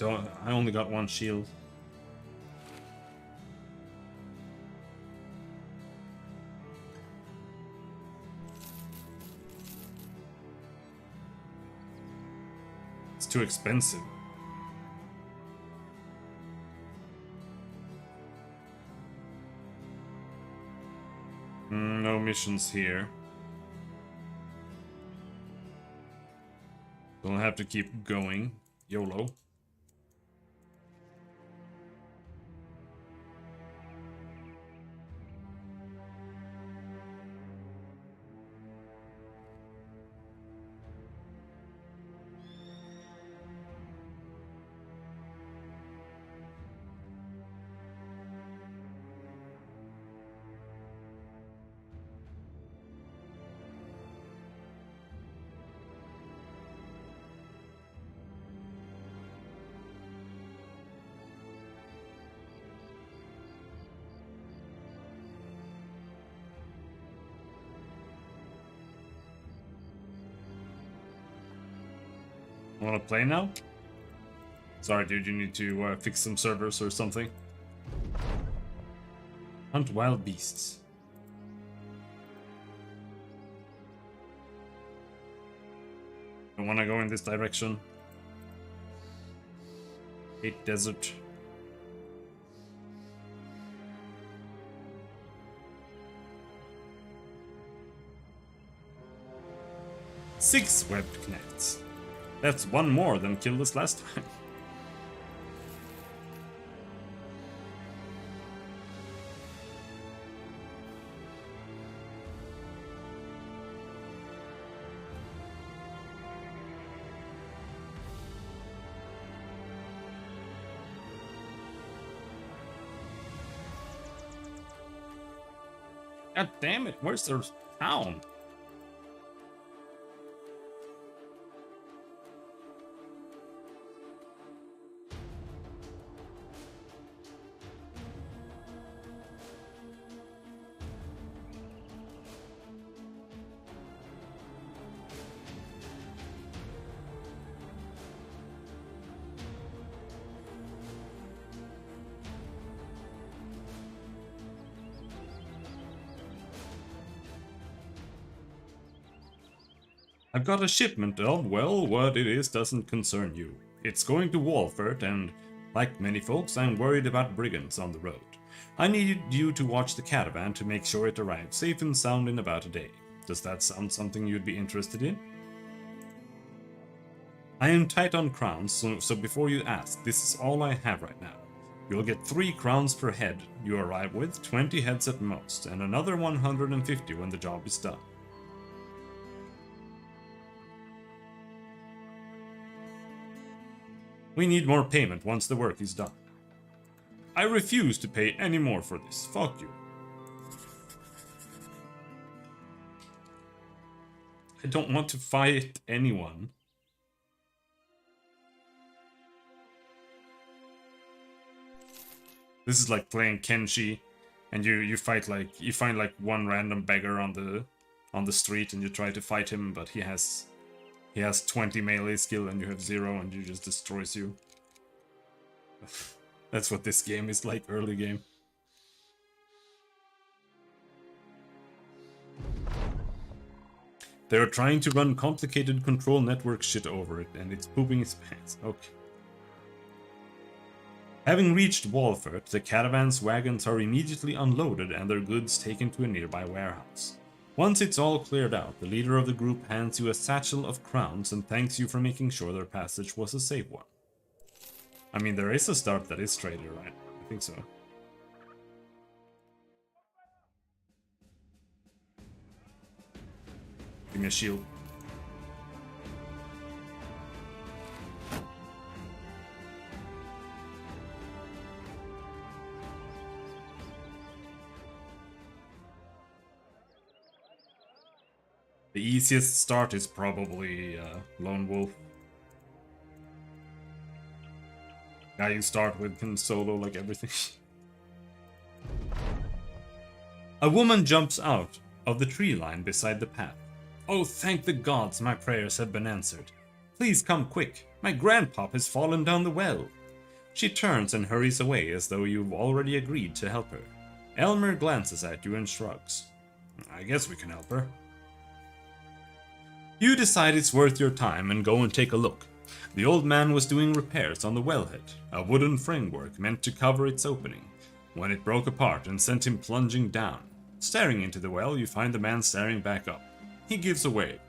I only got one shield. It's too expensive. No missions here. We'll have to keep going. YOLO. Wanna play now? Sorry, dude, you need to fix some servers or something. Hunt wild beasts. I wanna go in this direction. Hate desert. Six webbed connects. That's one more than killed us last time. God damn it, where's their town? I've got a shipment of, well, what it is doesn't concern you. It's going to Walford, and like many folks, I'm worried about brigands on the road. I need you to watch the caravan to make sure it arrives safe and sound in about a day. Does that sound something you'd be interested in? I am tight on crowns, so before you ask, this is all I have right now. You'll get 3 crowns per head you arrive with, 20 heads at most, and another 150 when the job is done. We need more payment once the work is done. I refuse to pay any more for this. Fuck you. I don't want to fight anyone. This is like playing Kenshi, and you fight like you find like one random beggar on the street, and you try to fight him, but he has 20 melee skill and you have 0, and he just destroys you. That's what this game is like, early game. They're trying to run complicated control network shit over it, and it's pooping its pants. Okay. Having reached Walford, the caravan's wagons are immediately unloaded and their goods taken to a nearby warehouse. Once it's all cleared out, the leader of the group hands you a satchel of crowns and thanks you for making sure their passage was a safe one. I mean, there is a start that is trader, right? I think so. Give me a shield. The easiest start is probably Lone Wolf. Guy you start with can solo like everything. A woman jumps out of the tree line beside the path. Oh, thank the gods my prayers have been answered. Please come quick. My grandpop has fallen down the well. She turns and hurries away as though you've already agreed to help her. Elmer glances at you and shrugs. I guess we can help her. You decide it's worth your time and go and take a look. The old man was doing repairs on the wellhead, a wooden framework meant to cover its opening, when it broke apart and sent him plunging down. Staring into the well, you find the man staring back up. He gives away.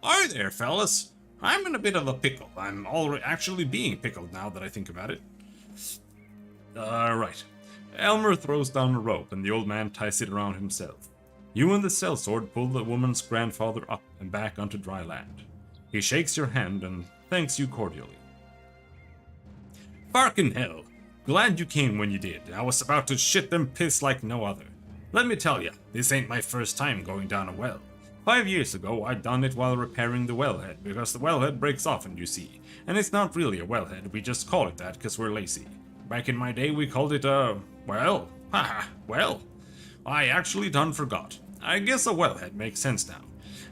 Hi there, fellas. I'm in a bit of a pickle. I'm actually being pickled now that I think about it. Right. Elmer throws down a rope and the old man ties it around himself. You and the sellsword pull the woman's grandfather up and back onto dry land. He shakes your hand and thanks you cordially. Farkin' hell! Glad you came when you did. I was about to shit them piss like no other. Let me tell ya, this ain't my first time going down a well. 5 years ago, I'd done it while repairing the wellhead, because the wellhead breaks often, you see. And it's not really a wellhead, we just call it that because we're lazy. Back in my day, we called it a... well, haha, well. I actually done forgot. I guess a wellhead makes sense now,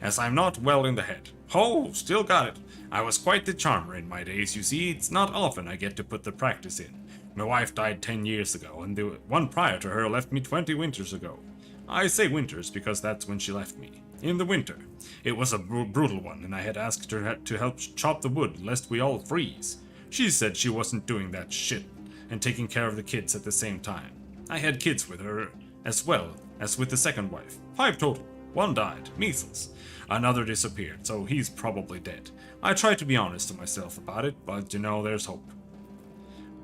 as I'm not well in the head. Oh, still got it. I was quite the charmer in my days, you see. It's not often I get to put the practice in. My wife died 10 years ago, and the one prior to her left me 20 winters ago. I say winters because that's when she left me. In the winter. It was a brutal one, and I had asked her to help chop the wood, lest we all freeze. She said she wasn't doing that shit, and taking care of the kids at the same time. I had kids with her, as well as with the second wife. 5 total. 1 died, measles. Another disappeared, so he's probably dead. I try to be honest to myself about it, but you know, there's hope.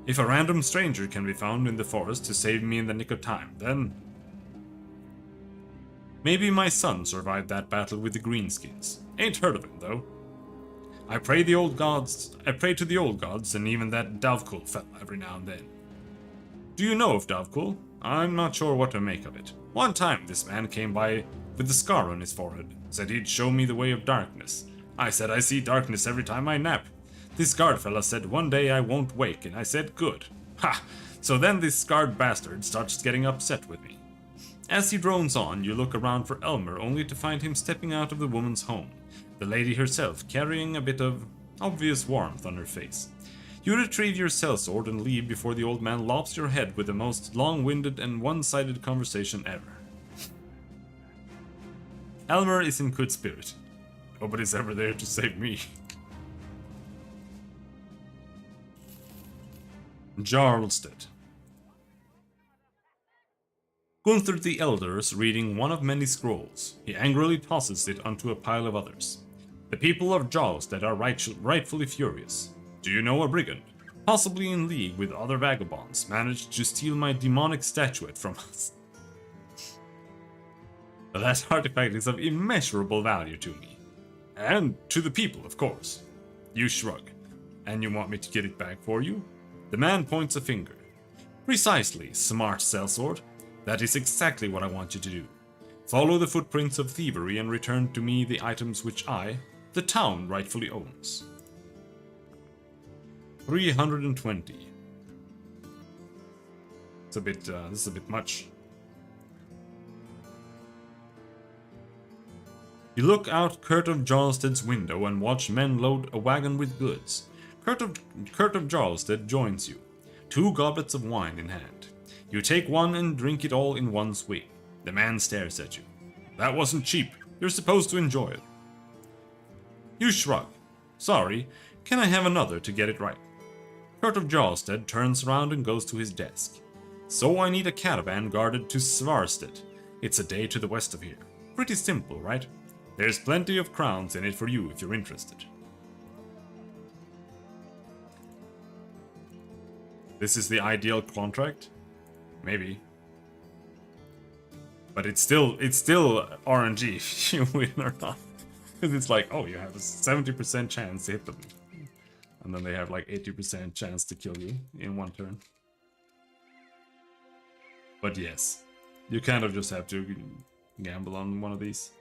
If a random stranger can be found in the forest to save me in the nick of time, then... maybe my son survived that battle with the greenskins. Ain't heard of him, though. I pray to the old gods, and even that Davkul fella every now and then. Do you know of Davkul? I'm not sure what to make of it. One time this man came by with a scar on his forehead, said he'd show me the way of darkness. I said I see darkness every time I nap. This guard fella said one day I won't wake, and I said good. Ha! So then this scarred bastard starts getting upset with me. As he drones on, you look around for Elmer, only to find him stepping out of the woman's home, the lady herself carrying a bit of obvious warmth on her face. You retrieve your sellsword and leave before the old man lops your head with the most long-winded and one-sided conversation ever. Elmer is in good spirit. Nobody's ever there to save me. Jarlstead. Gunther the Elder is reading one of many scrolls. He angrily tosses it onto a pile of others. The people of Jarlstead are rightfully furious. Do you know a brigand, possibly in league with other vagabonds, managed to steal my demonic statuette from us? That artifact is of immeasurable value to me. And to the people, of course. You shrug. And you want me to get it back for you? The man points a finger. Precisely, smart sellsword. That is exactly what I want you to do. Follow the footprints of thievery and return to me the items which I, the town, rightfully owns. 320. It's a bit, this is a bit much. You look out Kurt of Jarlstead's window and watch men load a wagon with goods. Kurt of Jarlstead joins you, 2 goblets of wine in hand. You take one and drink it all in one swig. The man stares at you. That wasn't cheap. You're supposed to enjoy it. You shrug. Sorry, can I have another to get it right? Kurt of Jarlstead turns around and goes to his desk. So I need a caravan guarded to Svarstedt. It's a day to the west of here. Pretty simple, right? There's plenty of crowns in it for you if you're interested. This is the ideal contract? Maybe. But it's still RNG if you win or not. Because it's like, oh, you have a 70% chance to hit them. And then they have like 80% chance to kill you in one turn. But yes, you kind of just have to gamble on one of these.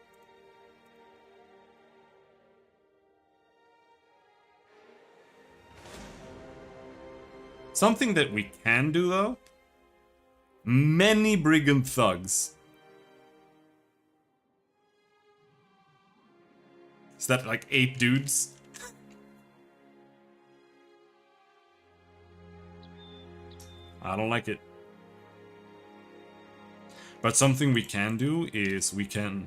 Something that we can do though, many brigand thugs. Is that like 8 dudes? I don't like it. But something we can do is we can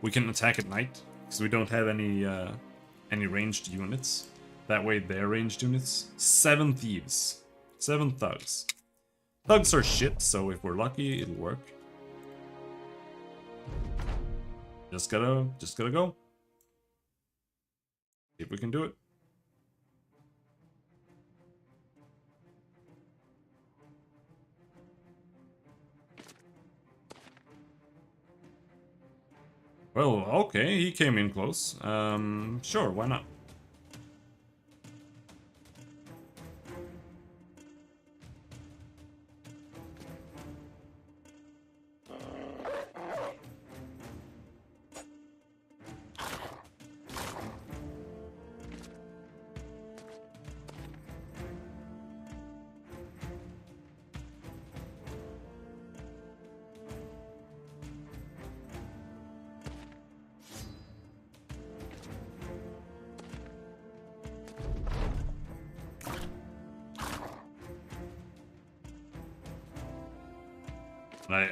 attack at night because we don't have any ranged units. That way they're ranged units. 7 thieves, 7 thugs. Thugs are shit, so if we're lucky, it'll work. Just gotta go. See if we can do it. Well, okay, he came in close. Sure, why not?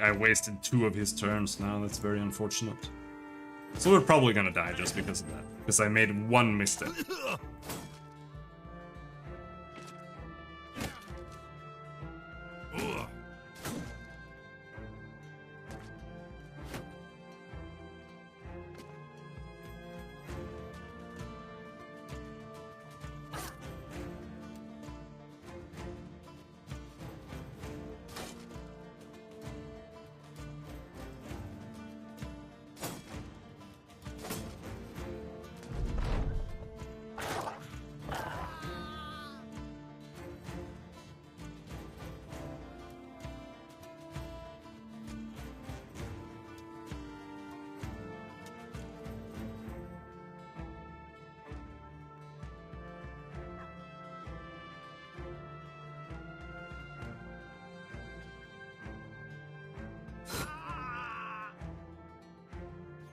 I wasted 2 of his turns now, that's very unfortunate. So we're probably gonna die just because of that. Because I made 1 mistake.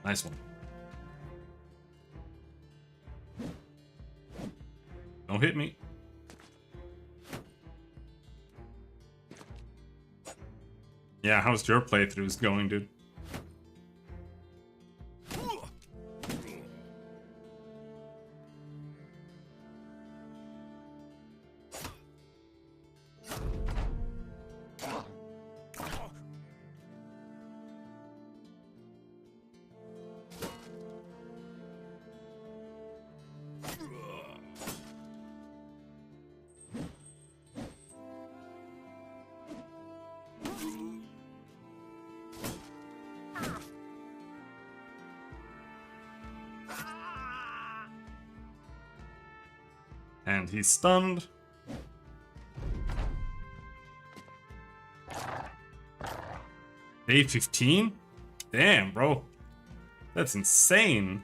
Nice one. Don't hit me. Yeah, how's your playthroughs going, dude? And he's stunned. Day 15? Damn, bro. That's insane.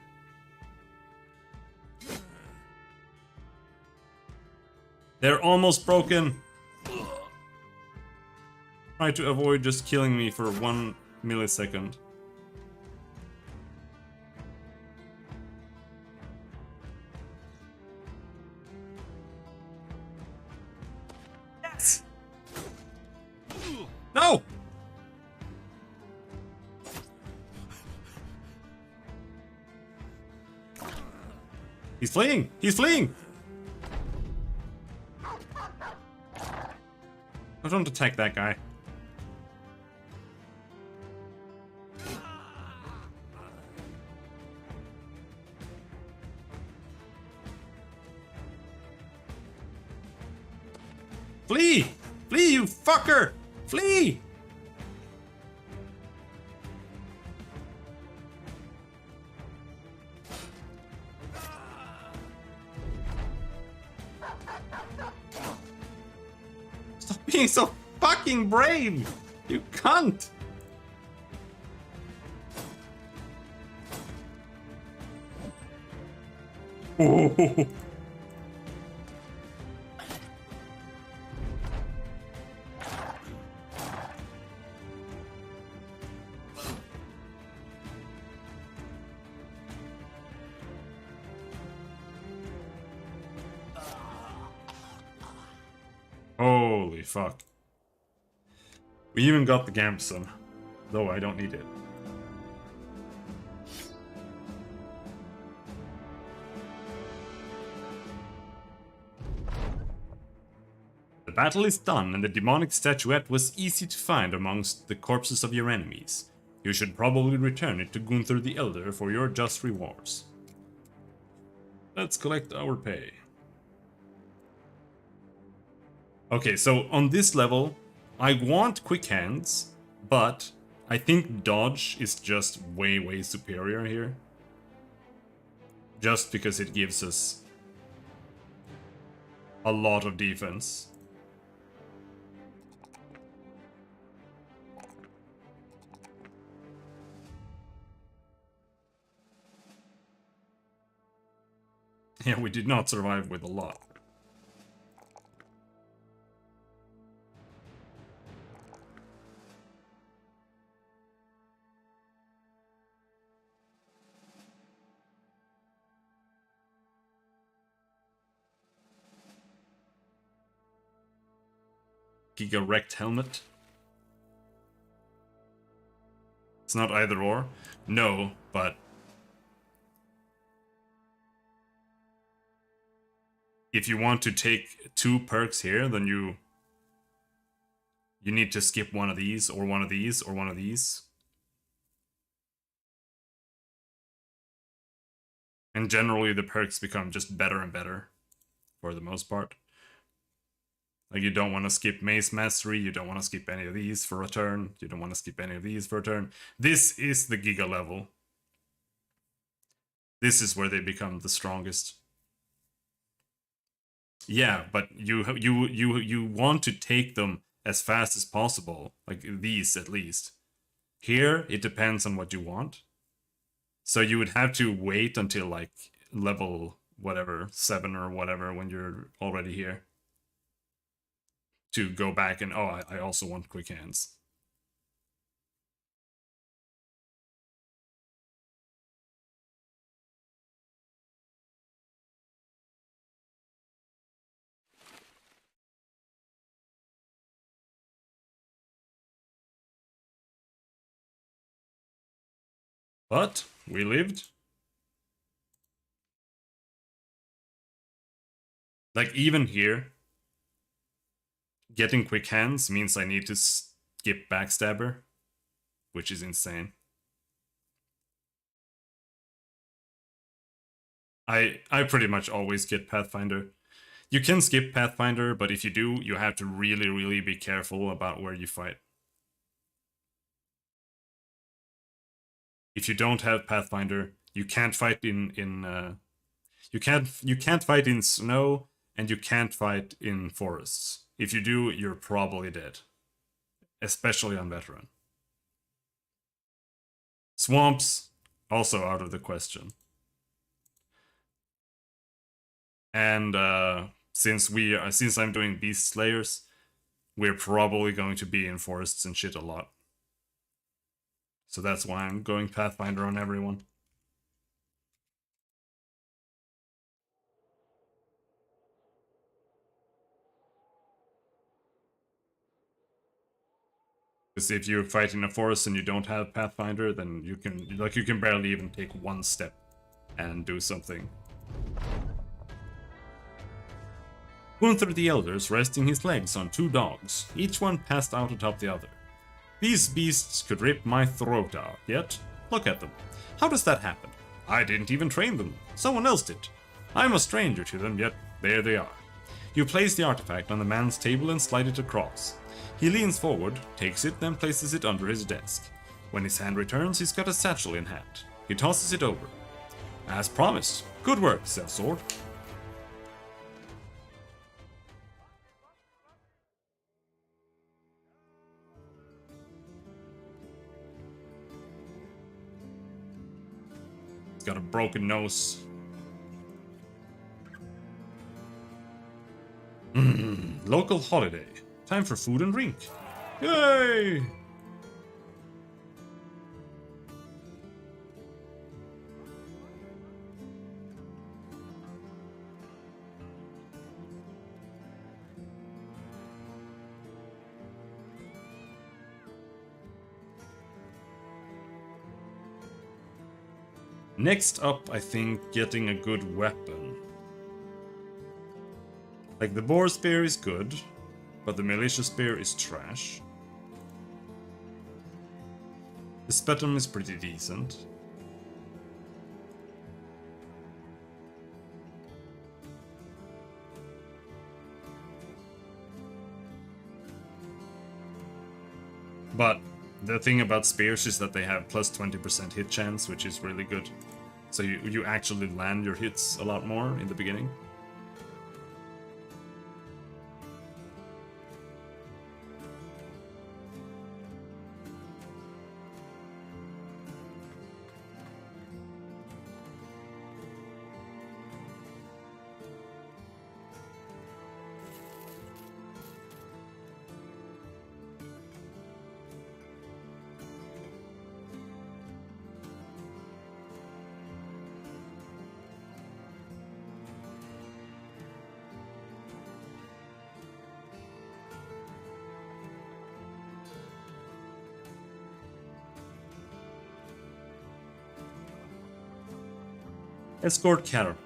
They're almost broken. Try to avoid just killing me for 1 millisecond. Yes! No! He's fleeing! He's fleeing! I don't attack that guy. Flee! Flee, you fucker! Flee! Stop being so fucking brave! You cunt! Oh. Holy fuck. We even got the Gamson, though I don't need it. The battle is done, and the demonic statuette was easy to find amongst the corpses of your enemies. You should probably return it to Gunther the Elder for your just rewards. Let's collect our pay. Okay, so on this level, I want quick hands, but I think dodge is just way, way superior here. Just because it gives us a lot of defense. Yeah, we did not survive with a lot. Giga Wrecked Helmet. It's not either or. No, but if you want to take 2 perks here, then you need to skip one of these, or one of these, or one of these. And generally the perks become just better and better, for the most part. Like, you don't want to skip Mace Mastery, you don't want to skip any of these for a turn, you don't want to skip any of these for a turn. This is the Giga level. This is where they become the strongest. Yeah, but you want to take them as fast as possible, like these at least. Here, it depends on what you want. So you would have to wait until like level whatever, 7 or whatever, when you're already here, to go back and, oh, I also want quick hands. But we lived. Like, even here, getting quick hands means I need to skip Backstabber, which is insane. I pretty much always get Pathfinder. You can skip Pathfinder, but if you do, you have to really, really be careful about where you fight. If you don't have Pathfinder, you can't fight in you can't fight in snow, and you can't fight in forests. If you do, you're probably dead. Especially on veteran. Swamps, also out of the question. And since I'm doing Beast Slayers, we're probably going to be in forests and shit a lot. So that's why I'm going Pathfinder on everyone. Because if you fight in a forest and you don't have Pathfinder, then you can barely even take one step and do something. Gunther the Elder's resting his legs on 2 dogs, each one passed out atop the other. These beasts could rip my throat out, yet look at them. How does that happen? I didn't even train them. Someone else did. I'm a stranger to them, yet there they are. You place the artifact on the man's table and slide it across. He leans forward, takes it, then places it under his desk. When his hand returns, he's got a satchel in hand. He tosses it over. As promised. Good work, Sellsword. He's got a broken nose. Local holiday. Time for food and drink. Yay! Next up, I think getting a good weapon. Like, the boar spear is good, but the militia spear is trash. The spetum is pretty decent. But the thing about spears is that they have plus 20% hit chance, which is really good. So you actually land your hits a lot more in the beginning. Escort caravan.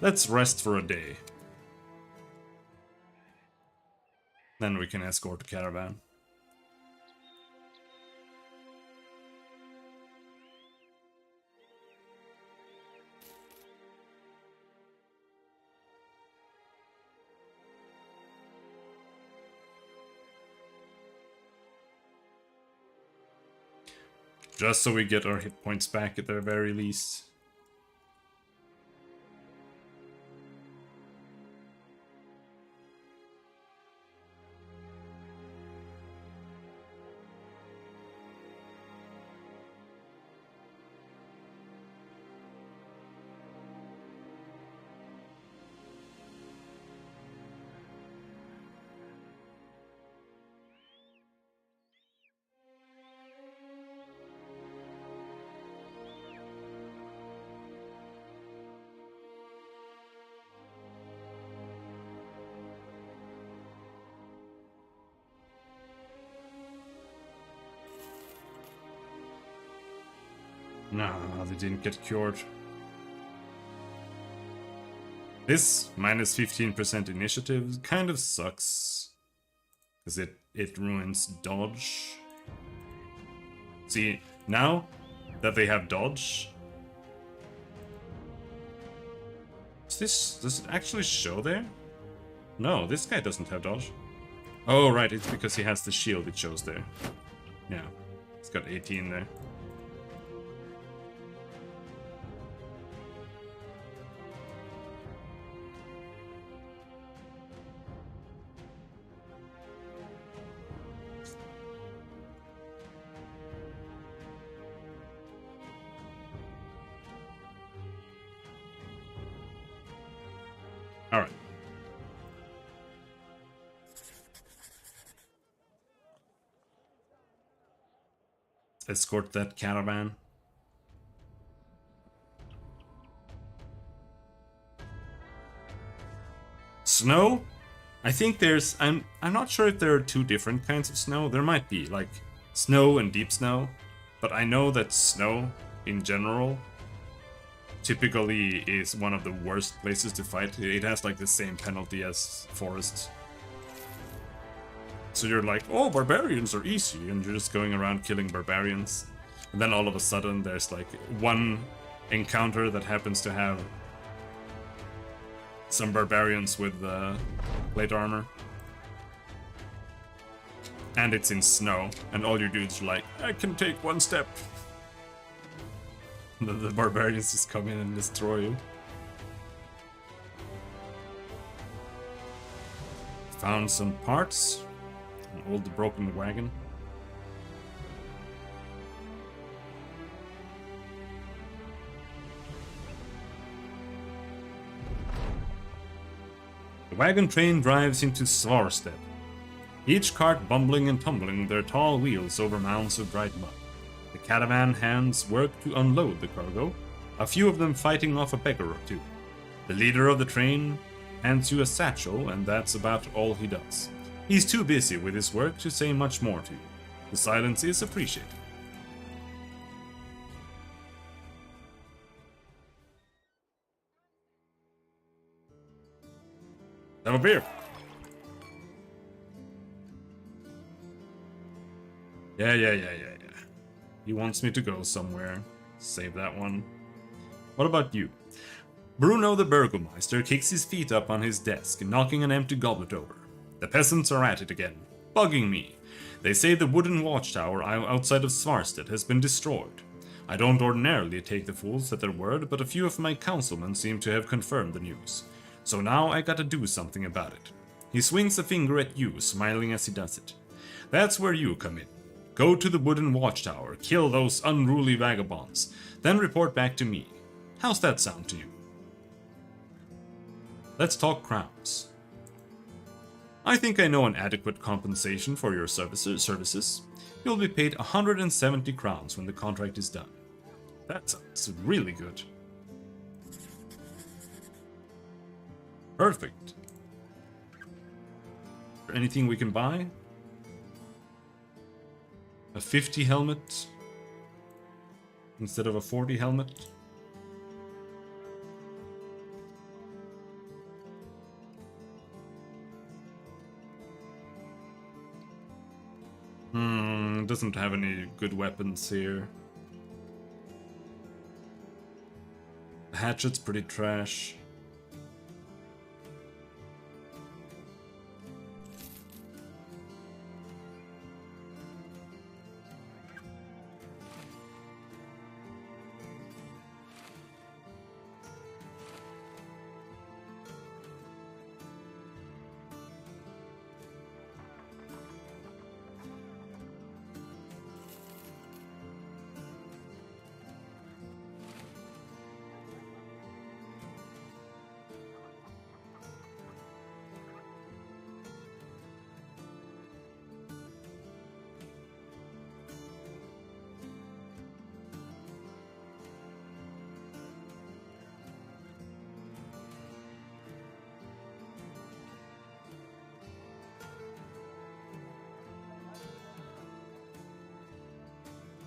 Let's rest for a day. Then we can escort the caravan. Just so we get our hit points back at the very least. No, they didn't get cured. This minus 15% initiative kind of sucks. Because it ruins dodge. See, now that they have dodge... Does it actually show there? No, this guy doesn't have dodge. Oh, right, it's because he has the shield it shows there. Yeah, it's got 18 there. Alright. Escort that caravan. Snow? I think there's... I'm not sure if there are 2 different kinds of snow. There might be, like, snow and deep snow, but I know that snow, in general, typically is one of the worst places to fight. It has like the same penalty as forests. So you're like, oh, barbarians are easy, and you're just going around killing barbarians. And then all of a sudden there's like one encounter that happens to have some barbarians with plate armor. And it's in snow, and all your dudes are like, I can take one step. The barbarians just come in and destroy you. Found some parts. An old broken wagon. The wagon train drives into Svarstead. Each cart bumbling and tumbling their tall wheels over mounds of dried mud. The caravan hands work to unload the cargo, a few of them fighting off a beggar or two. The leader of the train hands you a satchel, and that's about all he does. He's too busy with his work to say much more to you. The silence is appreciated. Have a beer. Yeah. He wants me to go somewhere. Save that one. What about you? Bruno the Burgomeister kicks his feet up on his desk, knocking an empty goblet over. The peasants are at it again, bugging me. They say the wooden watchtower outside of Svarstead has been destroyed. I don't ordinarily take the fools at their word, but a few of my councilmen seem to have confirmed the news. So now I gotta do something about it. He swings a finger at you, smiling as he does it. That's where you come in. Go to the wooden watchtower, kill those unruly vagabonds, then report back to me. How's that sound to you? Let's talk crowns. I think I know an adequate compensation for your services. You'll be paid 170 crowns when the contract is done. That sounds really good. Perfect. Anything we can buy? A 50 helmet instead of a 40 helmet? Doesn't have any good weapons here. The hatchet's pretty trash.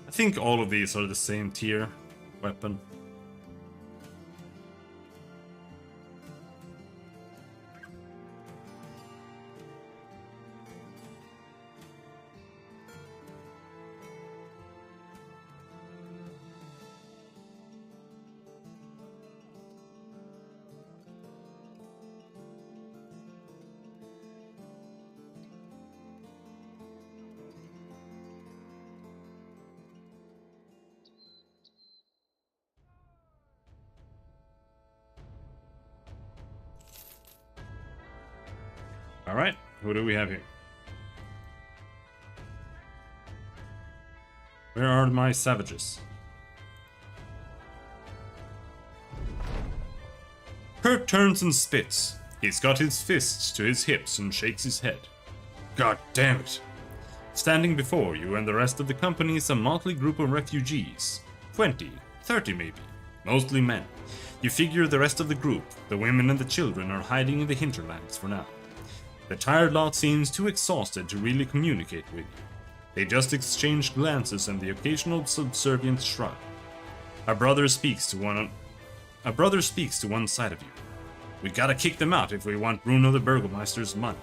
I think all of these are the same tier weapon. Alright, who do we have here? Where are my savages? Kurt turns and spits. He's got his fists to his hips and shakes his head. God damn it. Standing before you and the rest of the company is a motley group of refugees. 20, 30 maybe. Mostly men. You figure the rest of the group, the women and the children, are hiding in the hinterlands for now. The tired lot seems too exhausted to really communicate with you. They just exchange glances and the occasional subservient shrug. A brother speaks to one side of you. We gotta kick them out if we want Bruno the Burgomeister's money.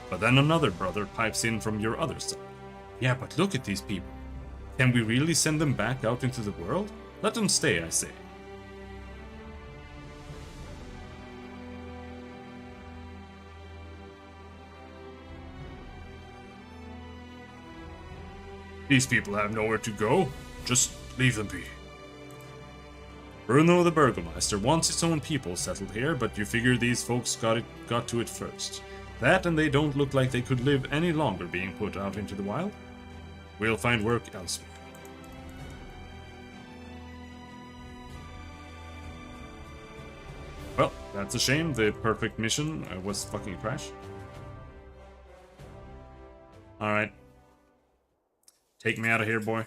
But then another brother pipes in from your other side. Yeah, but look at these people. Can we really send them back out into the world? Let them stay, I say. These people have nowhere to go. Just leave them be. Bruno the Burgomeister wants his own people settled here, but you figure these folks got to it first. That and they don't look like they could live any longer being put out into the wild. We'll find work elsewhere. Well, that's a shame. The perfect mission was fucking trash. Alright. Take me out of here, boy.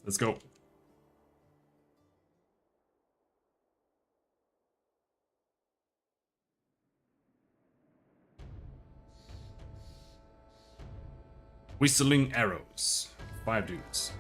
Let's go. Whistling arrows. 5 dudes.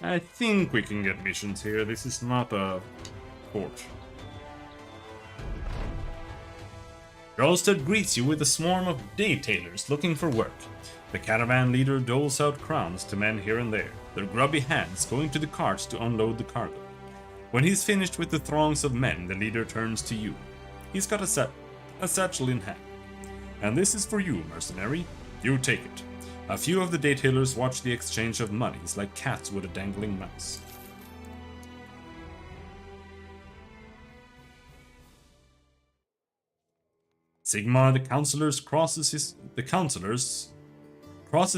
I think we can get missions here. This is not a port. Geralt greets you with a swarm of day tailors looking for work. The caravan leader doles out crowns to men here and there, their grubby hands going to the carts to unload the cargo. When he's finished with the throngs of men, the leader turns to you. He's got a satchel in hand. And this is for you, mercenary. You take it. A few of the daytailers watch the exchange of monies like cats with a dangling mouse. Sigmar the counselor crosses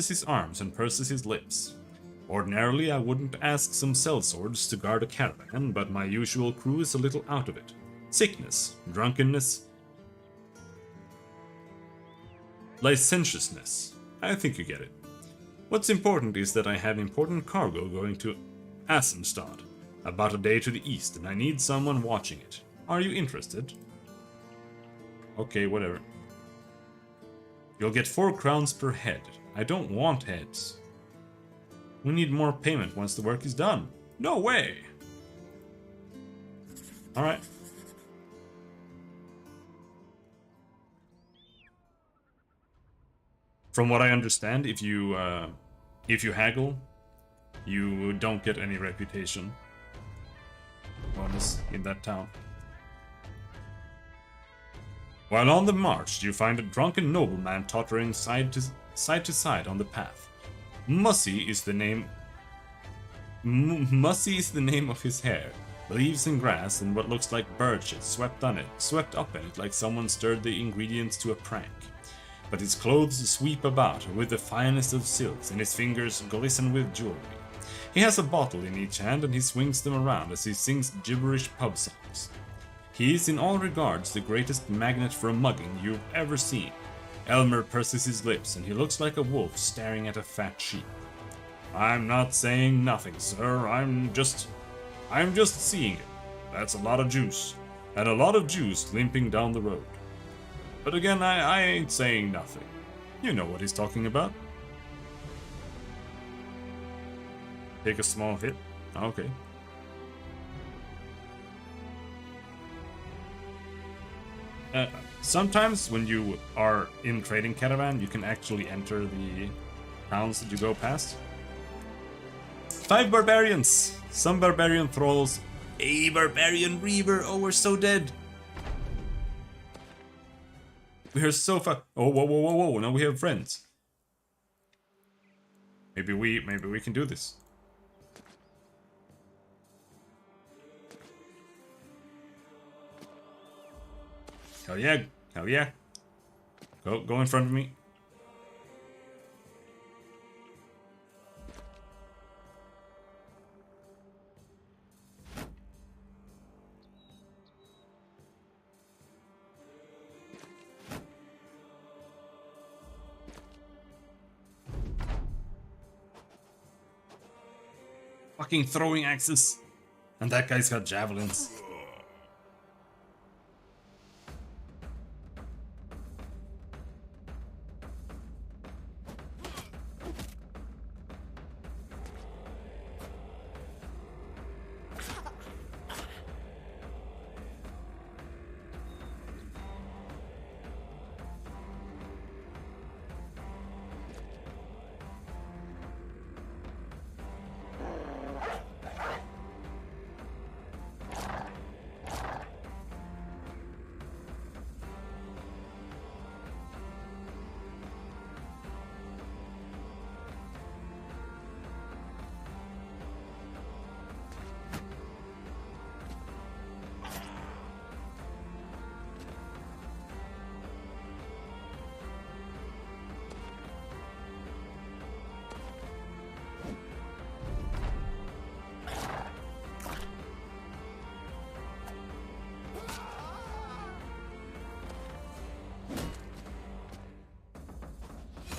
his arms and purses his lips. Ordinarily, I wouldn't ask some sellswords to guard a caravan, but my usual crew is a little out of it. Sickness, drunkenness, licentiousness. I think you get it. What's important is that I have important cargo going to Assenstad, about a day to the east, and I need someone watching it. Are you interested? Okay, whatever. You'll get 4 crowns per head. I don't want heads. We need more payment once the work is done. No way! Alright. From what I understand, if you haggle, you don't get any reputation bonus in that town. While on the march, you find a drunken nobleman tottering side to side on the path. Mussy is the name of his hair. Leaves and grass and what looks like bird shit swept up in it like someone stirred the ingredients to a prank. But his clothes sweep about with the finest of silks, and his fingers glisten with jewelry. He has a bottle in each hand, and he swings them around as he sings gibberish pub songs. He is in all regards the greatest magnet for a mugging you've ever seen. Elmer purses his lips, and he looks like a wolf staring at a fat sheep. I'm not saying nothing, sir. I'm just seeing it. That's a lot of juice, and a lot of juice limping down the road. But again, I ain't saying nothing. You know what he's talking about. Take a small hit. Okay. Sometimes when you are in trading caravan, you can actually enter the towns that you go past. 5 barbarians! Some barbarian thralls. A barbarian reaver! Oh, we're so dead! We're so far. Oh, whoa! Now we have friends. Maybe we can do this. Hell yeah! Go in front of me. Fucking throwing axes. And that guy's got javelins.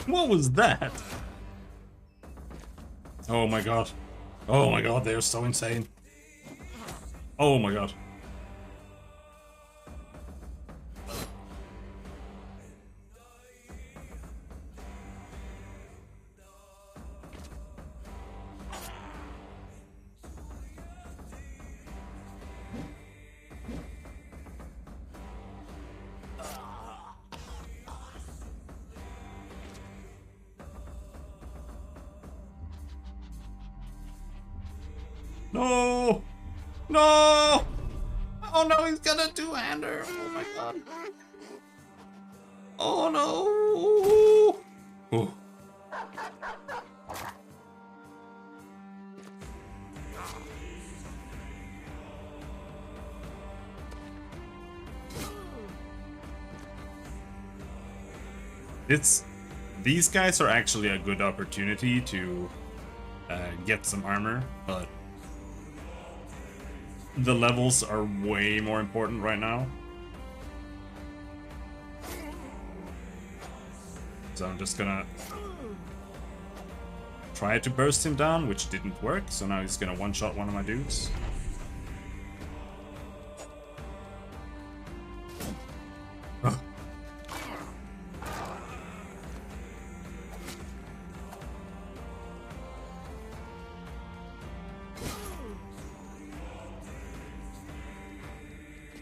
What was that? Oh my god. Oh my god, they are so insane. Oh my god. No! No! Oh no, he's got a two-hander! Oh my god. Oh no! Oh. These guys are actually a good opportunity to get some armor, but the levels are way more important right now. So I'm just gonna try to burst him down, which didn't work, so now he's gonna one-shot one of my dudes. Ugh.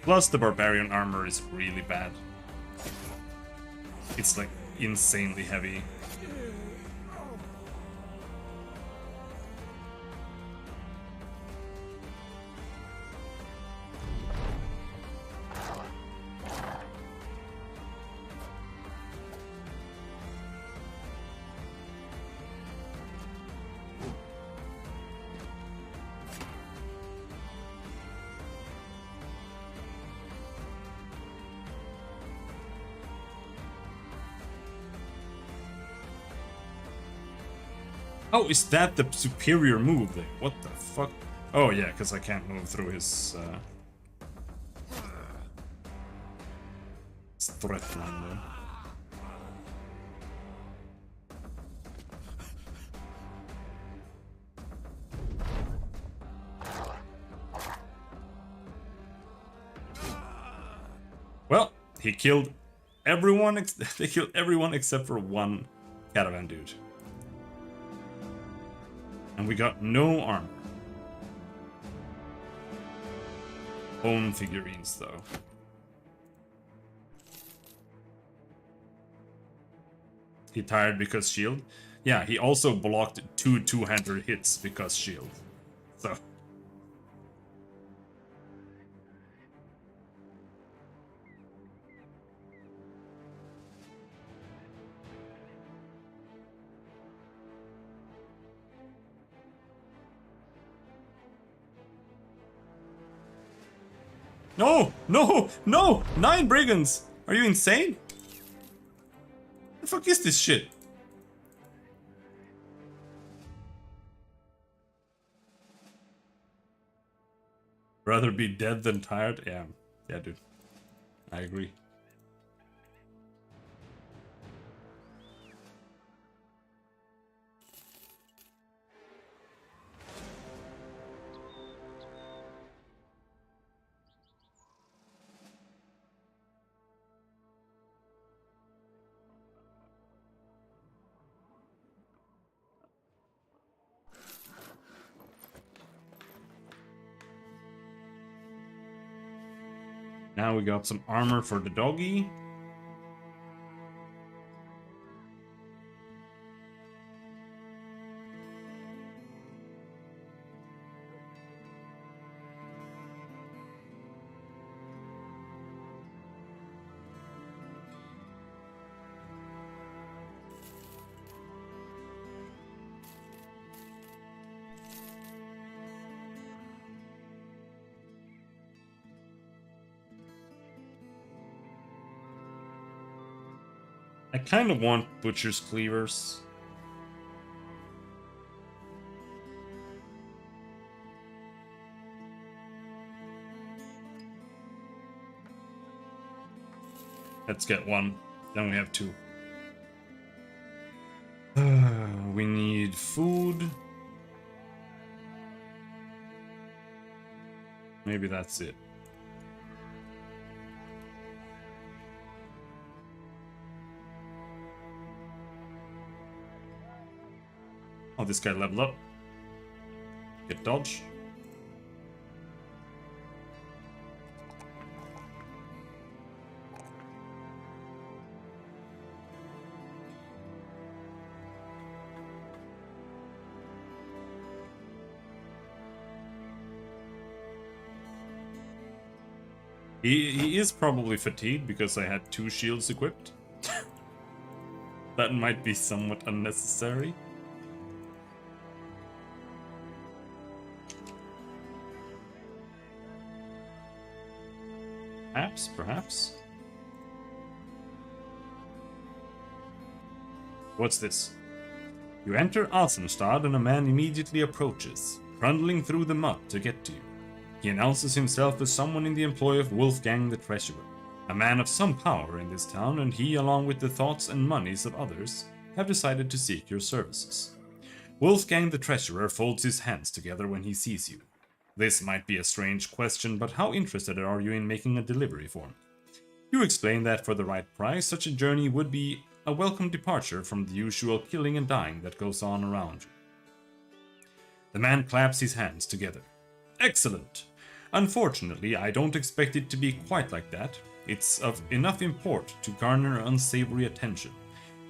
Plus, the barbarian armor is really bad. It's like insanely heavy. Oh, is that the superior move there? What the fuck? Oh yeah, because I can't move through his threat line there. Well, he killed everyone. They killed everyone except for one caravan dude. And we got no armor. Bone figurines, though. He tired because shield? Yeah, he also blocked two two-hander hits because shield. So... No! No! No! 9 brigands! Are you insane? The fuck is this shit? Rather be dead than tired? Yeah. Yeah, dude. I agree. Now we got some armor for the doggy. I kind of want Butcher's Cleavers. Let's get one. Then we have two. We need food. Maybe that's it. Oh, this guy leveled up. Get dodge. He is probably fatigued because I had 2 shields equipped. That might be somewhat unnecessary. Perhaps. What's this? You enter Alsenstad and a man immediately approaches, trundling through the mud to get to you. He announces himself as someone in the employ of Wolfgang the Treasurer, a man of some power in this town, and he, along with the thoughts and monies of others, have decided to seek your services. Wolfgang the Treasurer folds his hands together when he sees you. This might be a strange question, but how interested are you in making a delivery for me? You explain that for the right price, such a journey would be a welcome departure from the usual killing and dying that goes on around you. The man claps his hands together. Excellent! Unfortunately, I don't expect it to be quite like that. It's of enough import to garner unsavory attention,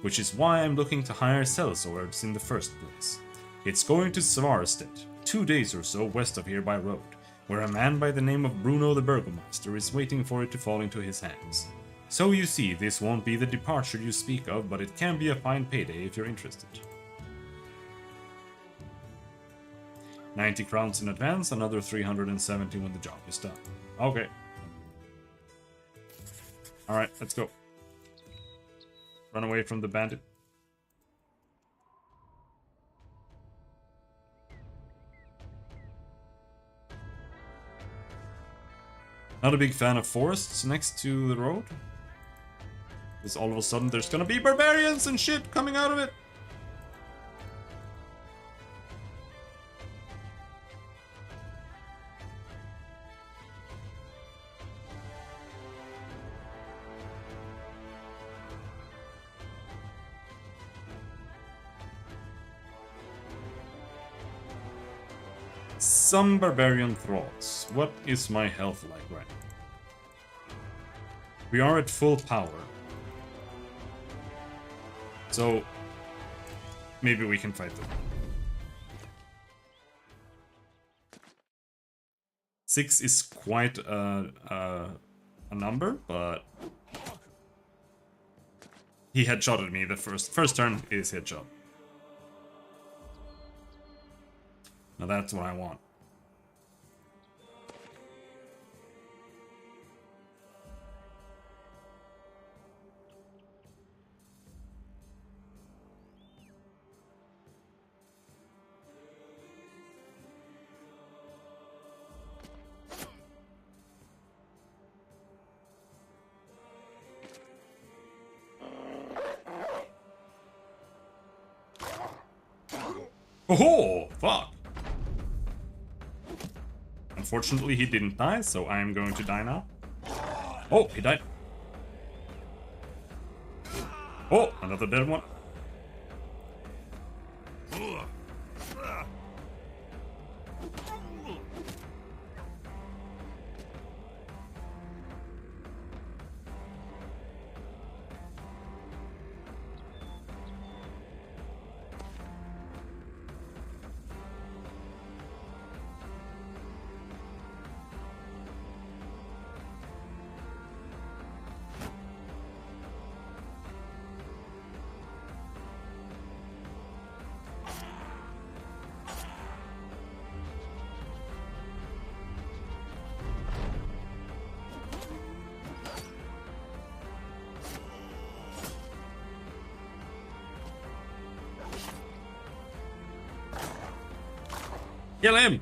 which is why I'm looking to hire sellswords in the first place. It's going to Svarstedt, 2 days or so west of here by road, where a man by the name of Bruno the Burgomaster is waiting for it to fall into his hands. So you see, this won't be the departure you speak of, but it can be a fine payday if you're interested. 90 crowns in advance, another 370 when the job is done. Okay. Alright, let's go. Run away from the bandit. Not a big fan of forests next to the road. Because all of a sudden there's gonna be barbarians and shit coming out of it. Some barbarian thralls. What is my health like right now? We are at full power. So, maybe we can fight them. 6 is quite a number, but he headshotted me the first turn is headshot. Now that's what I want. Oh, fuck! Unfortunately, he didn't die, so I am going to die now. Oh, he died. Oh, another dead one. Kill him!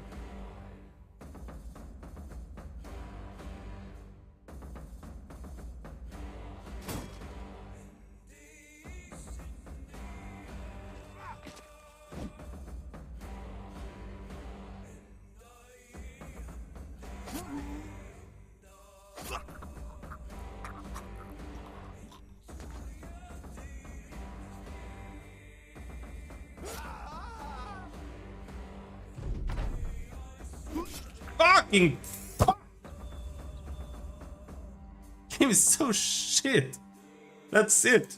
Fucking fuck! Game is so shit. That's it.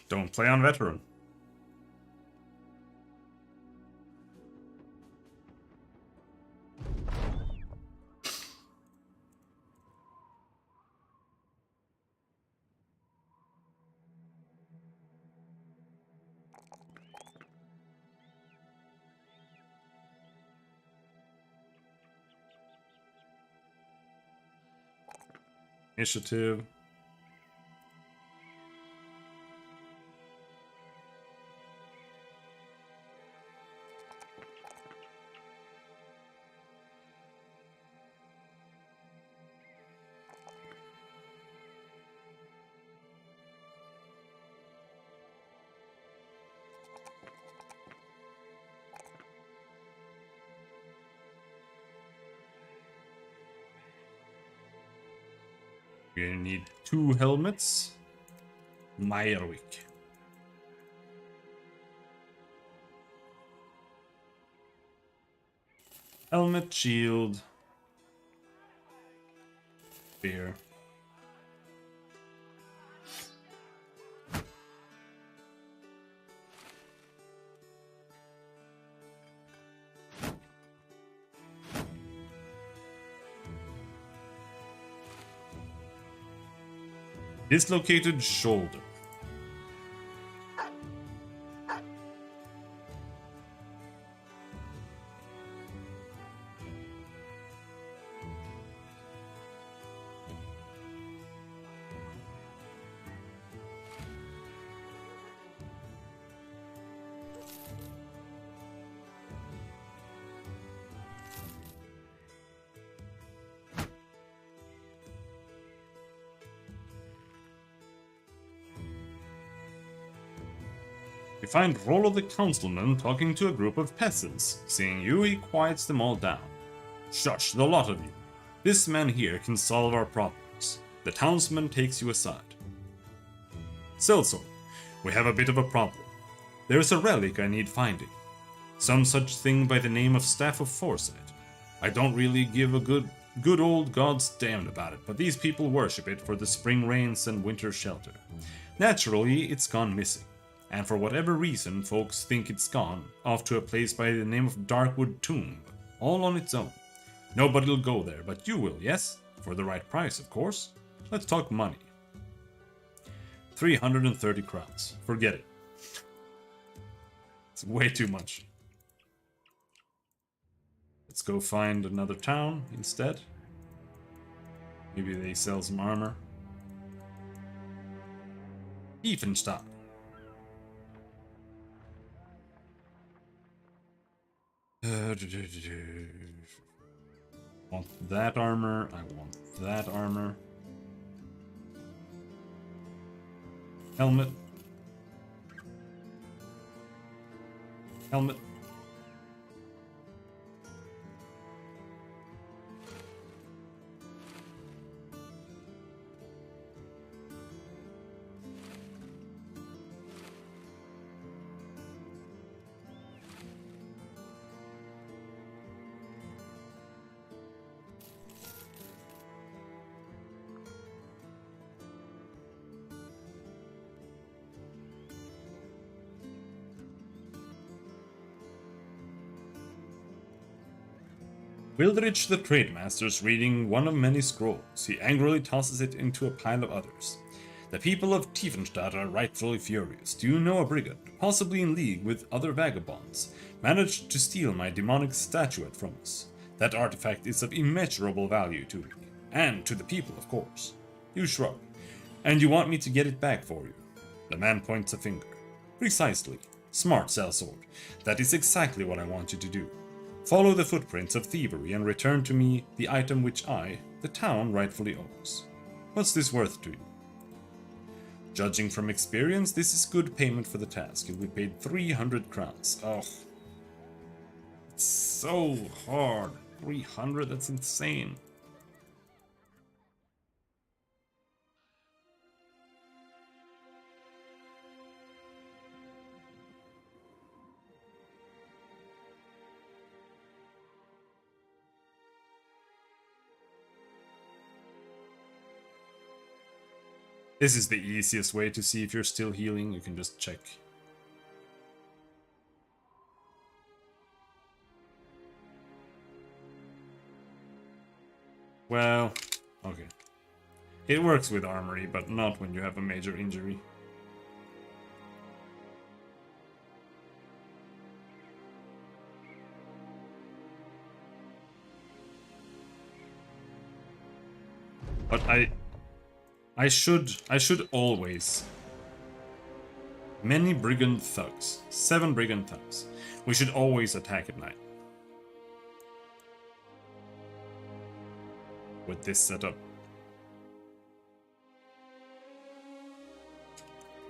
Don't play on veteran. Initiative. We need 2 helmets. Meyerwick. Helmet, shield. Spear. Dislocated shoulder. We find Rollo the councilman talking to a group of peasants. Seeing you, he quiets them all down. Shush, the lot of you. This man here can solve our problems. The townsman takes you aside. Selso, we have a bit of a problem. There is a relic I need finding. Some such thing by the name of Staff of Foresight. I don't really give a good old god's damned about it, but these people worship it for the spring rains and winter shelter. Naturally, it's gone missing. And for whatever reason, folks think it's gone off to a place by the name of Darkwood Tomb, all on its own. Nobody'll go there, but you will, yes? For the right price, of course. Let's talk money. 330 crowns. Forget it. It's way too much. Let's go find another town instead. Maybe they sell some armor. Tiefenstadt. Want that armor. I want that armor. Helmet. Helmet. Wildrich the Trademaster's reading one of many scrolls. He angrily tosses it into a pile of others. The people of Tiefenstadt are rightfully furious. Do you know a brigand, possibly in league with other vagabonds, managed to steal my demonic statuette from us? That artifact is of immeasurable value to me, and to the people, of course. You shrug. And you want me to get it back for you? The man points a finger. Precisely. Smart, sellsword. That is exactly what I want you to do. Follow the footprints of thievery and return to me the item which I, the town, rightfully owns. What's this worth to you? Judging from experience, this is good payment for the task. You'll be paid 300 crowns. Oh. It's so hard. 300? That's insane. This is the easiest way to see if you're still healing. You can just check. Well, okay. It works with armory, but not when you have a major injury. But I should always. Many brigand thugs. 7 brigand thugs. We should always attack at night. With this setup.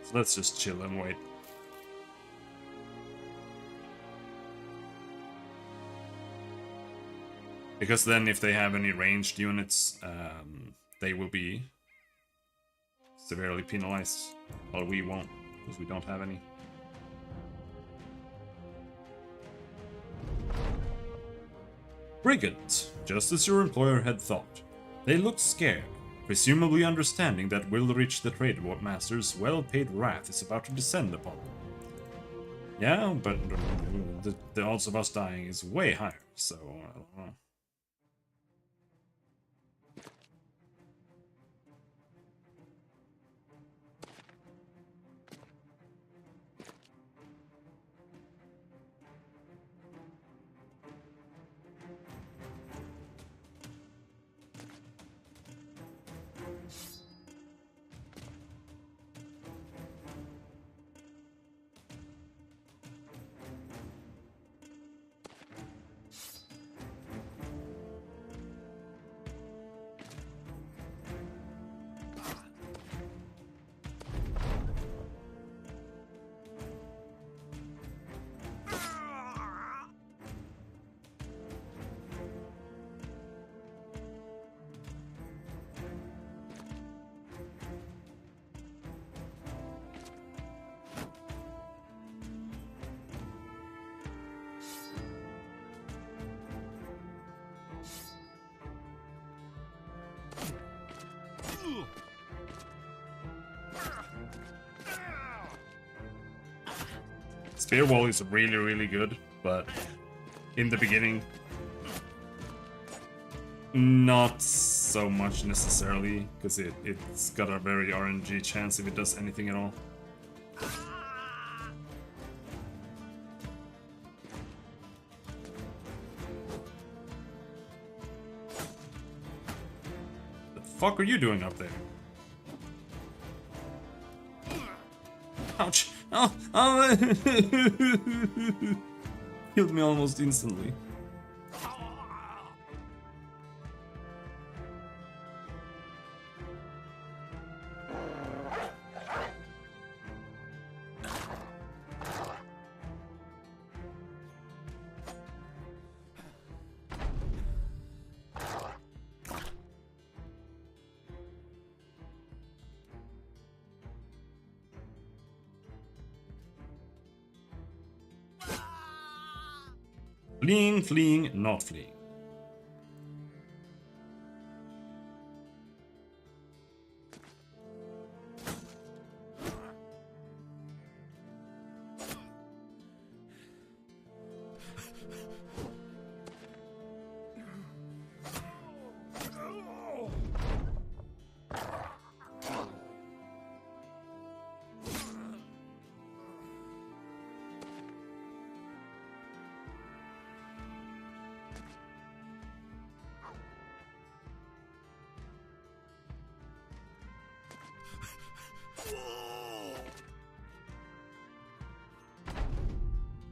So let's just chill and wait. Because then if they have any ranged units, they will be severely penalized. While we won't, because we don't have any. Brigands, just as your employer had thought. They looked scared, presumably understanding that Wilrich the Trade Master's well-paid wrath is about to descend upon them. Yeah, but the odds of us dying is way higher, so I don't know. Spear wall is really, really good, but in the beginning, not so much necessarily, because it's got a very RNG chance if it does anything at all. The fuck are you doing up there? Ouch! Oh, oh. Killed me almost instantly. Fleeing, fleeing, not fleeing.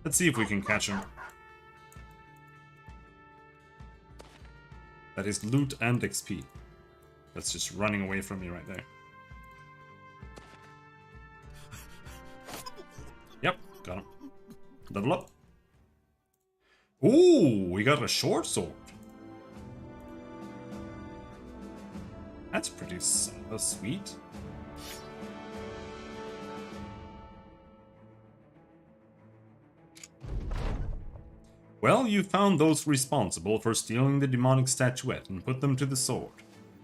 Let's see if we can catch him. That is loot and XP. That's just running away from me right there. Yep, got him. Level up. Ooh, we got a short sword. That's pretty sweet. Well, you found those responsible for stealing the demonic statuette and put them to the sword.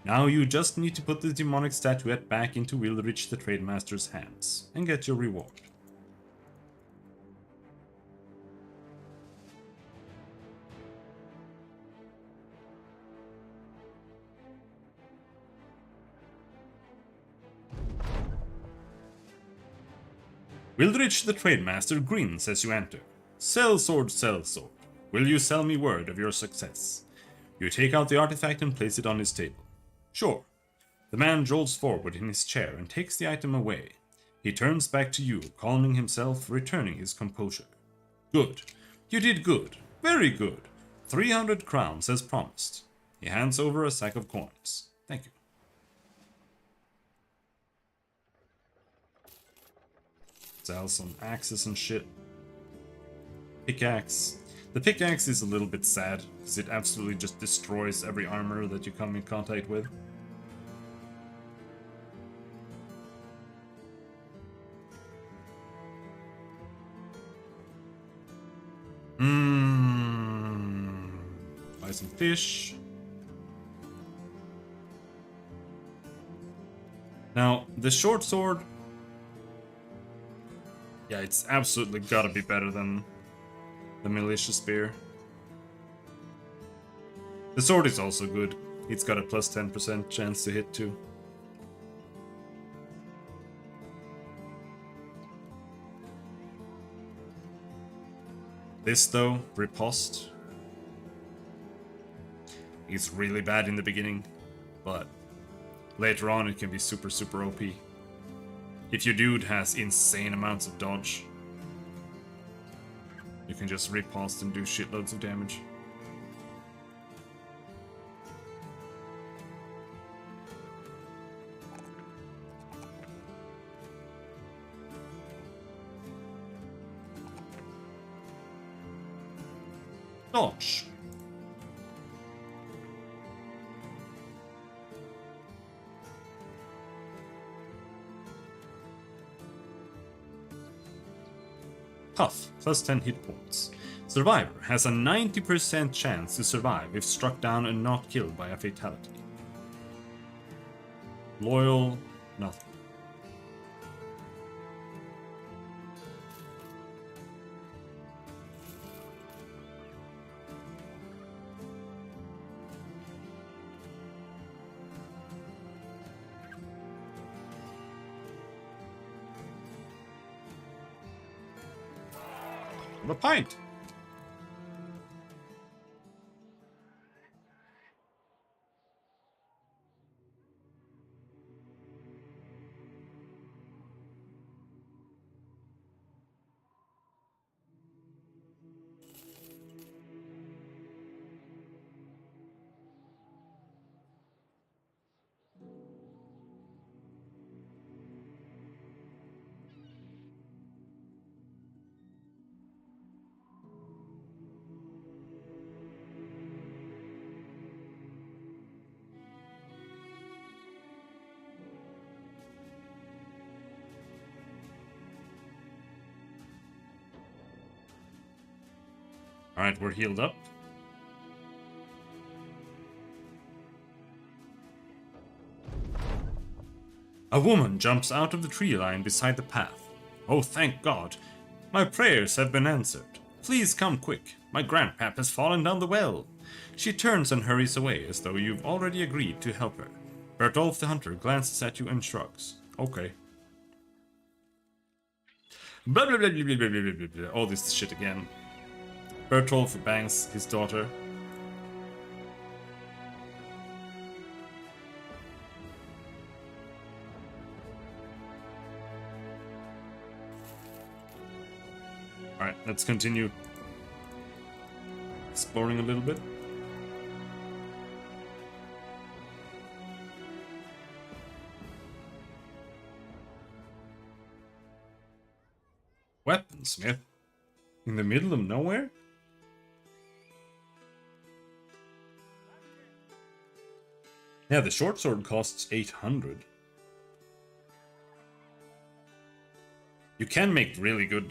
Now you just need to put the demonic statuette back into Wildrich the Trademaster's hands and get your reward. Wildrich the Trademaster grins as you enter. Sell sword, sell sword. Will you sell me word of your success? You take out the artifact and place it on his table. Sure. The man jolts forward in his chair and takes the item away. He turns back to you, calming himself, returning his composure. Good. You did good. Very good. 300 crowns as promised. He hands over a sack of coins. Thank you. Sell some axes and shit. Pickaxe. The pickaxe is a little bit sad, because it absolutely just destroys every armor that you come in contact with. Buy some fish. Now, the short sword... yeah, it's absolutely gotta be better than the militia spear. The sword is also good. It's got a plus 10% chance to hit too. This though, riposte, is really bad in the beginning, but later on it can be super OP. If your dude has insane amounts of dodge, you can just riposte and do shitloads of damage. Dodge. Tough, plus 10 hit points. Survivor has a 90% chance to survive if struck down and not killed by a fatality. Loyal, nothing. A pint. Alright, we're healed up. A woman jumps out of the tree line beside the path. Oh, thank God. My prayers have been answered. Please come quick. My grandpap has fallen down the well. She turns and hurries away as though you've already agreed to help her. Bertolf the Hunter glances at you and shrugs. Okay. Blah blah blah blah blah blah blah blah. All this shit again. Bertolf bangs his daughter. let's continue exploring a little bit. Weaponsmith? In the middle of nowhere? Yeah, the short sword costs 800. You can make really good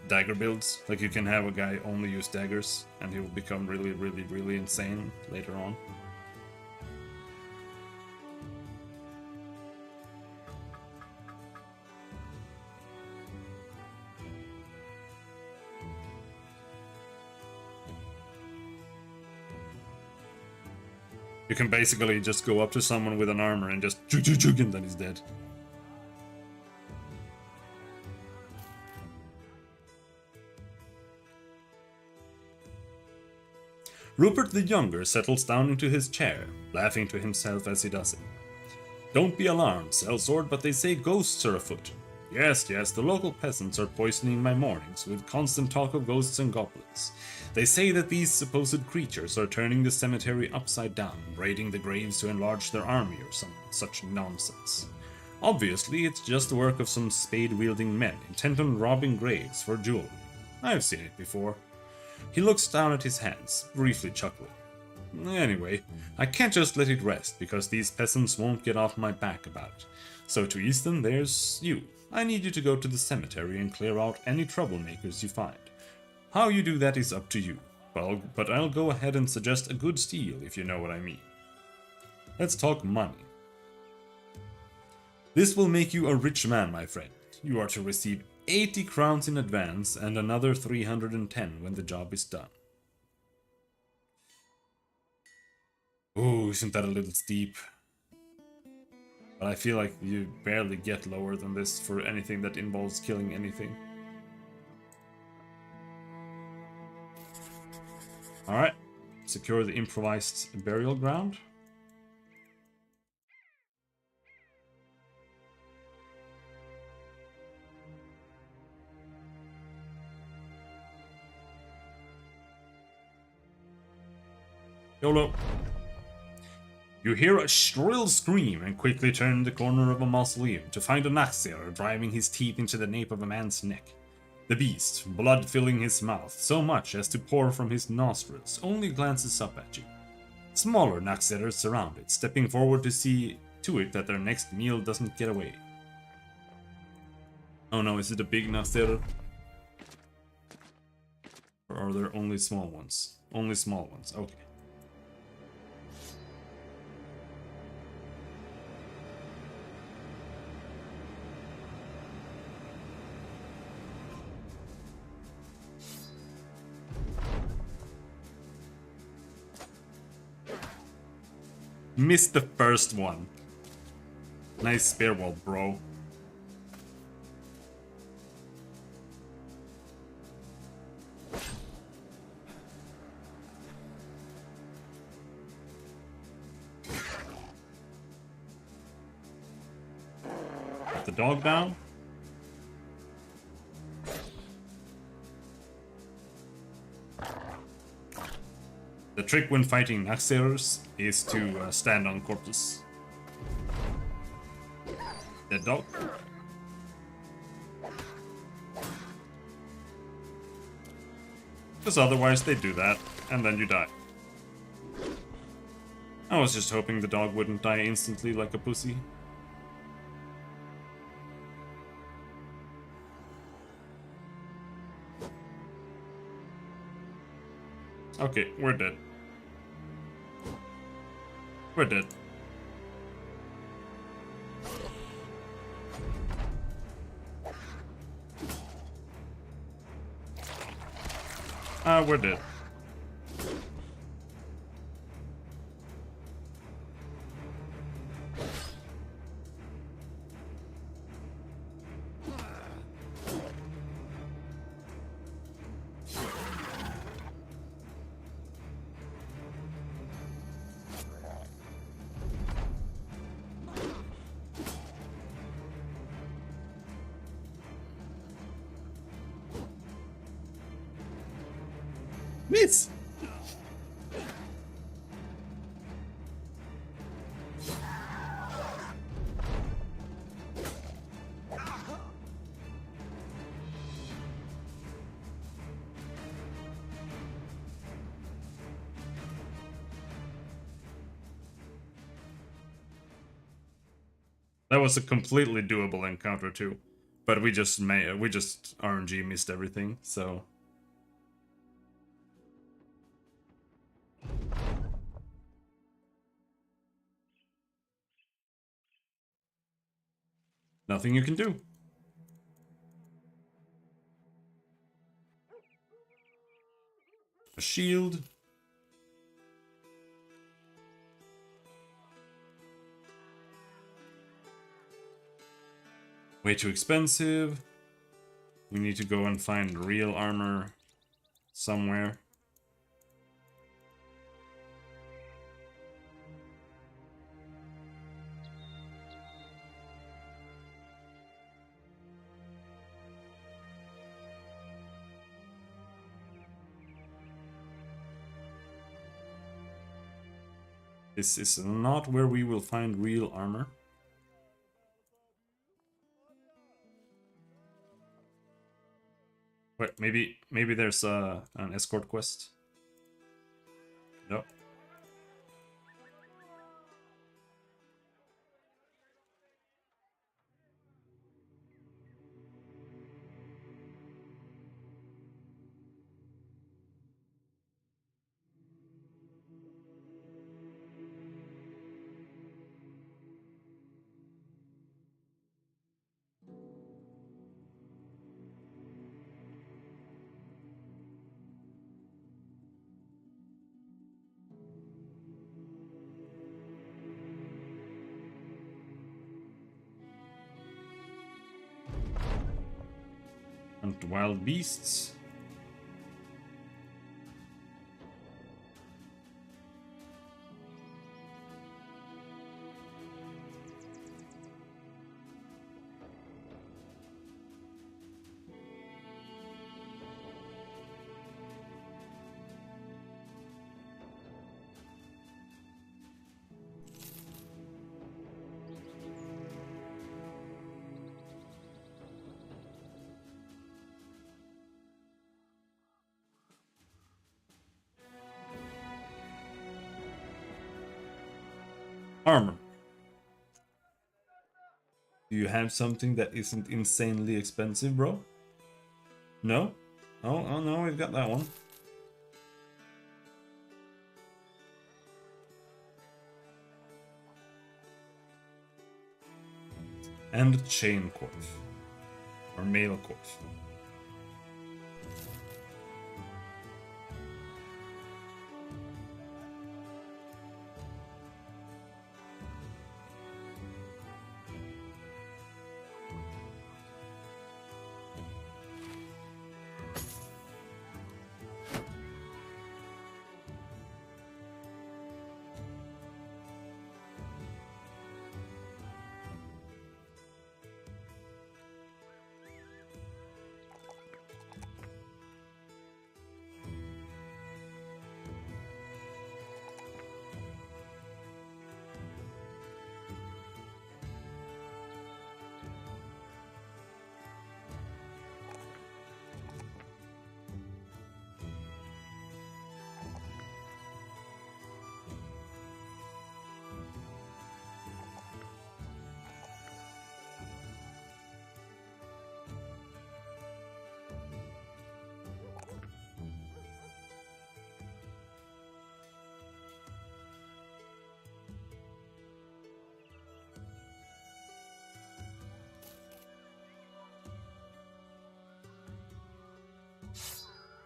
dagger builds. Like, you can have a guy only use daggers, and he will become really insane later on. You can basically just go up to someone with an armor and just chug, and then he's dead. Rupert the Younger settles down into his chair, laughing to himself as he does it. Don't be alarmed, sellsword, but they say ghosts are afoot. Yes, the local peasants are poisoning my mornings with constant talk of ghosts and goblins. They say that these supposed creatures are turning the cemetery upside down, raiding the graves to enlarge their army or some such nonsense. Obviously, it's just the work of some spade-wielding men intent on robbing graves for jewelry. I've seen it before. He looks down at his hands, briefly chuckling. Anyway, I can't just let it rest, because these peasants won't get off my back about it. So to ease them, there's you. I need you to go to the cemetery and clear out any troublemakers you find. How you do that is up to you, but I'll go ahead and suggest a good steal, if you know what I mean. Let's talk money. This will make you a rich man, my friend. You are to receive 80 crowns in advance and another 310 when the job is done. Ooh, isn't that a little steep? But I feel like you barely get lower than this for anything that involves killing anything. Alright, secure the improvised burial ground. YOLO. You hear a shrill scream and quickly turn the corner of a mausoleum to find a Naxxir driving his teeth into the nape of a man's neck. The beast, blood filling his mouth so much as to pour from his nostrils, only glances up at you. Smaller Naxxirs surround it, stepping forward to see to it that their next meal doesn't get away. Oh no, is it a big Naxxir? Or are there only small ones? Only small ones, okay. Missed the first one. Nice spear wall, bro. Put the dog down. The trick when fighting Naxxirs is to stand on corpses. Dead dog. Because otherwise they do that, and then you die. I was just hoping the dog wouldn't die instantly like a pussy. Okay, we're dead. We're dead. We're dead. Miss! That was a completely doable encounter too, but we just RNG missed everything. So nothing you can do. A shield. Way too expensive. We need to go and find real armor somewhere. This is not where we will find real armor. Wait, maybe there's an escort quest. Nope. Hunt wild beasts. Armor. Do you have something that isn't insanely expensive, bro? No? Oh no, we've got that one. And chain coif. Or mail coif.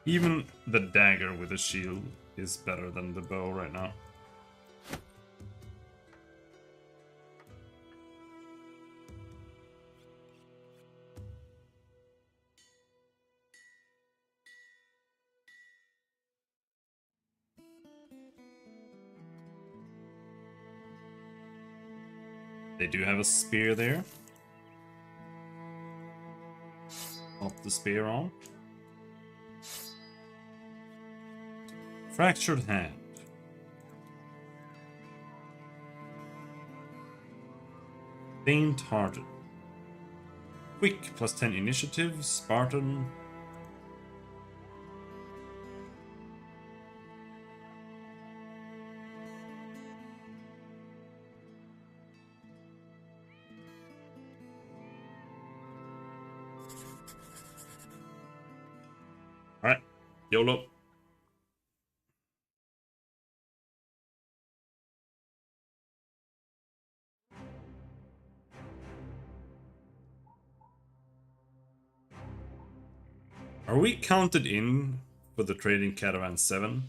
Even the dagger with a shield is better than the bow right now. They do have a spear there. Pop the spear on. Fractured hand. Faint-hearted. Quick, +10 initiative, Spartan. Alright, YOLO. Are we counted in for the Trading Caravan 7?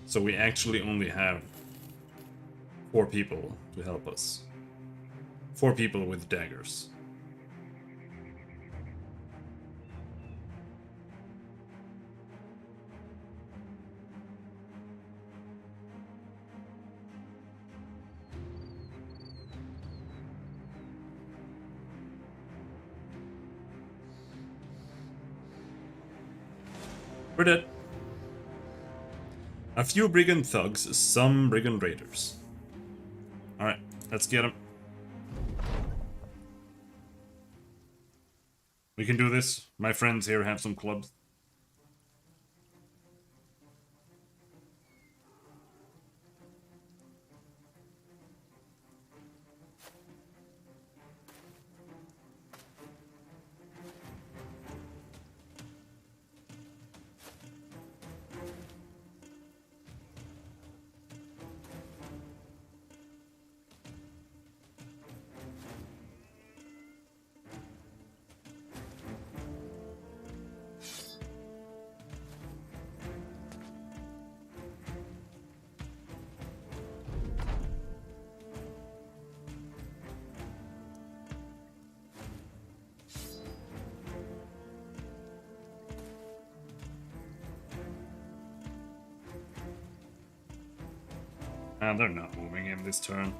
So we actually only have 4 people to help us. 4 people with daggers. We're dead. A few brigand thugs, some brigand raiders. Alright, let's get them. We can do this. My friends here have some clubs. And they're not moving in this turn.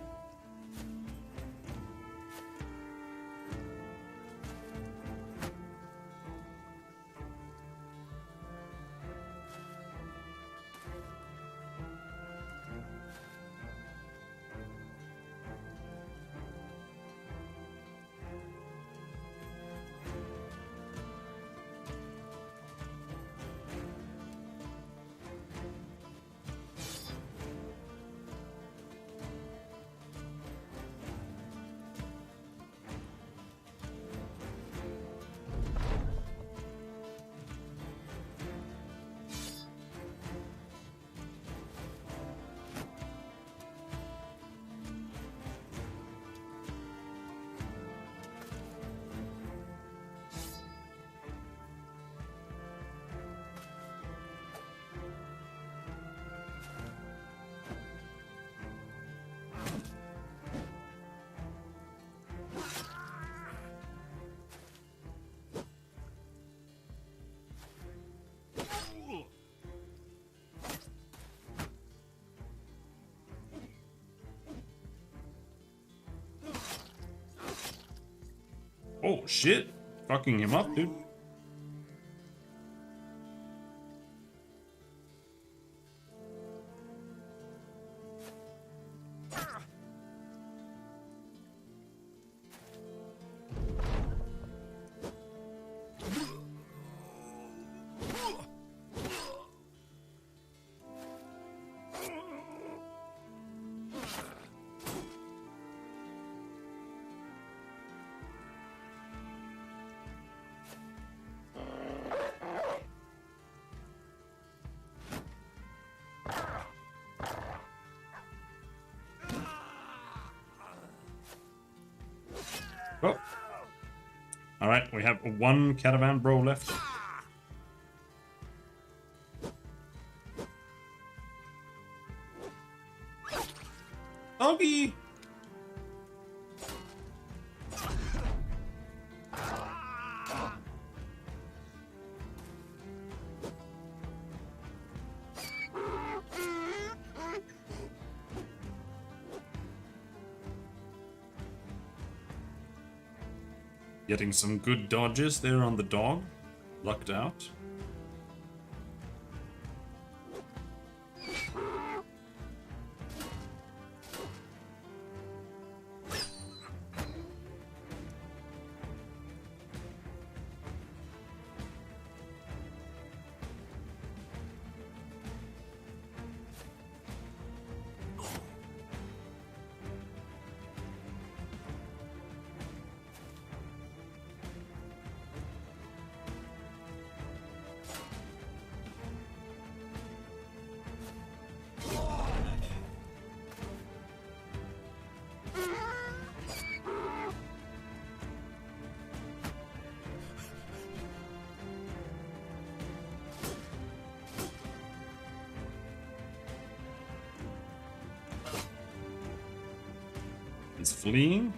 Oh shit! Fucking him up, dude. Oh. Alright, we have one caravan bro left. Doggy! Getting some good dodges there on the dog. Lucked out. He's fleeing.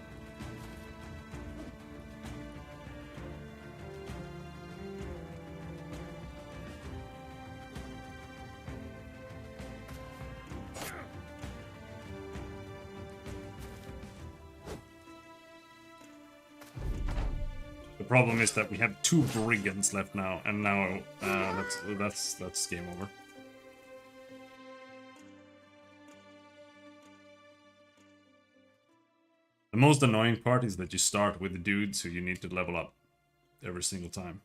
The problem is that we have 2 brigands left now, and now that's game over. The most annoying part is that you start with the dudes who you need to level up every single time.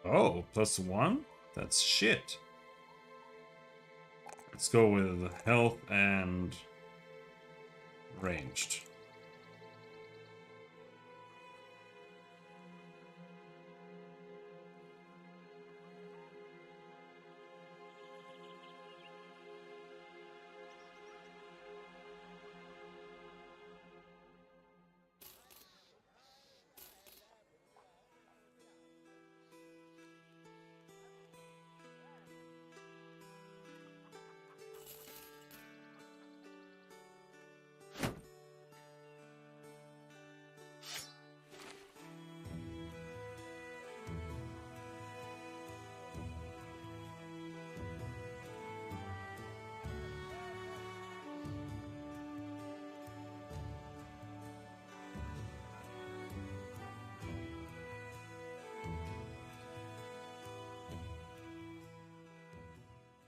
Oh, +1? That's shit. Let's go with health and ranged.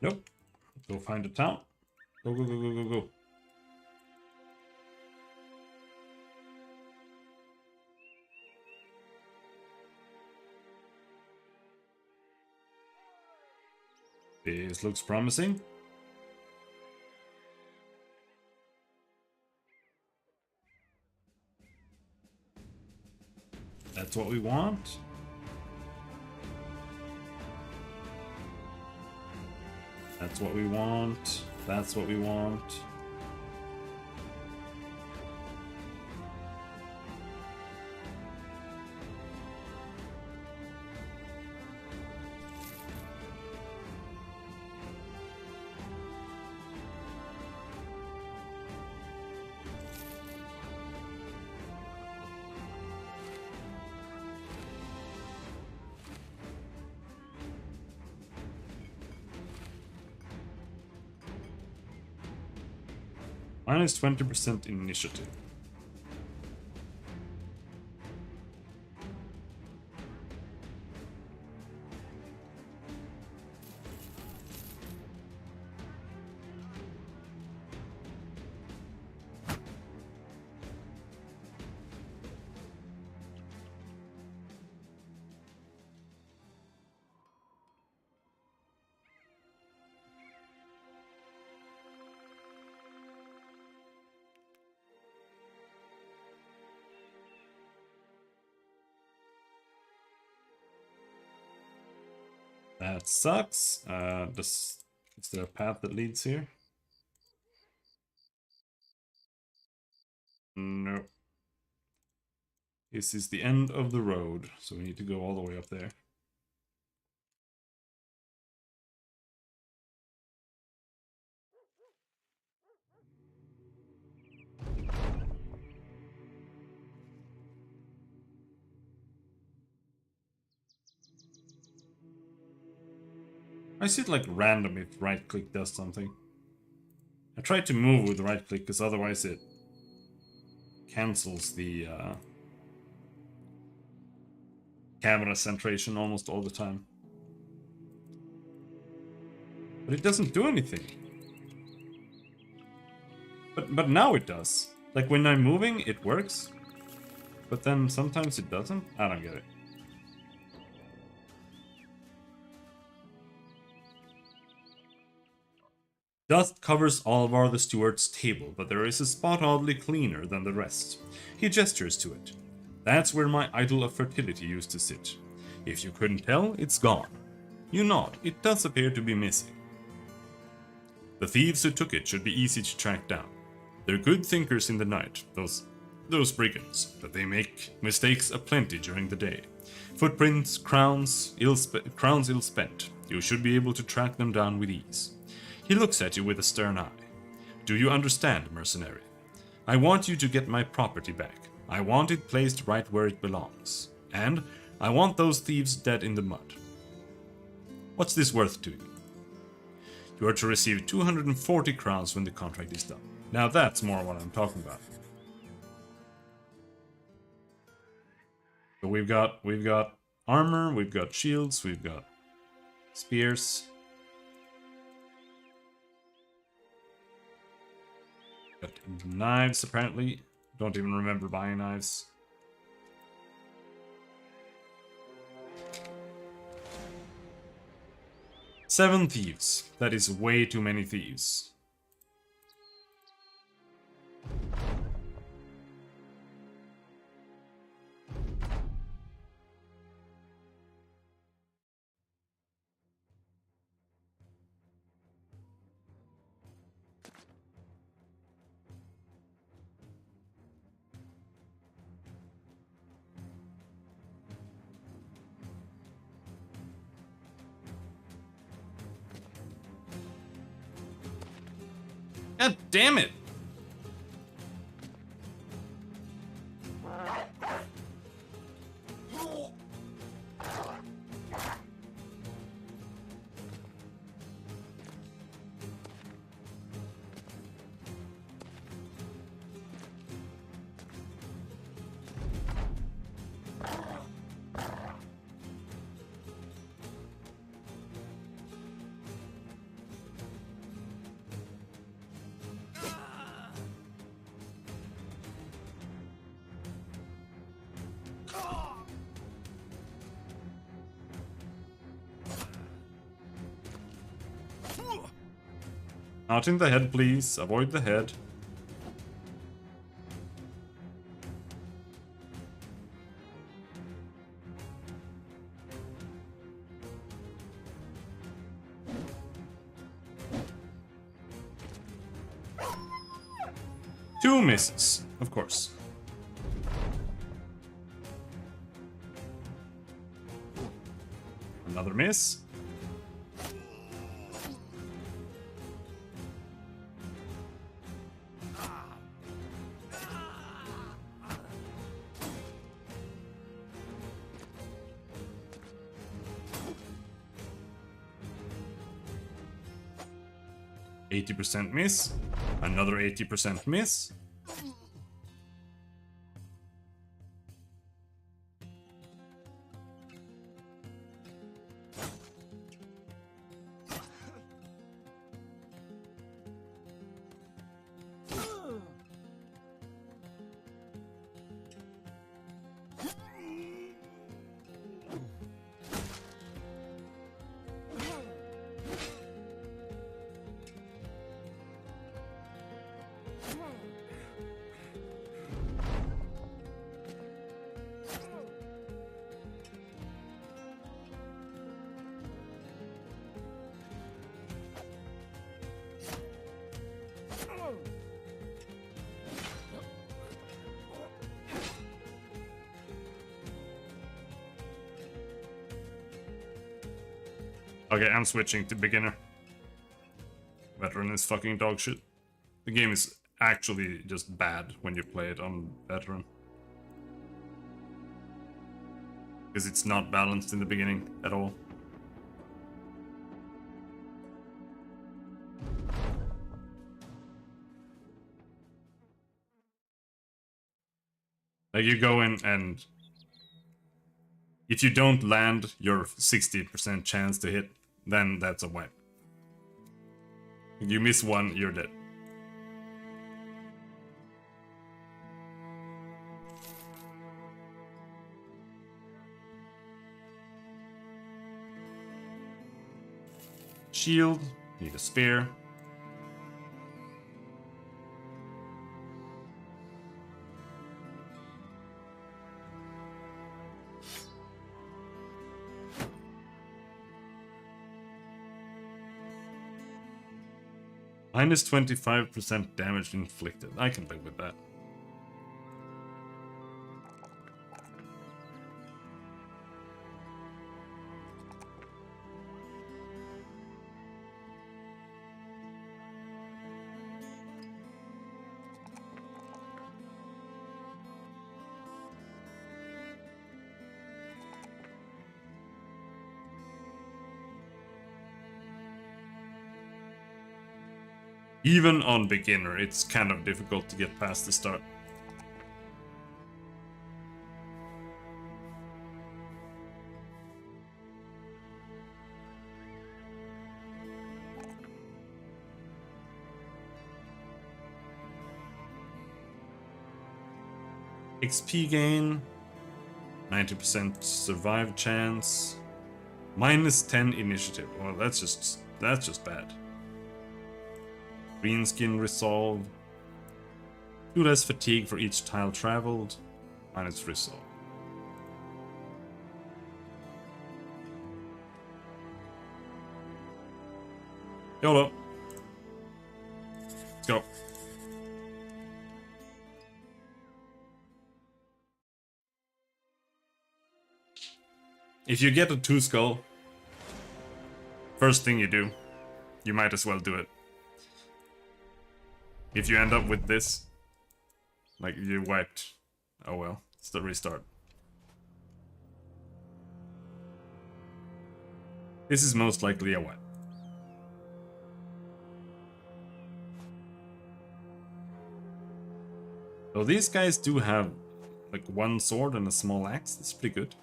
Nope. Go find a town. Go, go, go, go, go, go. This looks promising. That's what we want. That's what we want. That's what we want. Minus 20% initiative. That sucks. Is there a path that leads here? No. This is the end of the road, so we need to go all the way up there. I see it like random if right click does something. I try to move with right click because otherwise it cancels the camera centration almost all the time. But it doesn't do anything. But now it does. Like when I'm moving, it works. but then sometimes it doesn't? I don't get it. Dust covers Alvar the steward's table, but there is a spot oddly cleaner than the rest. He gestures to it. That's where my idol of fertility used to sit. If you couldn't tell, it's gone. You nod. It does appear to be missing. The thieves who took it should be easy to track down. They're good thinkers in the night, those brigands, but they make mistakes aplenty during the day. Footprints, crowns ill spent. You should be able to track them down with ease. He looks at you with a stern eye. Do you understand, mercenary? I want you to get my property back. I want it placed right where it belongs. And I want those thieves dead in the mud. What's this worth to you? You are to receive 240 crowns when the contract is done. Now that's more what I'm talking about. So we've got armor, we've got shields, we've got spears. Got knives, apparently. Don't even remember buying knives. Seven thieves. That is way too many thieves. God damn it! Not in the head, please. Avoid the head. Two misses, of course. Another miss. %, miss. Another 80% miss. Okay, I'm switching to beginner. Veteran is fucking dog shit. The game is actually just bad when you play it on veteran. Because it's not balanced in the beginning at all. Like you go in and if you don't land your 60% chance to hit, then that's a wipe. If you miss one, you're dead. shield. Need a spear. Minus 25% damage inflicted. I can live with that. Even on beginner, it's kind of difficult to get past the start. XP gain, 90% survive chance, minus 10 initiative. Well, that's just bad. Green skin resolve. 2 less fatigue for each tile traveled. Minus resolve. YOLO. Let's go. If you get a 2 skull, first thing you do, you might as well do it. If you end up with this, like you wiped, oh well, it's the restart. This is most likely a wipe. So these guys do have like 1 sword and a small axe, that's pretty good.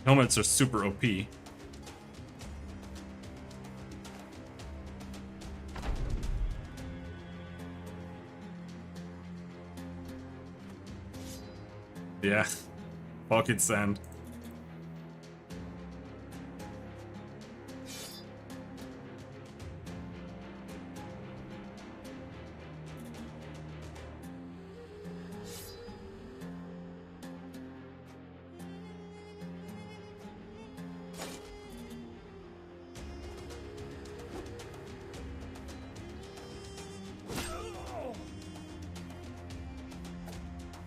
Helmets are super OP. Yeah, pocket sand.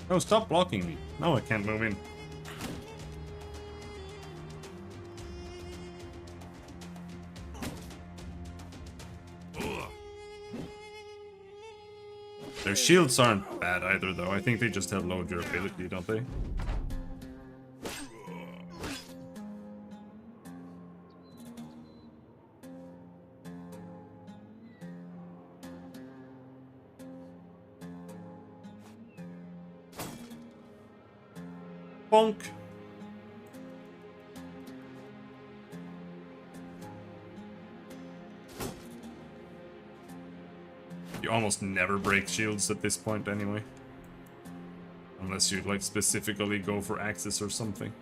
No, stop blocking me. No, I can't move in. Their shields aren't bad either, though. I think they just have low durability, don't they? Bonk. You almost never break shields at this point anyway. Unless you like specifically go for axes or something.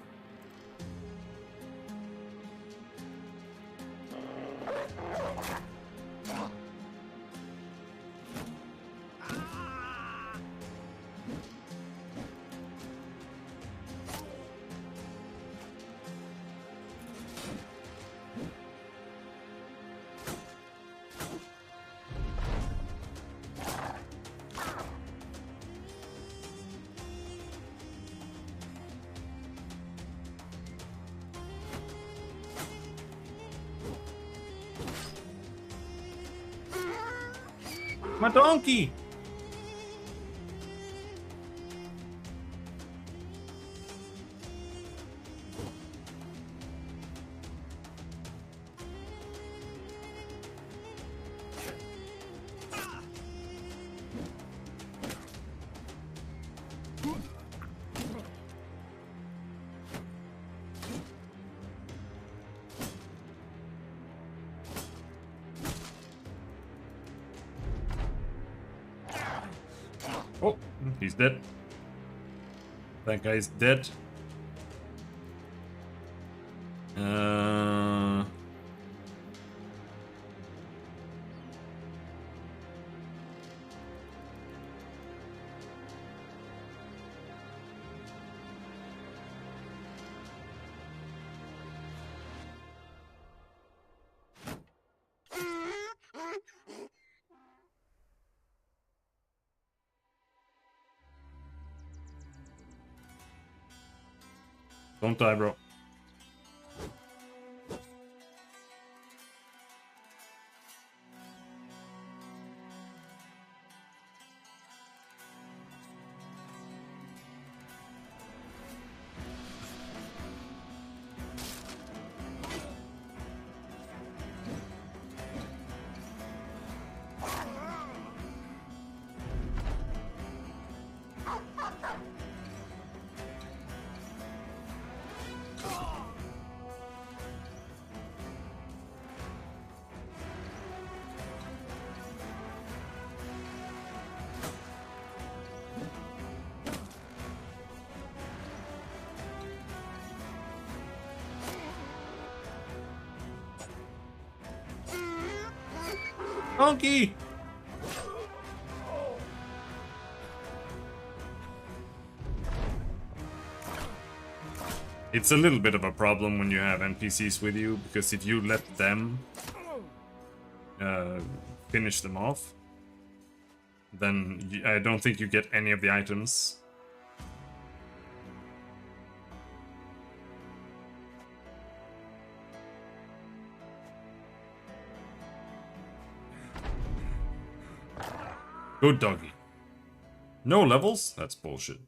My donkey! Oh, he's dead. That guy's dead. Don't die, bro. Donkey! It's a little bit of a problem when you have NPCs with you, because if you let them finish them off, then I don't think you get any of the items. Good doggy. No levels? That's bullshit.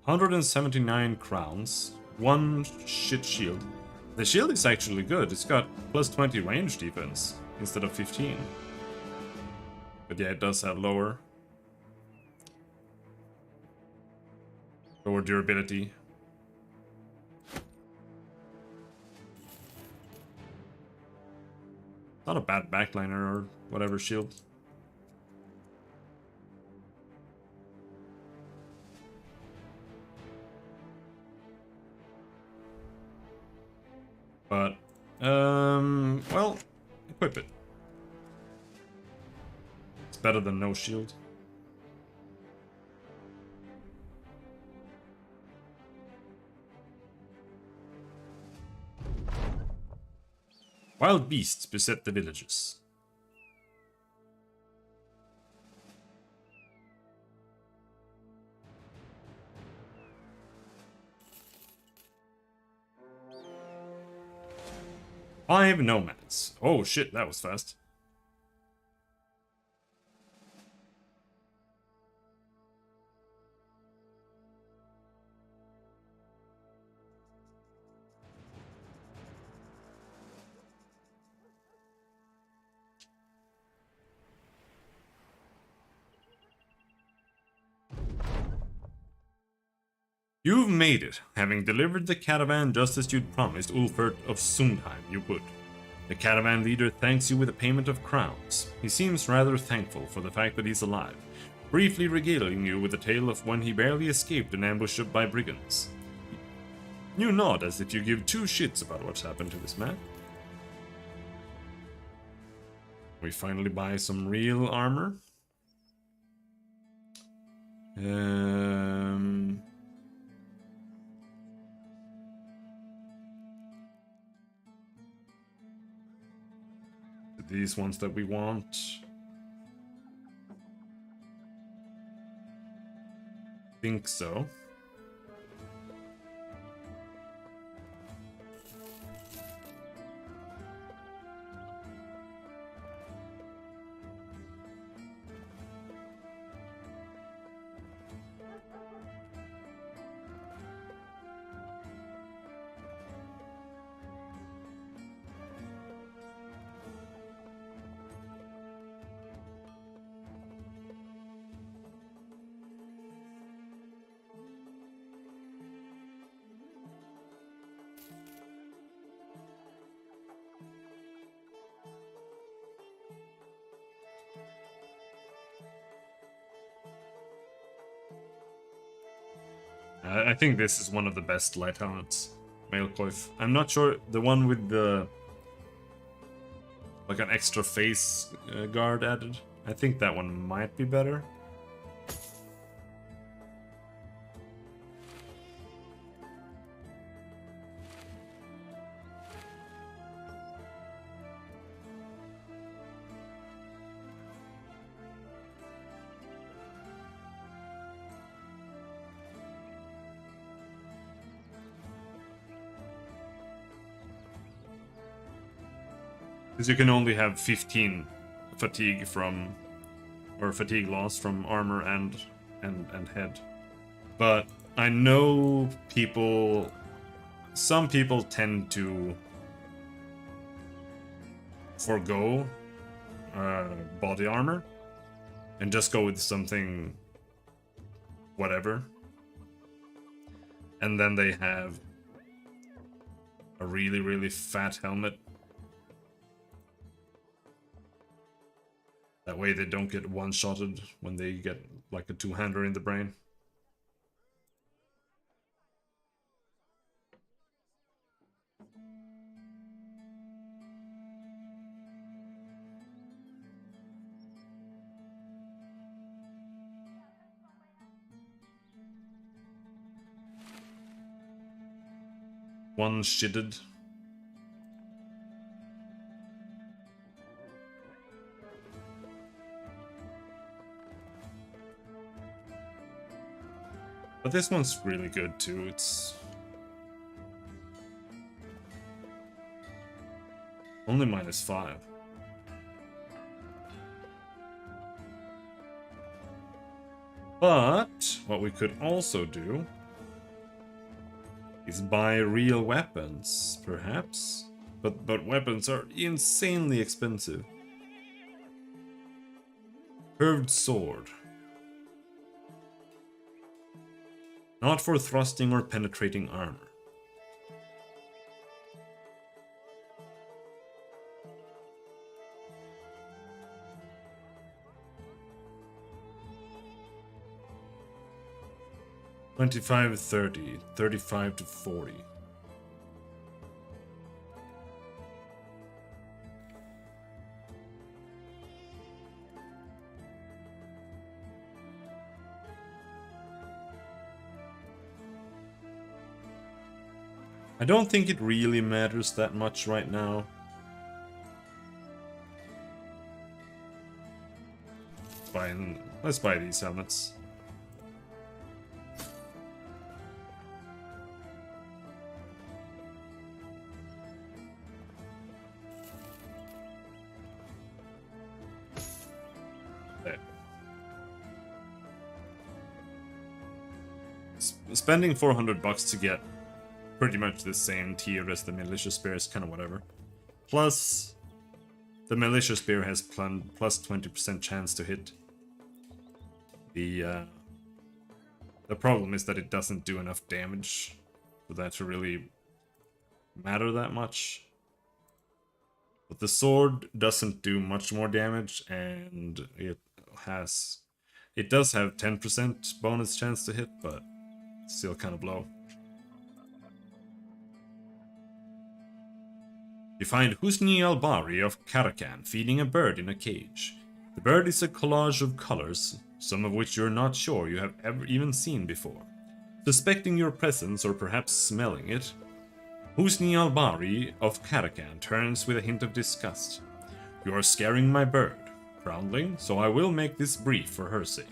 179 crowns. 1 shit shield. The shield is actually good. It's got plus 20 range defense instead of 15. But yeah, it does have lower durability. Not a bad backliner or whatever shield. But, well, equip it. It's better than no shield. Wild beasts beset the villages. Five nomads. Oh shit, that was fast. You've made it, having delivered the caravan just as you'd promised Ulfert of Sundheim you would. The caravan leader thanks you with a payment of crowns. He seems rather thankful for the fact that he's alive, briefly regaling you with a tale of when he barely escaped an ambush by brigands. You nod as if you give two shits about what's happened to this man. We finally buy some real armor. These ones that we want. Think so. I think this is one of the best light helmets. Mailcoif. I'm not sure the one with the like an extra face guard added. I think that one might be better. Because you can only have 15 fatigue from, or fatigue loss from armor and head. But I know people, some people tend to forgo body armor and just go with something whatever. And then they have a really, really fat helmet. That way they don't get one-shotted when they get like a two-hander in the brain. One-shitted. But this one's really good too. It's only -5. But what we could also do is buy real weapons, perhaps. But weapons are insanely expensive. Curved sword. Not for thrusting or penetrating armor. $25 to $30, $35 to $40. I don't think it really matters that much right now. Fine, let's buy these helmets. There. Spending $400 to get pretty much the same tier as the Militia Spear is kind of whatever. Plus, the Militia Spear has plus 20% chance to hit. The problem is that it doesn't do enough damage for that to really matter that much. But the sword doesn't do much more damage, and it does have 10% bonus chance to hit, but it's still kind of low. You find Husni al-Bari of Karakan feeding a bird in a cage. The bird is a collage of colors, some of which you're not sure you have ever even seen before. Suspecting your presence or perhaps smelling it, Husni al-Bari of Karakan turns with a hint of disgust. You are scaring my bird, Groundling, so I will make this brief for her sake.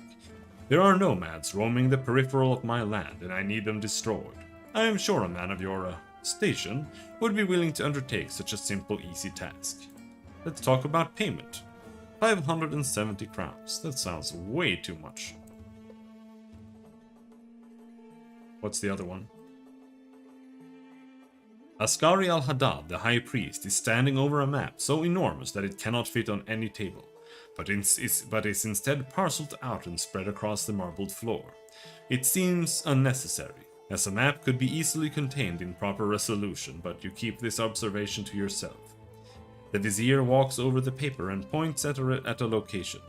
There are nomads roaming the peripheral of my land and I need them destroyed. I am sure a man of your station would be willing to undertake such a simple, easy task. Let's talk about payment. 570 crowns. That sounds way too much. What's the other one? Askari al-Haddad, the high priest, is standing over a map so enormous that it cannot fit on any table, but is instead parceled out and spread across the marbled floor. It seems unnecessary, as a map could be easily contained in proper resolution, but you keep this observation to yourself. The vizier walks over the paper and points at a location.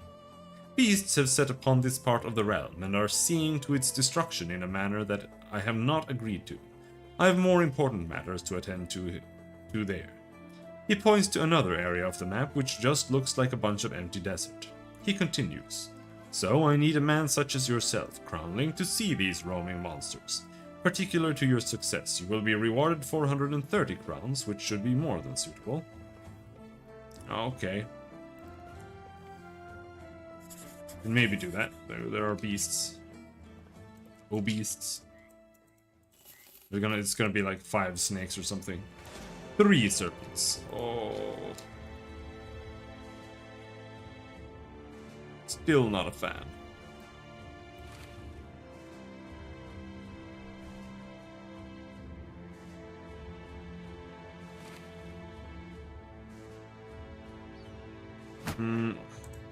Beasts have set upon this part of the realm and are seeing to its destruction in a manner that I have not agreed to. I have more important matters to attend to there. He points to another area of the map which just looks like a bunch of empty desert. He continues. So I need a man such as yourself, Crownling, to see these roaming monsters. Particular to your success, you will be rewarded 430 crowns, which should be more than suitable. Okay. Can maybe do that. There are beasts. Oh, beasts. It's gonna be like 5 snakes or something. 3 serpents. Oh. Still not a fan.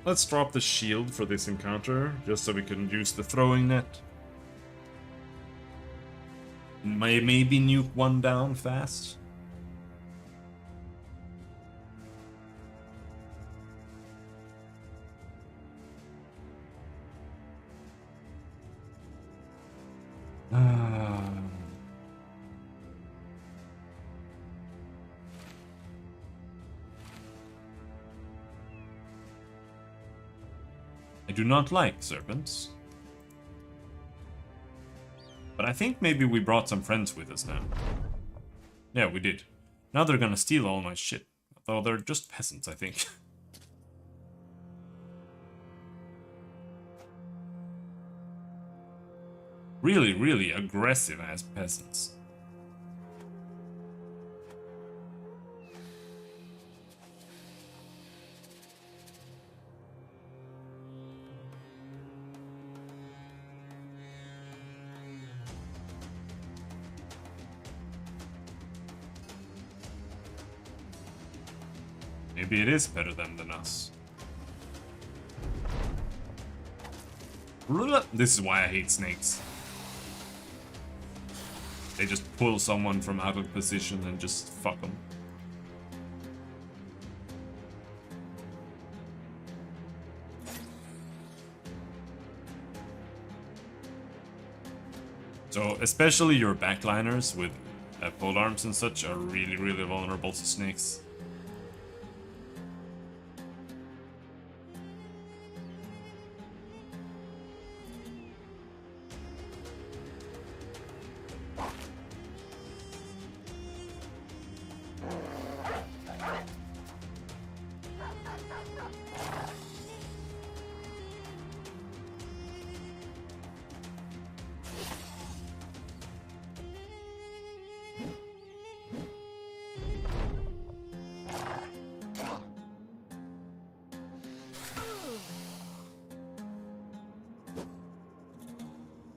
Let's drop the shield for this encounter, just so we can use the throwing net. Maybe nuke one down fast. I do not like serpents. But I think maybe we brought some friends with us now. Yeah, we did. Now they're gonna steal all my shit. Though they're just peasants, I think. Really, really aggressive ass peasants. Maybe it is better than us. This is why I hate snakes. They just pull someone from out of position and just fuck them. So, especially your backliners with pole arms and such are really, really vulnerable to snakes.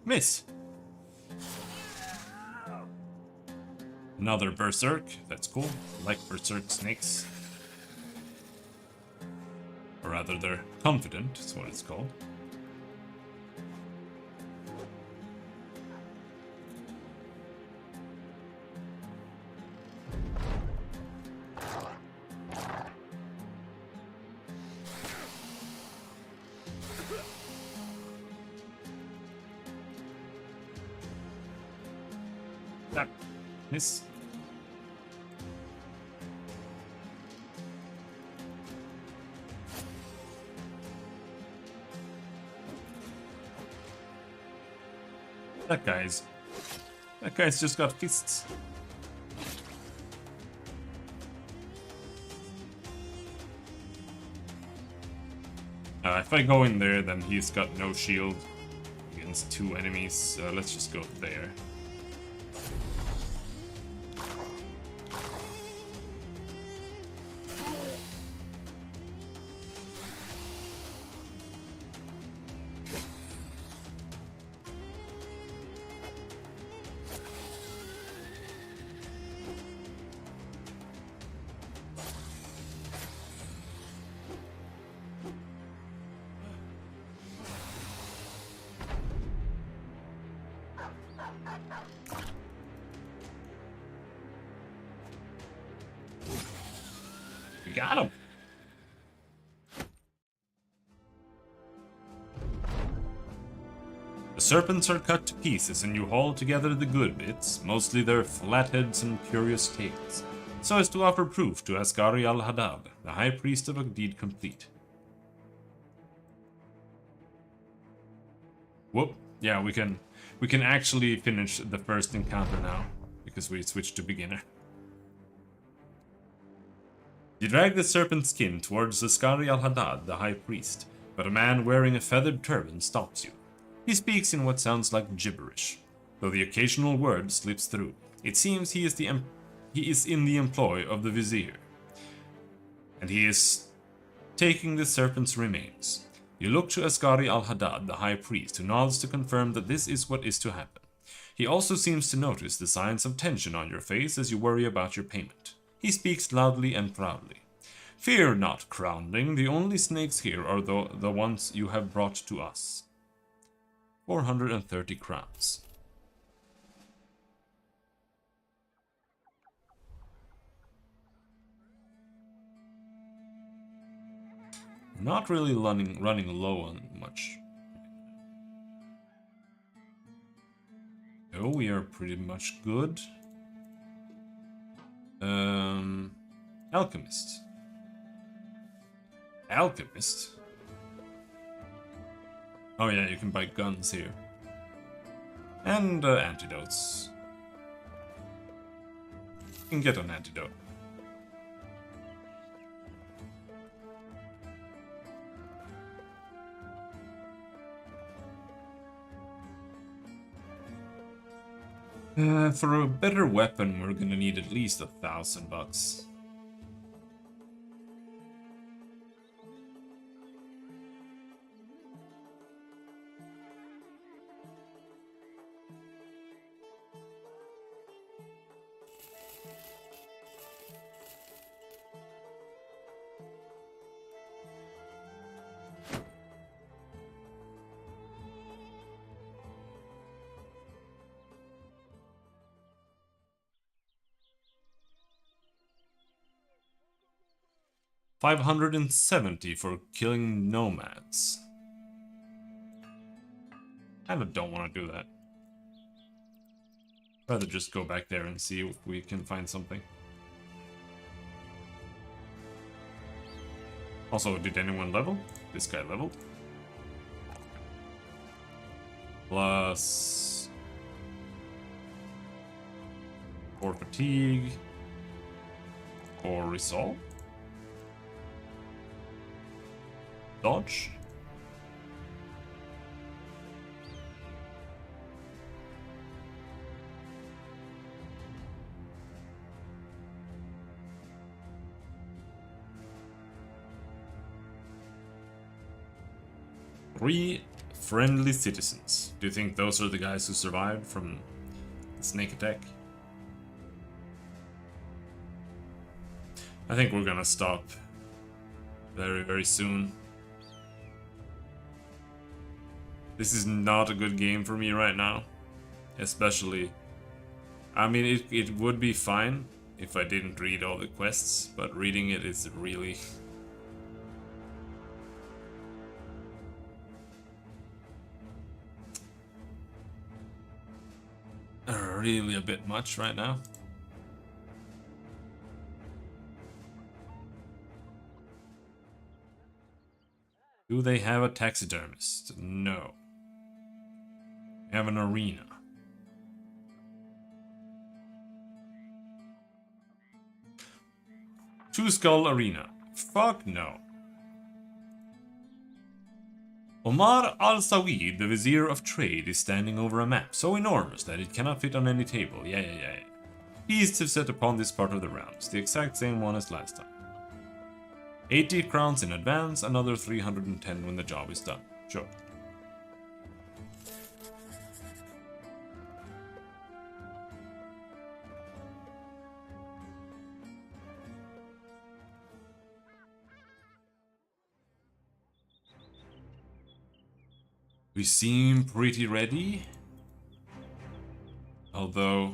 Miss. Another berserk. That's cool. I like berserk snakes. Or rather, they're confident, is what it's called. Miss. That guy's just got fists. If I go in there, then he's got no shield against 2 enemies. Let's just go there. Got him. The serpents are cut to pieces and you haul together the good bits, mostly their flatheads and curious tails, so as to offer proof to Ascari al-Haddad, the high priest of a deed complete. Whoop. Yeah, we can actually finish the first encounter now, because we switched to beginner. You drag the serpent skin towards Ascari al-Haddad, the high priest, but a man wearing a feathered turban stops you. He speaks in what sounds like gibberish, though the occasional word slips through. It seems he is in the employ of the vizier, and he is taking the serpent's remains. You look to Ascari al-Haddad, the high priest, who nods to confirm that this is what is to happen. He also seems to notice the signs of tension on your face as you worry about your payment. He speaks loudly and proudly. Fear not, Crownling, the only snakes here are the ones you have brought to us. 430 crowns. Not really running low on much. Oh, we are pretty much good. Alchemist. Alchemist? Oh yeah, you can buy guns here. And antidotes. You can get an antidote. For a better weapon, we're gonna need at least $1,000. $570 for killing nomads. I don't want to do that. Rather just go back there and see if we can find something. Also, did anyone level? This guy leveled. Plus 4 fatigue. 4 resolve. Dodge. Three friendly citizens. Do you think those are the guys who survived from the snake attack? I think we're gonna stop very, very soon. This is not a good game for me right now. Especially, I mean, it would be fine if I didn't read all the quests, but reading it is really... really a bit much right now. Do they have a taxidermist? No. They have an arena. Two Skull Arena. Fuck no. Omar al-Sawid, the Vizier of Trade, is standing over a map so enormous that it cannot fit on any table. Yeah. Beasts have set upon this part of the realms, the exact same one as last time. 80 crowns in advance, another 310 when the job is done. Sure. We seem pretty ready. Although...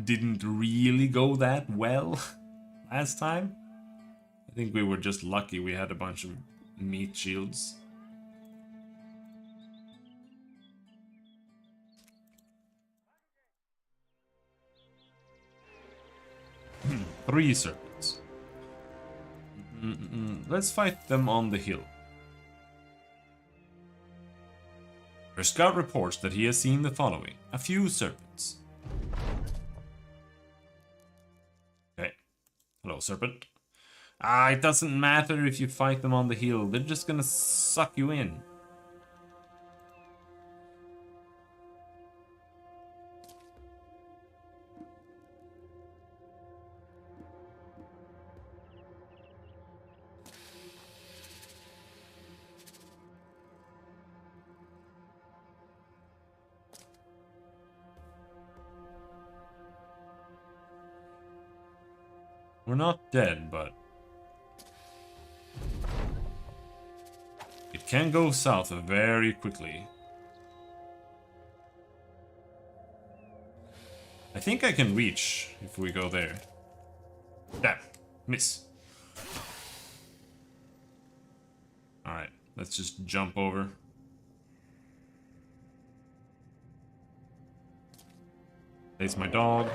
didn't really go that well last time. I think we were just lucky we had a bunch of meat shields. Three serpents. Let's fight them on the hill. Our scout reports that he has seen the following. A few serpents. Okay. Hello, serpent. It doesn't matter if you fight them on the hill. They're just gonna suck you in. We're not dead, but it can go south very quickly. I think I can reach if we go there. Damn, miss. Alright, let's just jump over. Place my dog.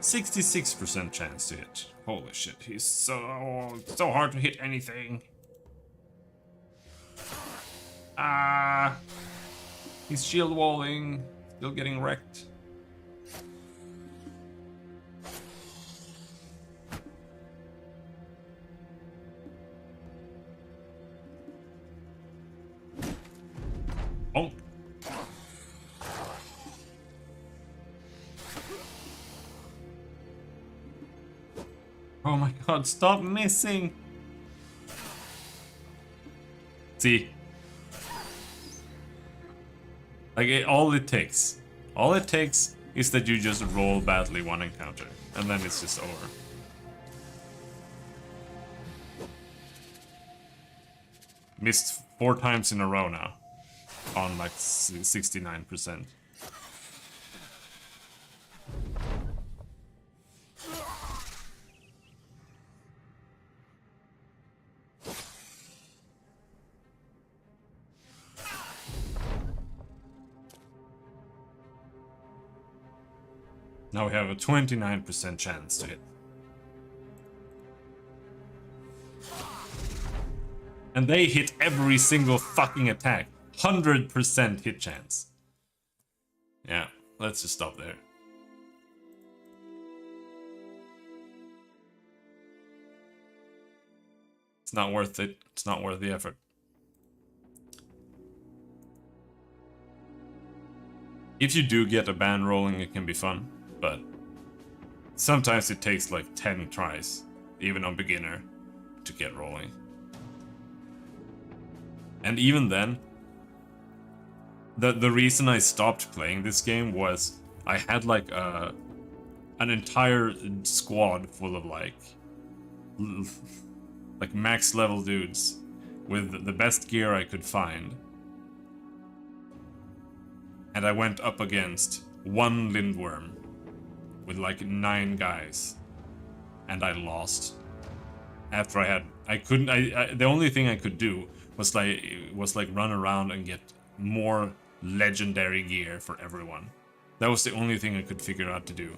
66% chance to hit. Holy shit, he's so hard to hit anything. He's shield walling, still getting wrecked. Oh. Oh my god, stop missing! See? Like, all it takes is that you just roll badly one encounter, and then it's just over. Missed 4 times in a row now, on like 69%. Now we have a 29% chance to hit. And they hit every single fucking attack. 100% hit chance. Yeah, let's just stop there. It's not worth it. It's not worth the effort. If you do get a band rolling, it can be fun. But sometimes it takes like 10 tries, even on beginner, to get rolling. And even then, the reason I stopped playing this game was I had like an entire squad full of like max level dudes with the best gear I could find. And I went up against one Lindworm with like 9 guys, and I lost. After the only thing I could do was like run around and get more legendary gear for everyone. That was the only thing I could figure out to do.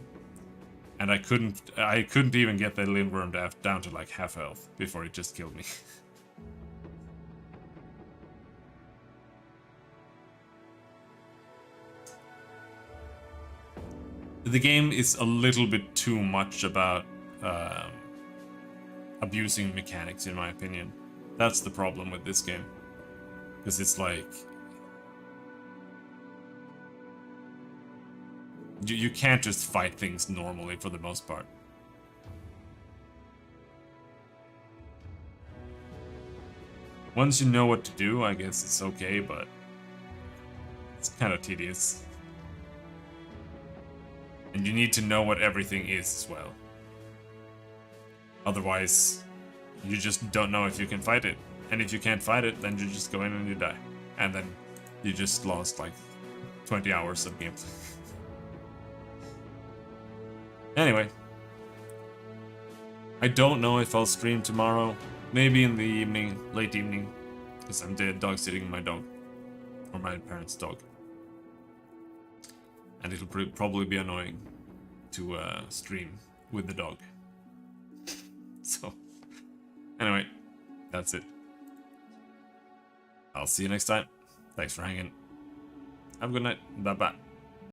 And I couldn't even get the Lindworm down to like half health before it just killed me. The game is a little bit too much about abusing mechanics, in my opinion. That's the problem with this game. Because it's like... You can't just fight things normally for the most part. Once you know what to do, I guess it's okay, but... kind of tedious. And you need to know what everything is as well. Otherwise, you just don't know if you can fight it. And if you can't fight it, then you just go in and you die. And then you just lost like 20 hours of gameplay. Anyway. I don't know if I'll stream tomorrow. Maybe in the evening, late evening. Because I'm dog sitting my dog. Or my parents' dog. And it'll probably be annoying to stream with the dog. So, anyway, that's it. I'll see you next time. Thanks for hanging. Have a good night. Bye-bye.